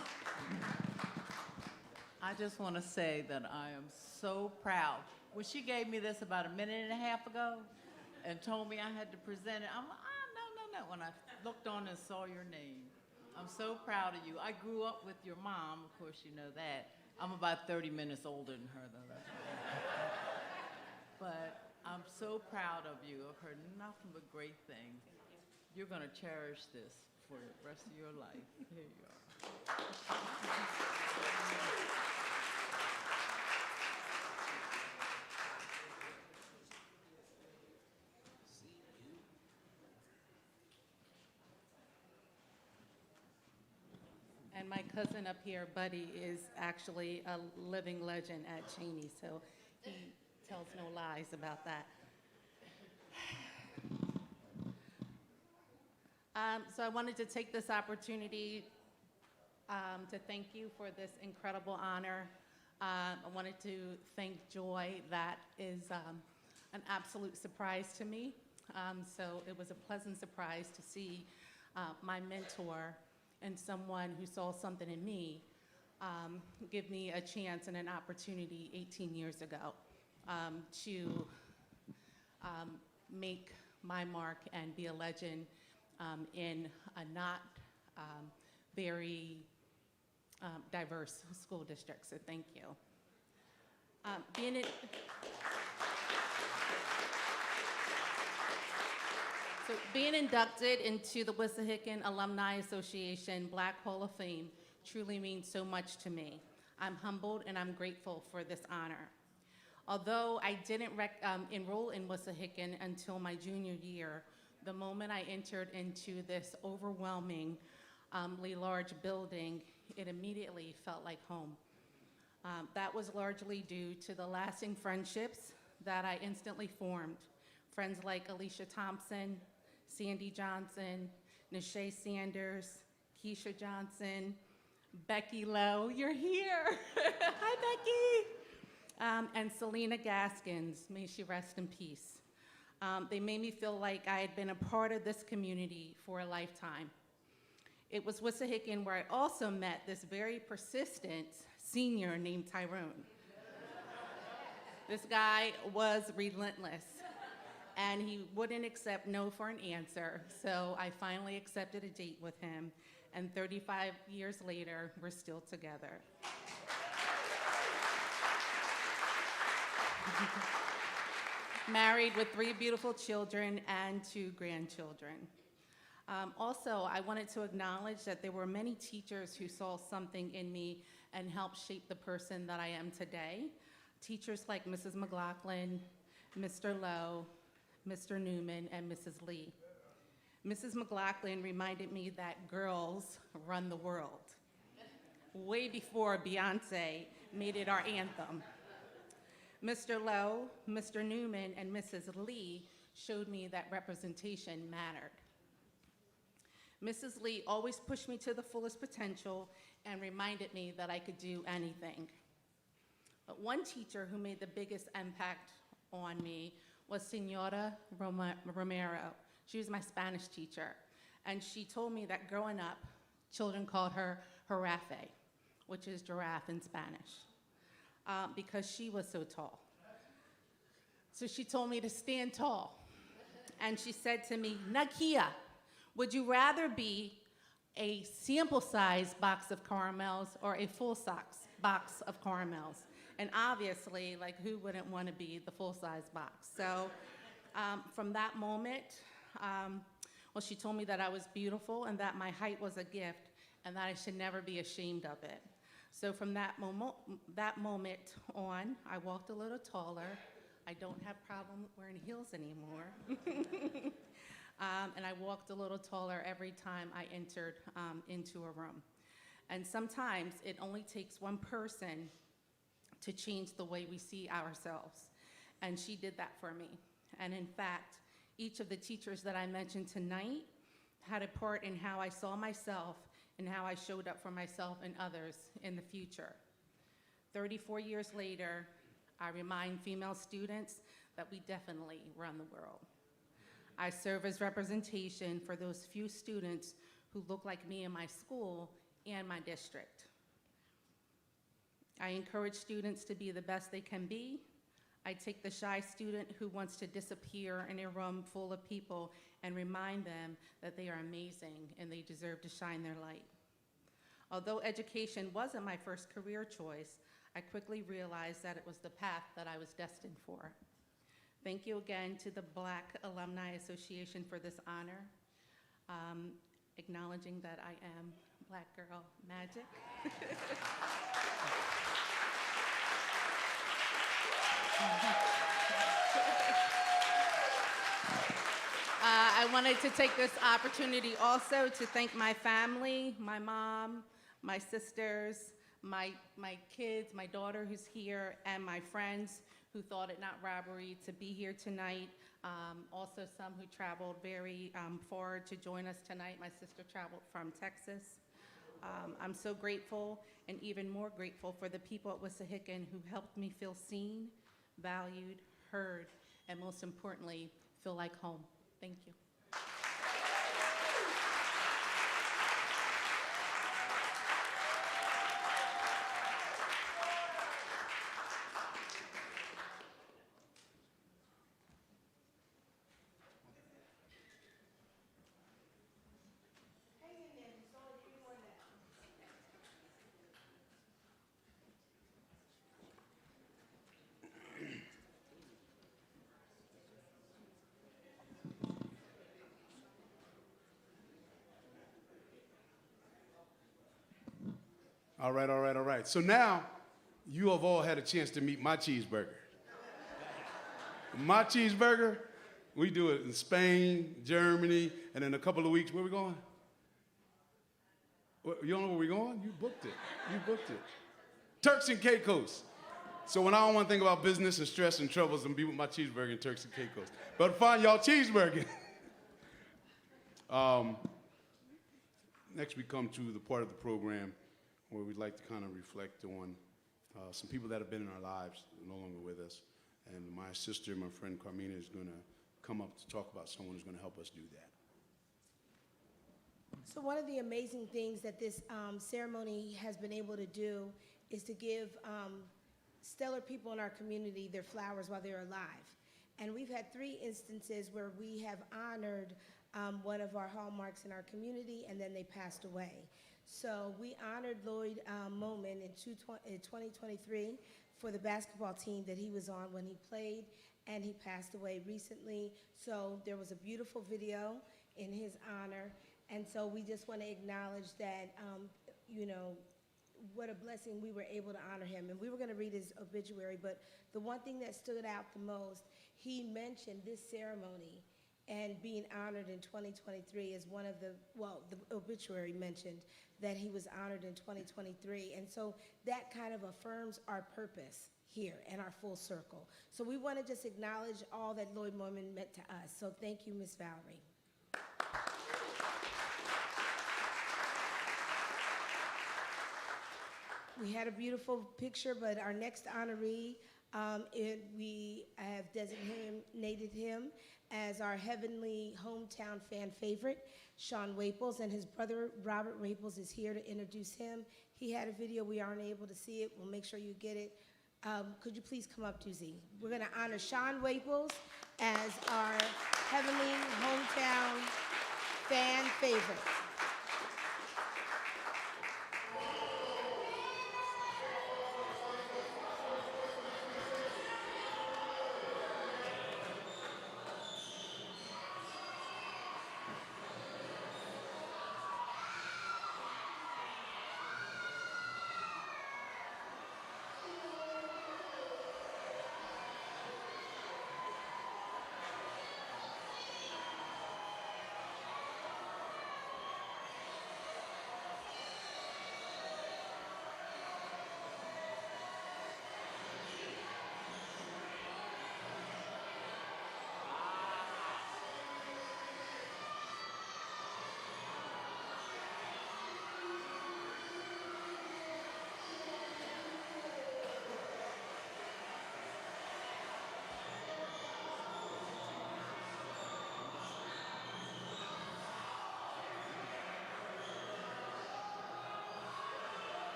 I just want to say that I am so proud. When she gave me this about a minute and a half ago and told me I had to present it, I'm like, no. When I looked on and saw your name, I'm so proud of you. I grew up with your mom, of course you know that. I'm about 30 minutes older than her, though. But I'm so proud of you. I've heard nothing but great things. You're going to cherish this for the rest of your life. Here you are. And my cousin up here, Buddy, is actually a living legend at Cheney, so he tells no lies about that. So I wanted to take this opportunity to thank you for this incredible honor. I wanted to thank Joy. That is an absolute surprise to me. So it was a pleasant surprise to see my mentor and someone who saw something in me give me a chance and an opportunity 18 years ago to make my mark and be a legend in a not very diverse school district. So thank you. Being inducted into the Wissahickon Alumni Association Black Hall of Fame truly means so much to me. I'm humbled and I'm grateful for this honor. Although I didn't enroll in Wissahickon until my junior year, the moment I entered into this overwhelmingly large building, it immediately felt like home. That was largely due to the lasting friendships that I instantly formed. Friends like Alicia Thompson, Sandy Johnson, Nisha Sanders, Keisha Johnson, Becky Lowe, you're here. Hi, Becky. And Selena Gaskins, may she rest in peace. They made me feel like I had been a part of this community for a lifetime. It was Wissahickon where I also met this very persistent senior named Tyrone. This guy was relentless, and he wouldn't accept no for an answer, so I finally accepted a date with him, and 35 years later, we're still together. Married with 3 beautiful children and 2 grandchildren. Also, I wanted to acknowledge that there were many teachers who saw something in me and helped shape the person that I am today. Teachers like Mrs. McLaughlin, Mr. Lowe, Mr. Newman, and Mrs. Lee. Mrs. McLaughlin reminded me that girls run the world, way before Beyonce made it our anthem. Mr. Lowe, Mr. Newman, and Mrs. Lee showed me that representation mattered. Mrs. Lee always pushed me to the fullest potential and reminded me that I could do anything. But one teacher who made the biggest impact on me was Senora Romero. She was my Spanish teacher. And she told me that growing up, children called her Jirafe, which is giraffe in Spanish, because she was so tall. So she told me to stand tall. And she said to me, Nakia, would you rather be a sample-size box of caramels or a full-size box of caramels? And obviously, like, who wouldn't want to be the full-size box? So from that moment, well, she told me that I was beautiful and that my height was a gift and that I should never be ashamed of it. So from that moment on, I walked a little taller. I don't have problem wearing heels anymore. And I walked a little taller every time I entered into a room. And sometimes it only takes one person to change the way we see ourselves. And she did that for me. And in fact, Each of the teachers that I mentioned tonight had a part in how I saw myself and how I showed up for myself and others in the future. 34 years later, I remind female students that we definitely run the world. I serve as representation for those few students who look like me in my school and my district. I encourage students to be the best they can be. I take the shy student who wants to disappear in a room full of people and remind them that they are amazing and they deserve to shine their light. Although education wasn't my first career choice, I quickly realized that it was the path that I was destined for. Thank you again to the Black Alumni Association for this honor, acknowledging that I am Black Girl Magic. I wanted to take this opportunity also to thank my family, my mom, my sisters, my kids, my daughter who's here, and my friends who thought it not robbery to be here tonight. Also some who traveled very far to join us tonight. My sister traveled from Texas. I'm so grateful and even more grateful for the people at Wissahickon who helped me feel seen, valued, heard, and most importantly, feel like home. Thank you. All right, all right, all right. So now you have all had a chance to meet my cheeseburger. My cheeseburger, we do it in Spain, Germany, and in a couple of weeks, where we going? You don't know where we're going? You booked it. You booked it. Turks and Caicos. So when I don't want to think about business and stress and troubles, I'm be with my cheeseburger in Turks and Caicos. But find y'all cheeseburger. Next we come to the part of the program where we'd like to kind of reflect on some people that have been in our lives, no longer with us. And my sister, my friend Carmina, is going to come up to talk about someone who's going to help us do that. So one of the amazing things that this ceremony has been able to do is to give stellar people in our community their flowers while they're alive. And we've had 3 instances where we have honored one of our hallmarks in our community, and then they passed away. So we honored Lloyd Moman in 2023 for the basketball team that he was on when he played, and he passed away recently. So there was a beautiful video in his honor, and so we just want to acknowledge that, you know, what a blessing we were able to honor him. And we were going to read his obituary, but the one thing that stood out the most, he mentioned this ceremony and being honored in 2023 as one of the, well, the obituary mentioned that he was honored in 2023. And so that kind of affirms our purpose here and our full circle. So we want to just acknowledge all that Lloyd Moman meant to us. So thank you, Ms. Valerie. We had a beautiful picture, but our next honoree, we have designated him as our heavenly hometown fan favorite, Sean Waples, and his brother Robert Waples is here to introduce him. He had a video, we aren't able to see it, we'll make sure you get it. Could you please come up, Doozy? We're gonna honor Sean Waples as our heavenly hometown fan favorite.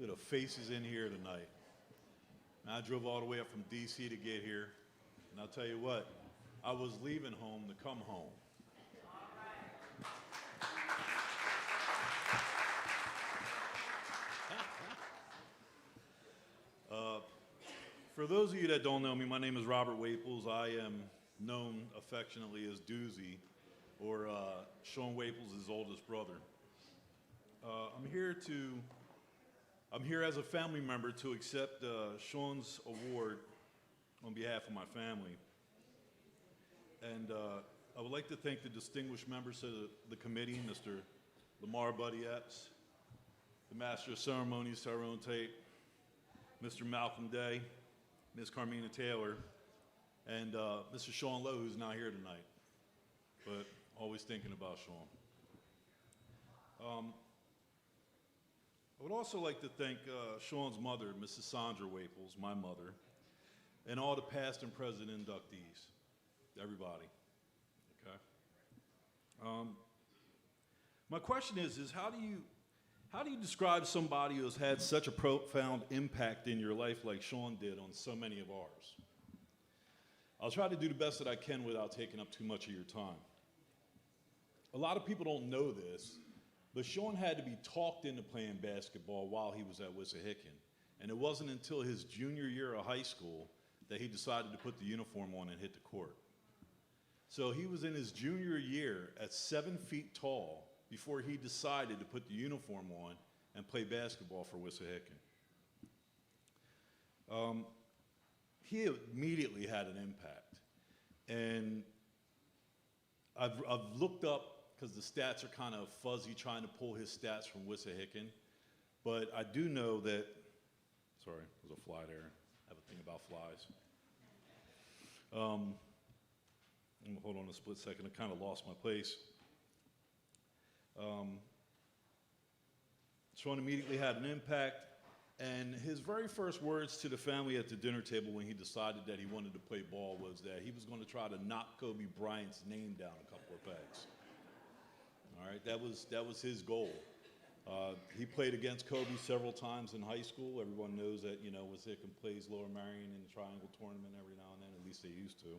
bit of faces in here tonight. And I drove all the way up from DC to get here. And I'll tell you what, I was leaving home to come home. For those of you that don't know me, my name is Robert Waples. I am known affectionately as Doozy, or Sean Waples' oldest brother. I'm here as a family member to accept Sean's award on behalf of my family. And I would like to thank the distinguished members of the committee, Mr. Lamar Buddy Epps, the Master of Ceremonies, Tyrone Tate, Mr. Malcolm Day, Ms. Carmina Taylor, and Mr. Sean Lowe, who's not here tonight, but always thinking about Sean. I would also like to thank Sean's mother, Mrs. Sandra Waples, my mother, and all the past and present inductees, everybody, okay? My question is how do you describe somebody who has had such a profound impact in your life like Sean did on so many of ours? I'll try to do the best that I can without taking up too much of your time. A lot of people don't know this, but Sean had to be talked into playing basketball while he was at Wissahickon. And it wasn't until his junior year of high school that he decided to put the uniform on and hit the court. So he was in his junior year at 7 feet tall before he decided to put the uniform on and play basketball for Wissahickon. He immediately had an impact. And I've looked up, because the stats are kind of fuzzy trying to pull his stats from Wissahickon, but I do know that, sorry, there's a fly there. I have a thing about flies. Hold on a split second, I kind of lost my place. Sean immediately had an impact, and his very first words to the family at the dinner table when he decided that he wanted to play ball was that he was going to try to knock Kobe Bryant's name down a couple of pegs. All right, that was his goal. He played against Kobe several times in high school. Everyone knows that, Wissahickon plays Lower Marion in the Triangle Tournament every now and then, at least they used to.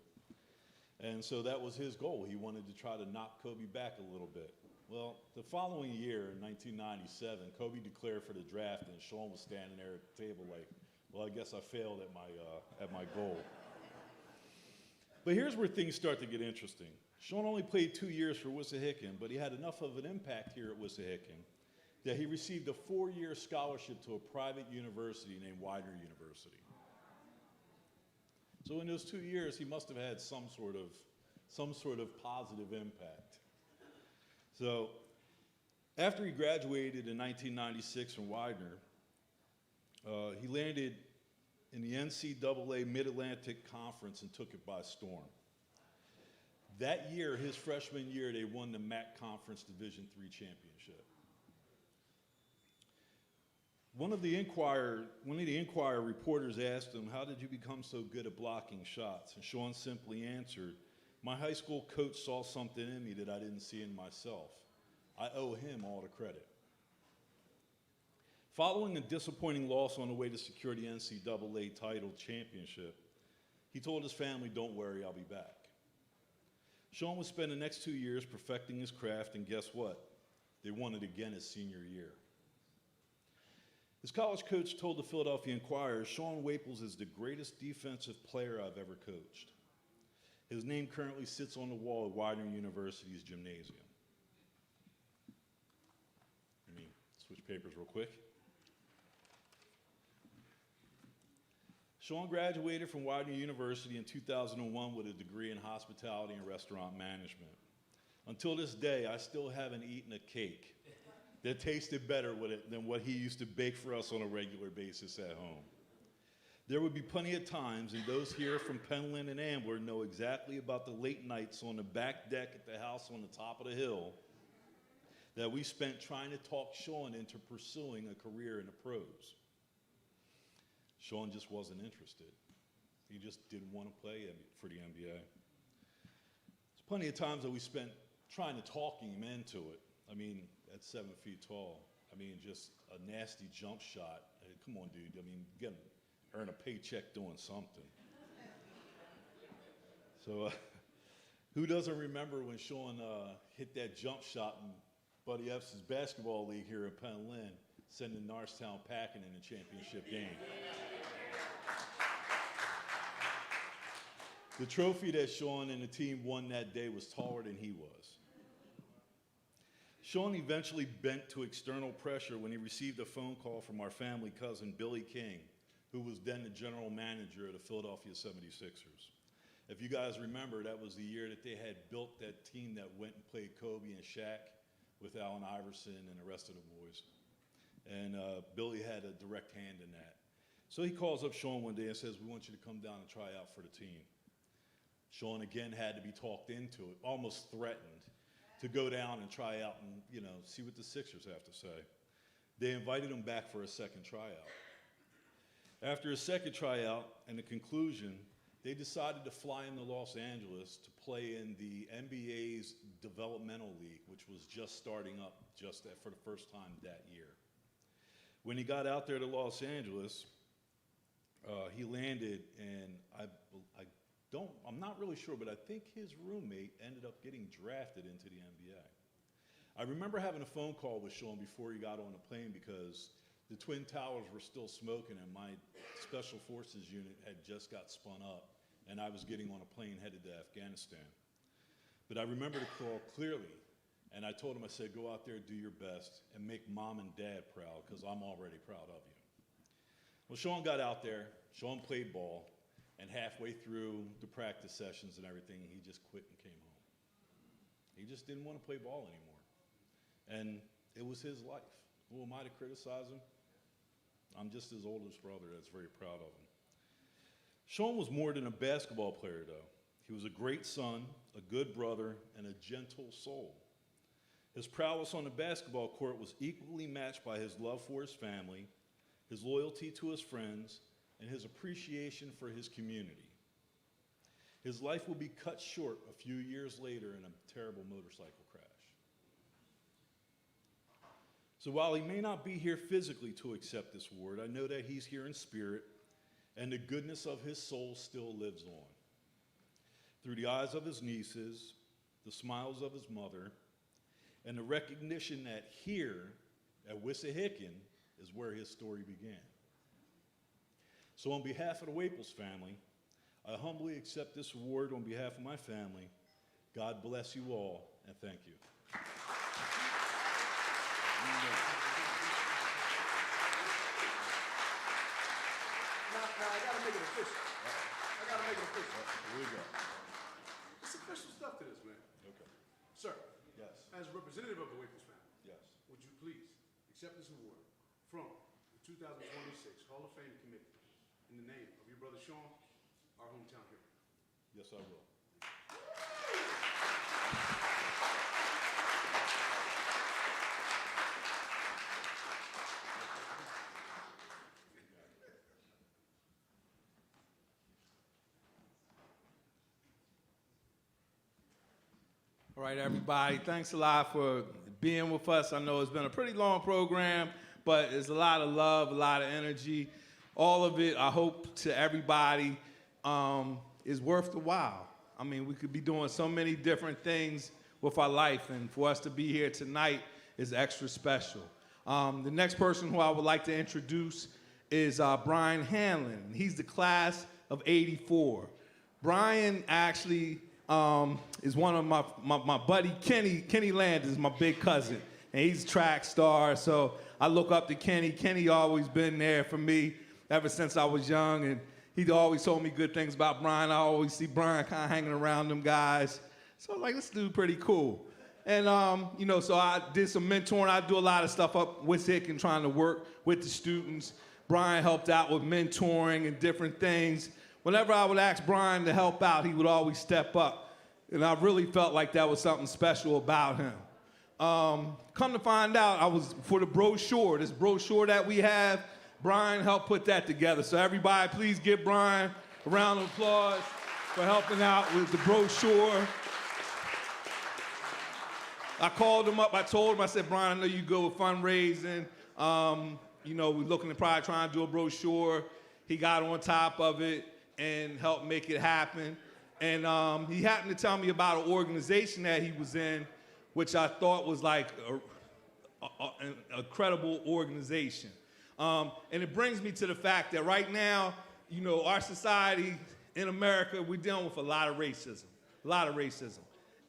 And so that was his goal. He wanted to try to knock Kobe back a little bit. Well, the following year, in 1997, Kobe declared for the draft, and Sean was standing there at the table like, well, I guess I failed at my goal. But here's where things start to get interesting. Sean only played 2 years for Wissahickon, but he had enough of an impact here at Wissahickon that he received a 4-year scholarship to a private university named Widener University. So in those 2 years, he must have had some sort of positive impact. So after he graduated in 1996 from Widener, he landed in the NCAA Mid-Atlantic Conference and took it by storm. That year, his freshman year, they won the MAC Conference Division III championship. One of the Inquirer reporters asked him, "How did you become so good at blocking shots?" And Sean simply answered, "My high school coach saw something in me that I didn't see in myself. I owe him all the credit." Following a disappointing loss on the way to secure the NCAA title championship, he told his family, "Don't worry, I'll be back." Sean would spend the next 2 years perfecting his craft, and guess what? They won it again his senior year. His college coach told the Philadelphia Inquirer, "Sean Waples is the greatest defensive player I've ever coached." His name currently sits on the wall at Widener University's gymnasium. Let me switch papers real quick. Sean graduated from Widener University in 2001 with a degree in hospitality and restaurant management. Until this day, I still haven't eaten a cake that tasted better than what he used to bake for us on a regular basis at home. There would be plenty of times, and those here from Penland and Ambler know exactly about the late nights on the back deck at the house on the top of the hill that we spent trying to talk Sean into pursuing a career in the pros. Sean just wasn't interested. He just didn't want to play for the NBA. There's plenty of times that we spent trying to talk him into it. I mean, at 7 feet tall. I mean, just a nasty jump shot. Hey, come on, dude. I mean, earn a paycheck doing something. So, who doesn't remember when Sean hit that jump shot in Buddy Epps' basketball league here in Penn sending Norristown packing in the championship game? The trophy that Sean and the team won that day was taller than he was. Sean eventually bent to external pressure when he received a phone call from our family cousin, Billy King, who was then the general manager of the Philadelphia 76ers. If you guys remember, that was the year that they had built that team that went and played Kobe and Shaq with Allen Iverson and the rest of the boys. And Billy had a direct hand in that. So he calls up Sean one day and says, "We want you to come down and try out for the team." Sean again had to be talked into it, almost threatened to go down and try out and, you know, see what the Sixers have to say. They invited him back for a second tryout. After a second tryout and the conclusion, they decided to fly into Los Angeles to play in the NBA's developmental league, which was just starting up for the first time that year. When he got out there to Los Angeles, he landed, and I'm not really sure, but I think his roommate ended up getting drafted into the NBA. I remember having a phone call with Sean before he got on the plane because the Twin Towers were still smoking and my Special Forces unit had just got spun up and I was getting on a plane headed to Afghanistan. But I remember the call clearly, and I told him, I said, "Go out there, do your best, and make Mom and Dad proud, because I'm already proud of you." Well, Sean got out there, Sean played ball, and halfway through the practice sessions and everything, he just quit and came home. He just didn't want to play ball anymore. And it was his life. Who am I to criticize him? I'm just his oldest brother that's very proud of him. Sean was more than a basketball player, though. He was a great son, a good brother, and a gentle soul. His prowess on the basketball court was equally matched by his love for his family, his loyalty to his friends, and his appreciation for his community. His life will be cut short a few years later in a terrible motorcycle crash. So while he may not be here physically to accept this award, I know that he's here in spirit, and the goodness of his soul still lives on. Through the eyes of his nieces, the smiles of his mother, and the recognition that here at Wissahickon is where his story began. So on behalf of the Waples family, I humbly accept this award on behalf of my family. God bless you all, and thank you. Now, I gotta make it official. Here we go. It's official stuff to this, man. Okay. Sir. Yes. As a representative of the Waples family. Yes. Would you please accept this award from the 2026 Hall of Fame Committee in the name of your brother Sean, our hometown hero? Yes, I will. All right, everybody, thanks a lot for being with us. I know it's been a pretty long program, but it's a lot of love, a lot of energy. All of it, I hope, to everybody is worth the while. I mean, we could be doing so many different things with our life, and for us to be here tonight is extra special. The next person who I would like to introduce is Brian Hanlon. He's the class of '84. Brian actually is one of my buddy Kenny Land is my big cousin, and he's a track star, so I look up to Kenny. Kenny always been there for me ever since I was young, and he always told me good things about Brian. I always see Brian kind of hanging around them guys, so I'm like, this dude pretty cool. And you know, so I did some mentoring. I do a lot of stuff up with Wissahickon, trying to work with the students. Brian helped out with mentoring and different things. Whenever I would ask Brian to help out, he would always step up. And I really felt like that was something special about him. Come to find out, I was for the brochure, this brochure that we have, Brian helped put that together. So everybody, please give Brian a round of applause for helping out with the brochure. I called him up. I told him, I said, Brian, I know you good with fundraising. You know, we're looking to probably try and do a brochure. He got on top of it and helped make it happen. And he happened to tell me about an organization that he was in, which I thought was like a credible organization. And it brings me to the fact that right now, you know, our society in America, we're dealing with a lot of racism,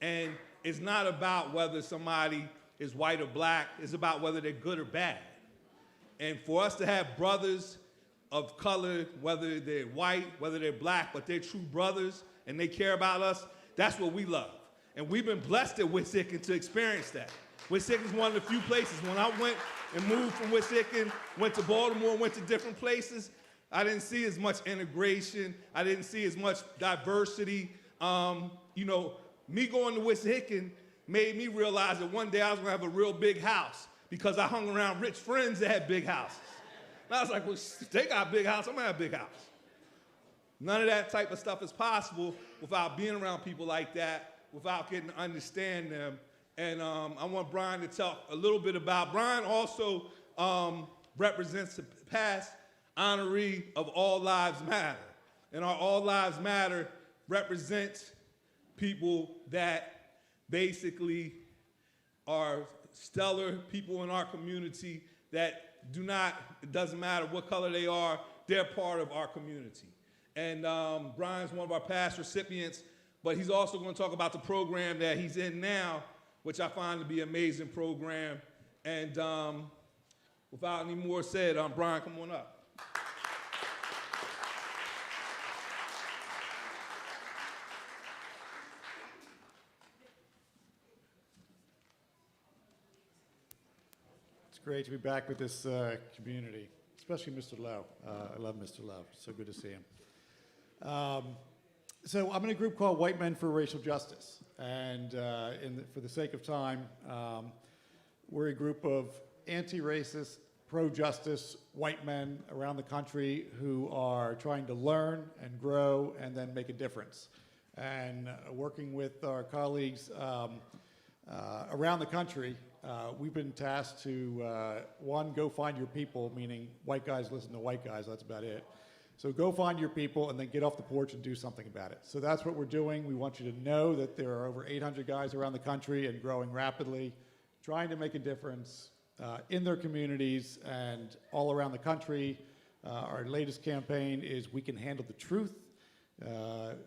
And it's not about whether somebody is white or black, it's about whether they're good or bad. And for us to have brothers of color, whether they're white, whether they're black, but they're true brothers and they care about us, that's what we love. And we've been blessed at Wissahickon to experience that. Wissahickon is one of the few places. When I went and moved from Wissahickon, went to Baltimore, went to different places, I didn't see as much integration. I didn't see as much diversity. You know, me going to Wissahickon made me realize that one day I was gonna have a real big house because I hung around rich friends that had big houses. And I was like, well, if they got a big house, I'm gonna have a big house. None of that type of stuff is possible without being around people like that, without getting to understand them. And I want Brian to talk a little bit about, Brian also represents the past honoree of All Lives Matter. And our All Lives Matter represents people that basically are stellar people in our community that do not, it doesn't matter what color they are, they're part of our community. And Brian's one of our past recipients, but he's also going to talk about the program that he's in now, which I find to be an amazing program. And without any more said, Brian, come on up. It's great to be back with this community, especially Mr. Lowe. I love Mr. Lowe. So good to see him. So I'm in a group called White Men for Racial Justice. And for the sake of time, we're a group of anti-racist, pro-justice white men around the country who are trying to learn and grow and then make a difference. And working with our colleagues around the country, we've been tasked to, one, go find your people, meaning white guys listen to white guys, that's about it. So go find your people and then get off the porch and do something about it. So that's what we're doing. We want you to know that there are over 800 guys around the country and growing rapidly, trying to make a difference in their communities and all around the country. Our latest campaign is We Can Handle the Truth.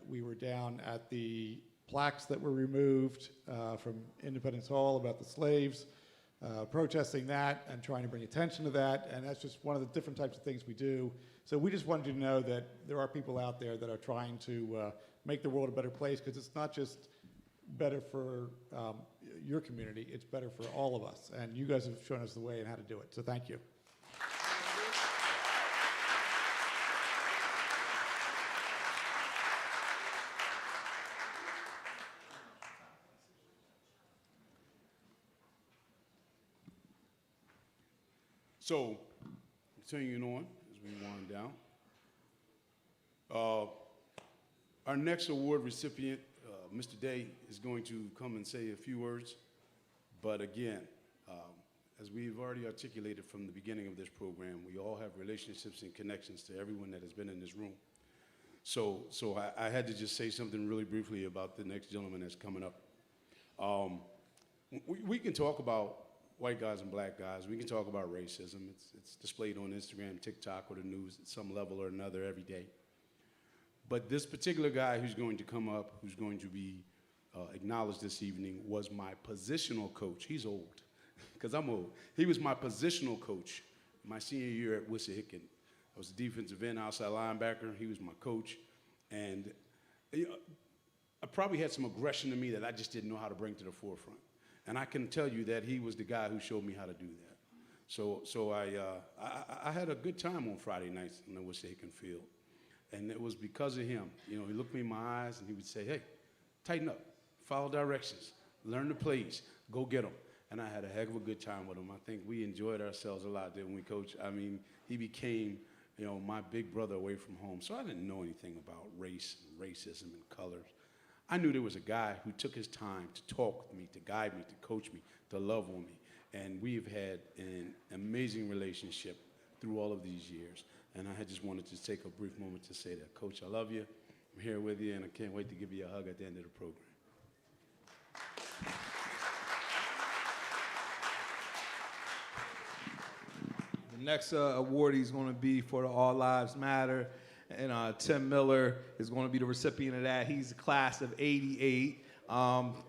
We were down at the plaques that were removed from Independence Hall about the slaves, protesting that and trying to bring attention to that. And that's just one of the different types of things we do. So we just wanted you to know that there are people out there that are trying to make the world a better place, because it's not just better for your community, it's better for all of us. And you guys have shown us the way and how to do it. So thank you. So, continuing on as we wind down. Our next award recipient, Mr. Day, is going to come and say a few words. But again, as we've already articulated from the beginning of this program, we all have relationships and connections to everyone that has been in this room. So I had to just say something really briefly about the next gentleman that's coming up. We can talk about white guys and black guys. We can talk about racism. It's displayed on Instagram, TikTok, or the news at some level or another every day. But this particular guy who's going to come up, who's going to be acknowledged this evening, was my positional coach. He's old, because I'm old. He was my positional coach my senior year at Wissahickon. I was a defensive end, outside linebacker. He was my coach. And you know, I probably had some aggression in me that I just didn't know how to bring to the forefront. And I can tell you that he was the guy who showed me how to do that. So I had a good time on Friday nights in the Wissahickon field. And it was because of him. You know, he looked me in my eyes and he would say, hey, tighten up, follow directions, learn the plays, go get them. And I had a heck of a good time with him. I think we enjoyed ourselves a lot, didn't we, Coach? I mean, he became, you know, my big brother away from home. So I didn't know anything about race and racism and colors. I knew there was a guy who took his time to talk with me, to guide me, to coach me, to love on me. And we've had an amazing relationship through all of these years. And I just wanted to take a brief moment to say that. Coach, I love you. I'm here with you, and I can't wait to give you a hug at the end of the program. The next awardee is going to be for the All Lives Matter, and Tim Miller is going to be the recipient of that. He's the class of '88.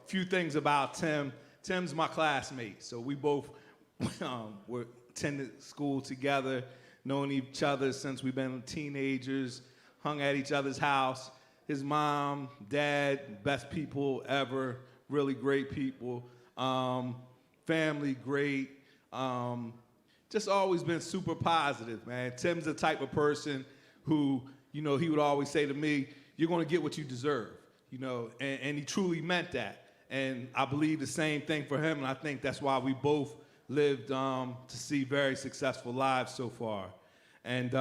Few things about Tim. Tim's my classmate, so we both were attended school together, known each other since we've been teenagers, hung at each other's house. His mom, dad, best people ever, really great people. Family, great. Just always been super positive, man. Tim's the type of person who, he would always say to me, you're gonna get what you deserve, and he truly meant that. And I believe the same thing for him, and I think that's why we both lived to see very successful lives so far. And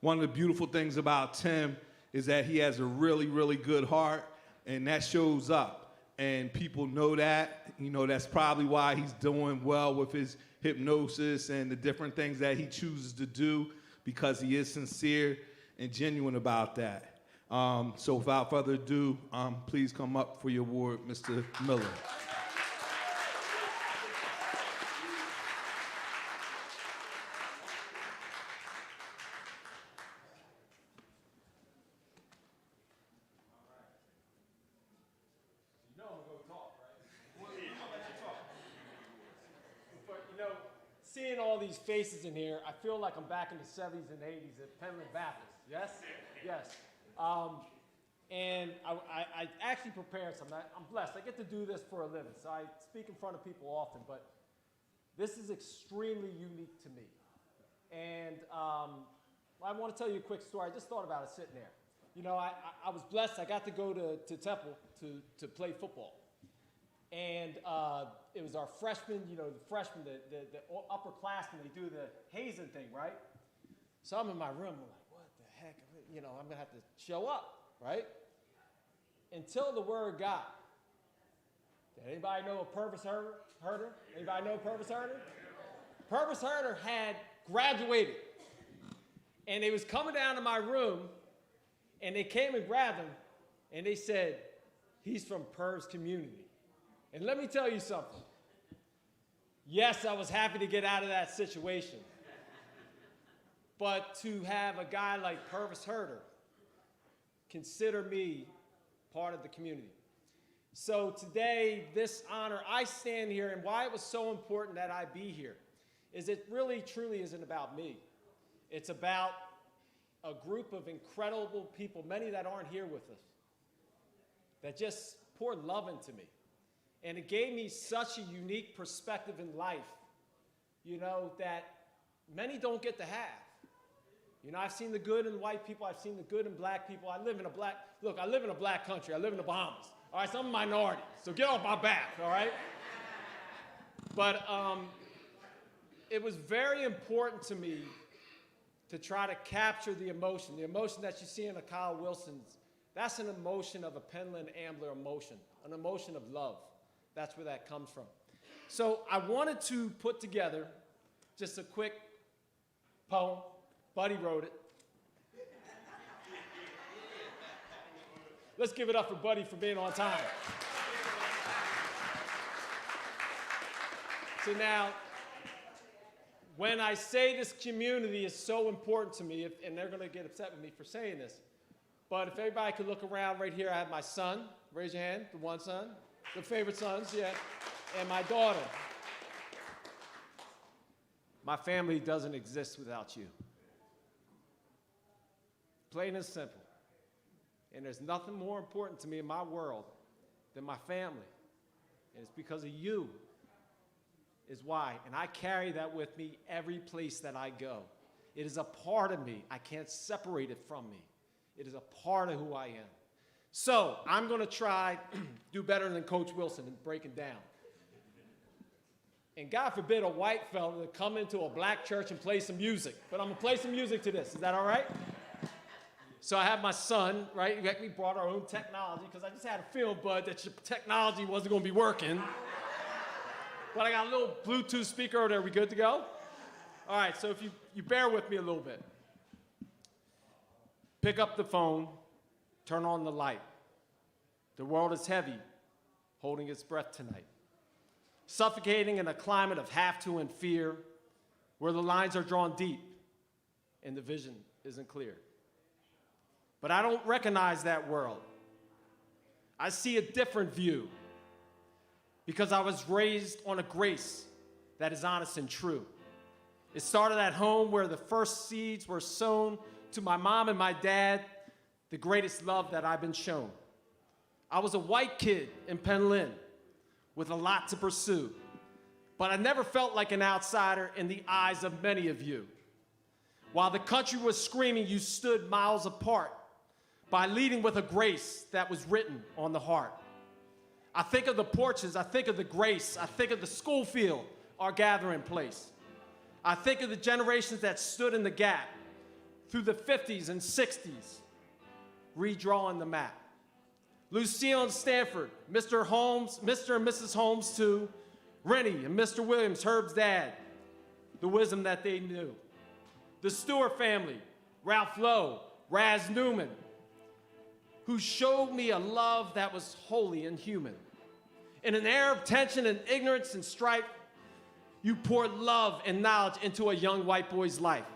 one of the beautiful things about Tim is that he has a really, really good heart, and that shows up. And people know that. That's probably why he's doing well with his hypnosis and the different things that he chooses to do, because he is sincere and genuine about that. So without further ado, please come up for your award, Mr. Miller. But seeing all these faces in here, I feel like I'm back in the 70s and 80s at Penland Baptist. Yes? Yes. And I actually prepared some. I'm blessed. I get to do this for a living, so I speak in front of people often, but this is extremely unique to me. And I want to tell you a quick story. I just thought about it sitting there. I was blessed. I got to go to Temple to play football. And it was our freshmen, the upperclassmen, they do the hazing thing, right? So I'm in my room, I'm like, what the heck? I'm going to have to show up, right? Until the word got. Did anybody know a Purvis Herder? Anybody know Purvis Herder? Purvis Herder had graduated. And they was coming down to my room, and they came and grabbed him, and they said, he's from Purvis community. And let me tell you something. Yes, I was happy to get out of that situation. But to have a guy like Purvis Herder consider me part of the community. So today, this honor, I stand here, and why it was so important that I be here is it really, truly isn't about me. It's about a group of incredible people, many that aren't here with us, that just poured love into me. And it gave me such a unique perspective in life, that many don't get to have. I've seen the good in white people. I've seen the good in black people. I live in a black country. I live in the Bahamas. All right, so I'm a minority. So get off my back, all right? But it was very important to me to try to capture the emotion that you see in a Kyle Wilson's. That's an emotion of a Penland Ambler emotion, an emotion of love. That's where that comes from. So I wanted to put together just a quick poem. Buddy wrote it. Let's give it up for Buddy for being on time. So now, when I say this community is so important to me, and they're going to get upset with me for saying this, but if everybody could look around right here, I have my son. Raise your hand, the one son. The favorite sons, yeah. And my daughter. My family doesn't exist without you. Plain and simple. And there's nothing more important to me in my world than my family. And it's because of you is why. And I carry that with me every place that I go. It is a part of me. I can't separate it from me. It is a part of who I am. So I'm going to try do better than Coach Wilson in breaking down. And God forbid a white fella to come into a black church and play some music. But I'm going to play some music to this. Is that all right? So I have my son, right? We brought our own technology because I just had a feeling, Bud, that your technology wasn't going to be working. But I got a little Bluetooth speaker over there. We good to go? All right, so if you bear with me a little bit. Pick up the phone, turn on the light. The world is heavy, holding its breath tonight. Suffocating in a climate of have to and fear, where the lines are drawn deep and the vision isn't clear. But I don't recognize that world. I see a different view because I was raised on a grace that is honest and true. It started at home where the first seeds were sown to my mom and my dad, the greatest love that I've been shown. I was a white kid in Penland with a lot to pursue, but I never felt like an outsider in the eyes of many of you. While the country was screaming, you stood miles apart by leading with a grace that was written on the heart. I think of the porches, I think of the grace, I think of the school field, our gathering place. I think of the generations that stood in the gap through the 50s and 60s, redrawing the map. Lucille and Stanford, Mr. Holmes, Mr. and Mrs. Holmes too, Rennie and Mr. Williams, Herb's dad, the wisdom that they knew. The Stewart family, Ralph Lowe, Raz Newman, who showed me a love that was holy and human. In an era of tension and ignorance and strife, you poured love and knowledge into a young white boy's life.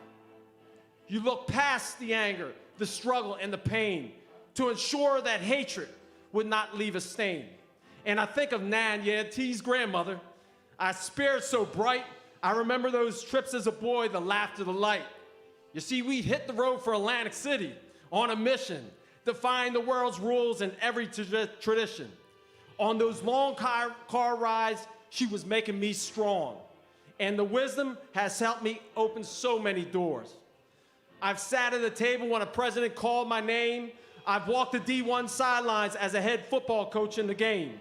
You looked past the anger, the struggle, and the pain to ensure that hatred would not leave a stain. And I think of Nan, T's grandmother. Our spirit so bright, I remember those trips as a boy, the laughter, the light. You see, we hit the road for Atlantic City on a mission, defying the world's rules and every tradition. On those long car rides, she was making me strong. And the wisdom has helped me open so many doors. I've sat at the table when a president called my name. I've walked the D1 sidelines as a head football coach in the game.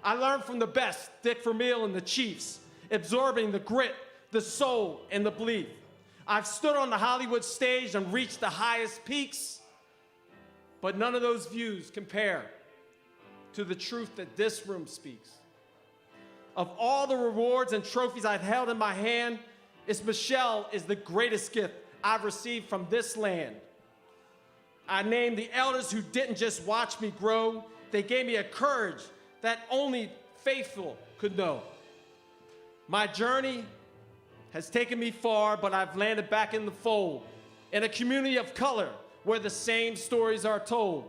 I learned from the best, Dick Vermeil and the Chiefs, absorbing the grit, the soul, and the belief. I've stood on the Hollywood stage and reached the highest peaks, but none of those views compare to the truth that this room speaks. Of all the rewards and trophies I've held in my hand, Michelle is the greatest gift I've received from this land. I name the elders who didn't just watch me grow, they gave me a courage that only faithful could know. My journey has taken me far, but I've landed back in the fold, in a community of color where the same stories are told.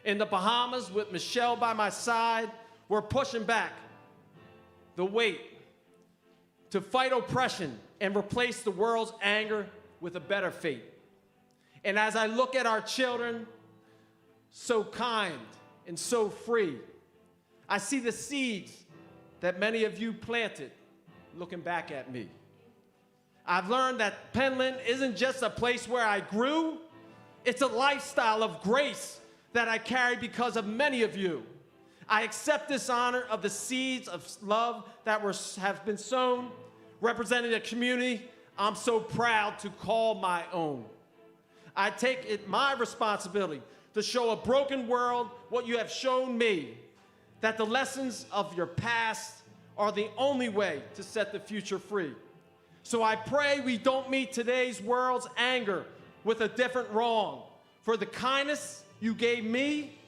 In the Bahamas with Michelle by my side, we're pushing back the weight to fight oppression and replace the world's anger with a better fate. And as I look at our children, so kind and so free, I see the seeds that many of you planted looking back at me. I've learned that Penland isn't just a place where I grew, it's a lifestyle of grace that I carry because of many of you. I accept this honor of the seeds of love that have been sown, representing a community I'm so proud to call my own. I take it my responsibility to show a broken world what you have shown me, that the lessons of your past are the only way to set the future free. So I pray we don't meet today's world's anger with a different wrong, for the kindness you gave me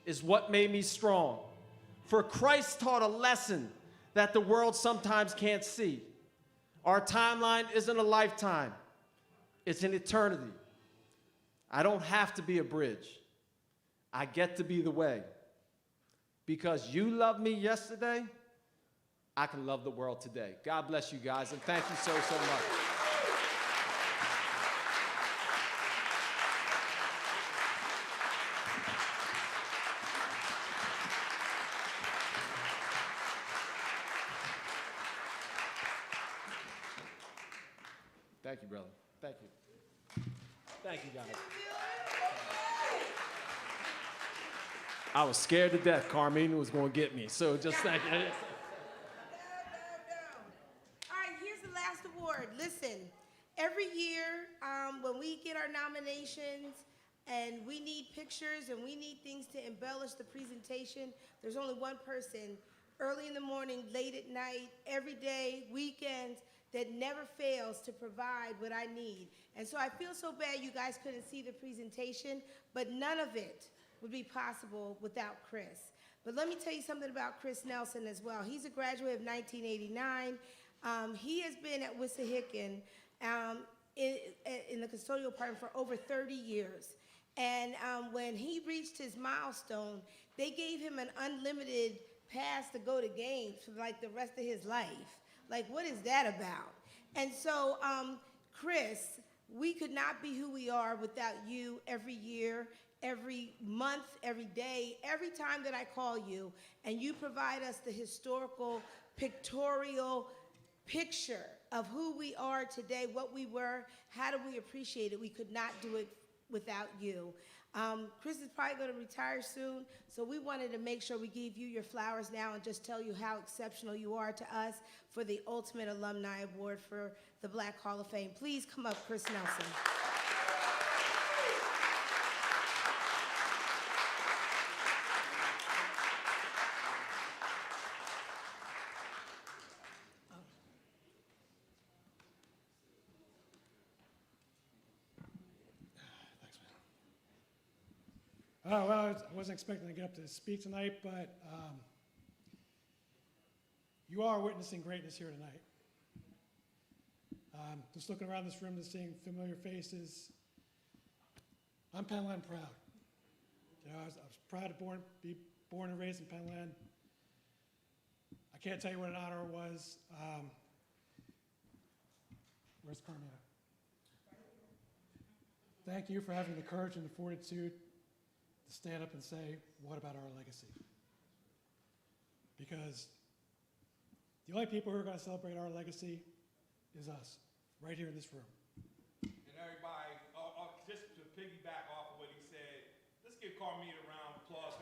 is what made me strong. For Christ taught a lesson that the world sometimes can't see. Our timeline isn't a lifetime, it's an eternity. I don't have to be a bridge. I get to be the way. Because you loved me yesterday, I can love the world today. God bless you guys, and thank you so, so much. Thank you, brother. Thank you. Thank you, guys. I was scared to death Carmine was going to get me, so just thank you. No. All right, here's the last award. Listen, every year when we get our nominations, and we need pictures and we need things to embellish the presentation, there's only one person, early in the morning, late at night, every day, weekends, that never fails to provide what I need. And so I feel so bad you guys couldn't see the presentation, but none of it would be possible without Chris. But let me tell you something about Chris Nelson as well. He's a graduate of 1989. He has been at Wissahickon in the custodial department for over 30 years. And when he reached his milestone, they gave him an unlimited pass to go to games for like the rest of his life. Like, what is that about? And so, Chris, we could not be who we are without you every year, every month, every day, every time that I call you, and you provide us the historical, pictorial picture of who we are today, what we were, how do we appreciate it. We could not do it without you. Chris is probably going to retire soon, so we wanted to make sure we give you your flowers now and just tell you how exceptional you are to us for the Ultimate Alumni Award for the Black Hall of Fame. Please come up, Chris Nelson. Oh, well, I wasn't expecting to get up to speak tonight, but you are witnessing greatness here tonight. Just looking around this room and seeing familiar faces, I'm Penland proud. You know, I was proud to be born and raised in Penland. I can't tell you what an honor it was. Where's Carmina? Thank you for having the courage and the fortitude to stand up and say, what about our legacy? Because the only people who are going to celebrate our legacy is us, right here in this room. And everybody, just to piggyback off of what he said, let's give Carmina a round of applause.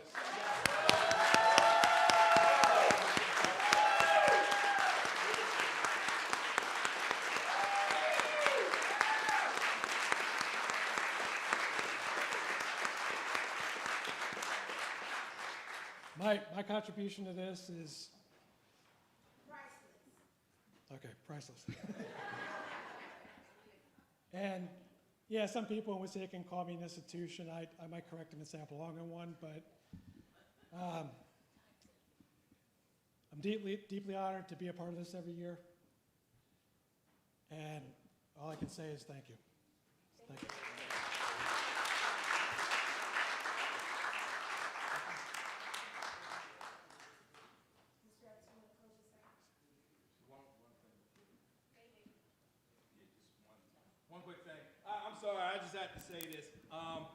My contribution to this is okay, priceless. And yeah, some people in Wissahickon call me an institution. I might correct them and say I belong in one, but I'm deeply honored to be a part of this every year. And all I can say is thank you. Thank you. One quick thing. I'm sorry, I just had to say this.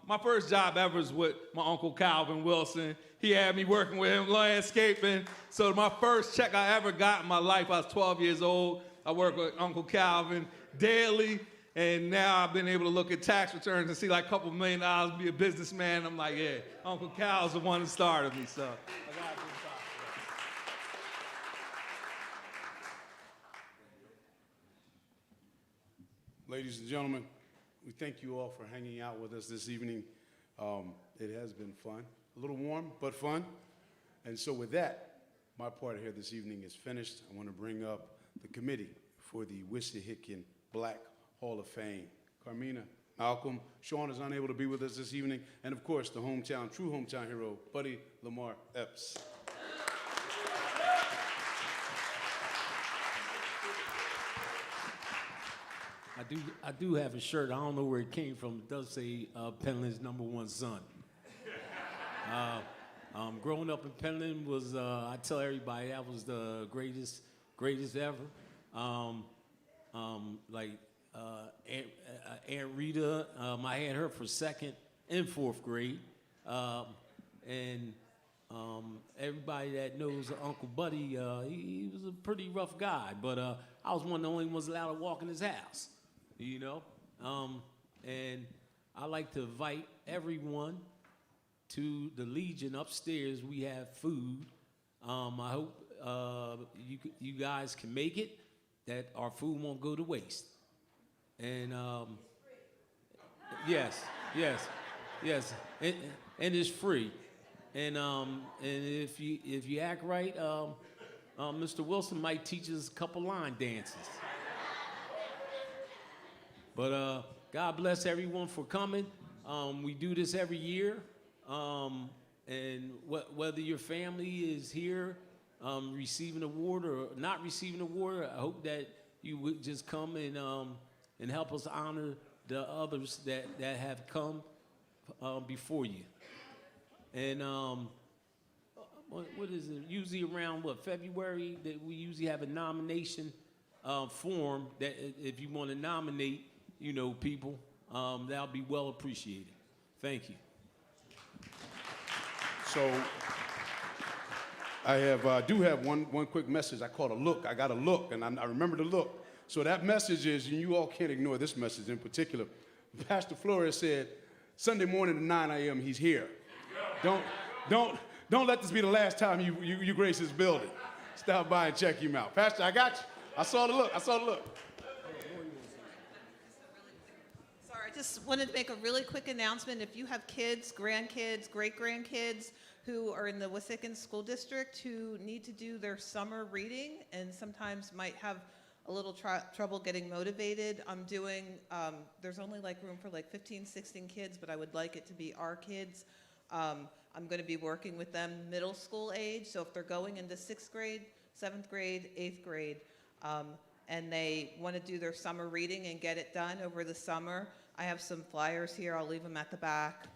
My first job ever was with my Uncle Calvin Wilson. He had me working with him landscaping. So my first check I ever got in my life, I was 12 years old. I worked with Uncle Calvin daily. And now I've been able to look at tax returns and see like a couple $1 million, be a businessman. I'm like, yeah, Uncle Cal's the one that started me, so I gotta give props to that. Ladies and gentlemen, we thank you all for hanging out with us this evening. It has been fun, a little warm, but fun. And so with that, my part here this evening is finished. I want to bring up the committee for the Wissahickon Black Hall of Fame. Carmina, Malcolm, Sean is unable to be with us this evening, and of course, the true hometown hero, Buddy Lamar Epps. I do have a shirt. I don't know where it came from. It does say Penland's #1 son. Growing up in Penland was, I tell everybody, that was the greatest ever. Aunt Rita, I had her for 2nd and 4th grade. Everybody that knows Uncle Buddy, he was a pretty rough guy, but I was one of the only ones allowed to walk in his house, you know? And I like to invite everyone to the Legion upstairs. We have food. I hope you guys can make it, that our food won't go to waste. And yes. Yes, and it's free. And if you act right, Mr. Wilson might teach us a couple line dances. But God bless everyone for coming. We do this every year. And whether your family is here receiving an award or not receiving an award, I hope that you would just come and help us honor the others that have come before you. And what is it? Usually around February that we usually have a nomination form that if you want to nominate, people, that'll be well appreciated. Thank you. So I do have one quick message. I call it a look. I got a look, and I remember the look. So that message is, and you all can't ignore this message in particular. Pastor Flores said, Sunday morning at 9 a.m. he's here. Don't let this be the last time you grace his building. Stop by and check him out. Pastor, I got you. I saw the look. Sorry, I just wanted to make a really quick announcement. If you have kids, grandkids, great-grandkids who are in the Wissahickon School District who need to do their summer reading and sometimes might have a little trouble getting motivated, I'm doing, there's only room for 15, 16 kids, but I would like it to be our kids. I'm going to be working with them middle school age, so if they're going into 6th grade, 7th grade, 8th grade, and they want to do their summer reading and get it done over the summer, I have some flyers here. I'll leave them at the back.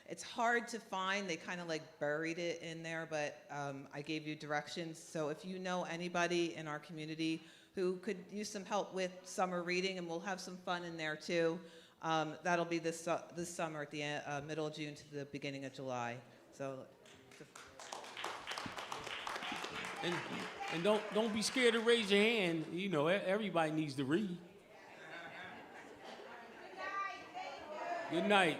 It's hard to find. They kind of buried it in there, but I gave you directions. So if you know anybody in our community who could use some help with summer reading, and we'll have some fun in there too, that'll be this summer at the middle of June to the beginning of July. So. And don't be scared to raise your hand. Everybody needs to read. Good night.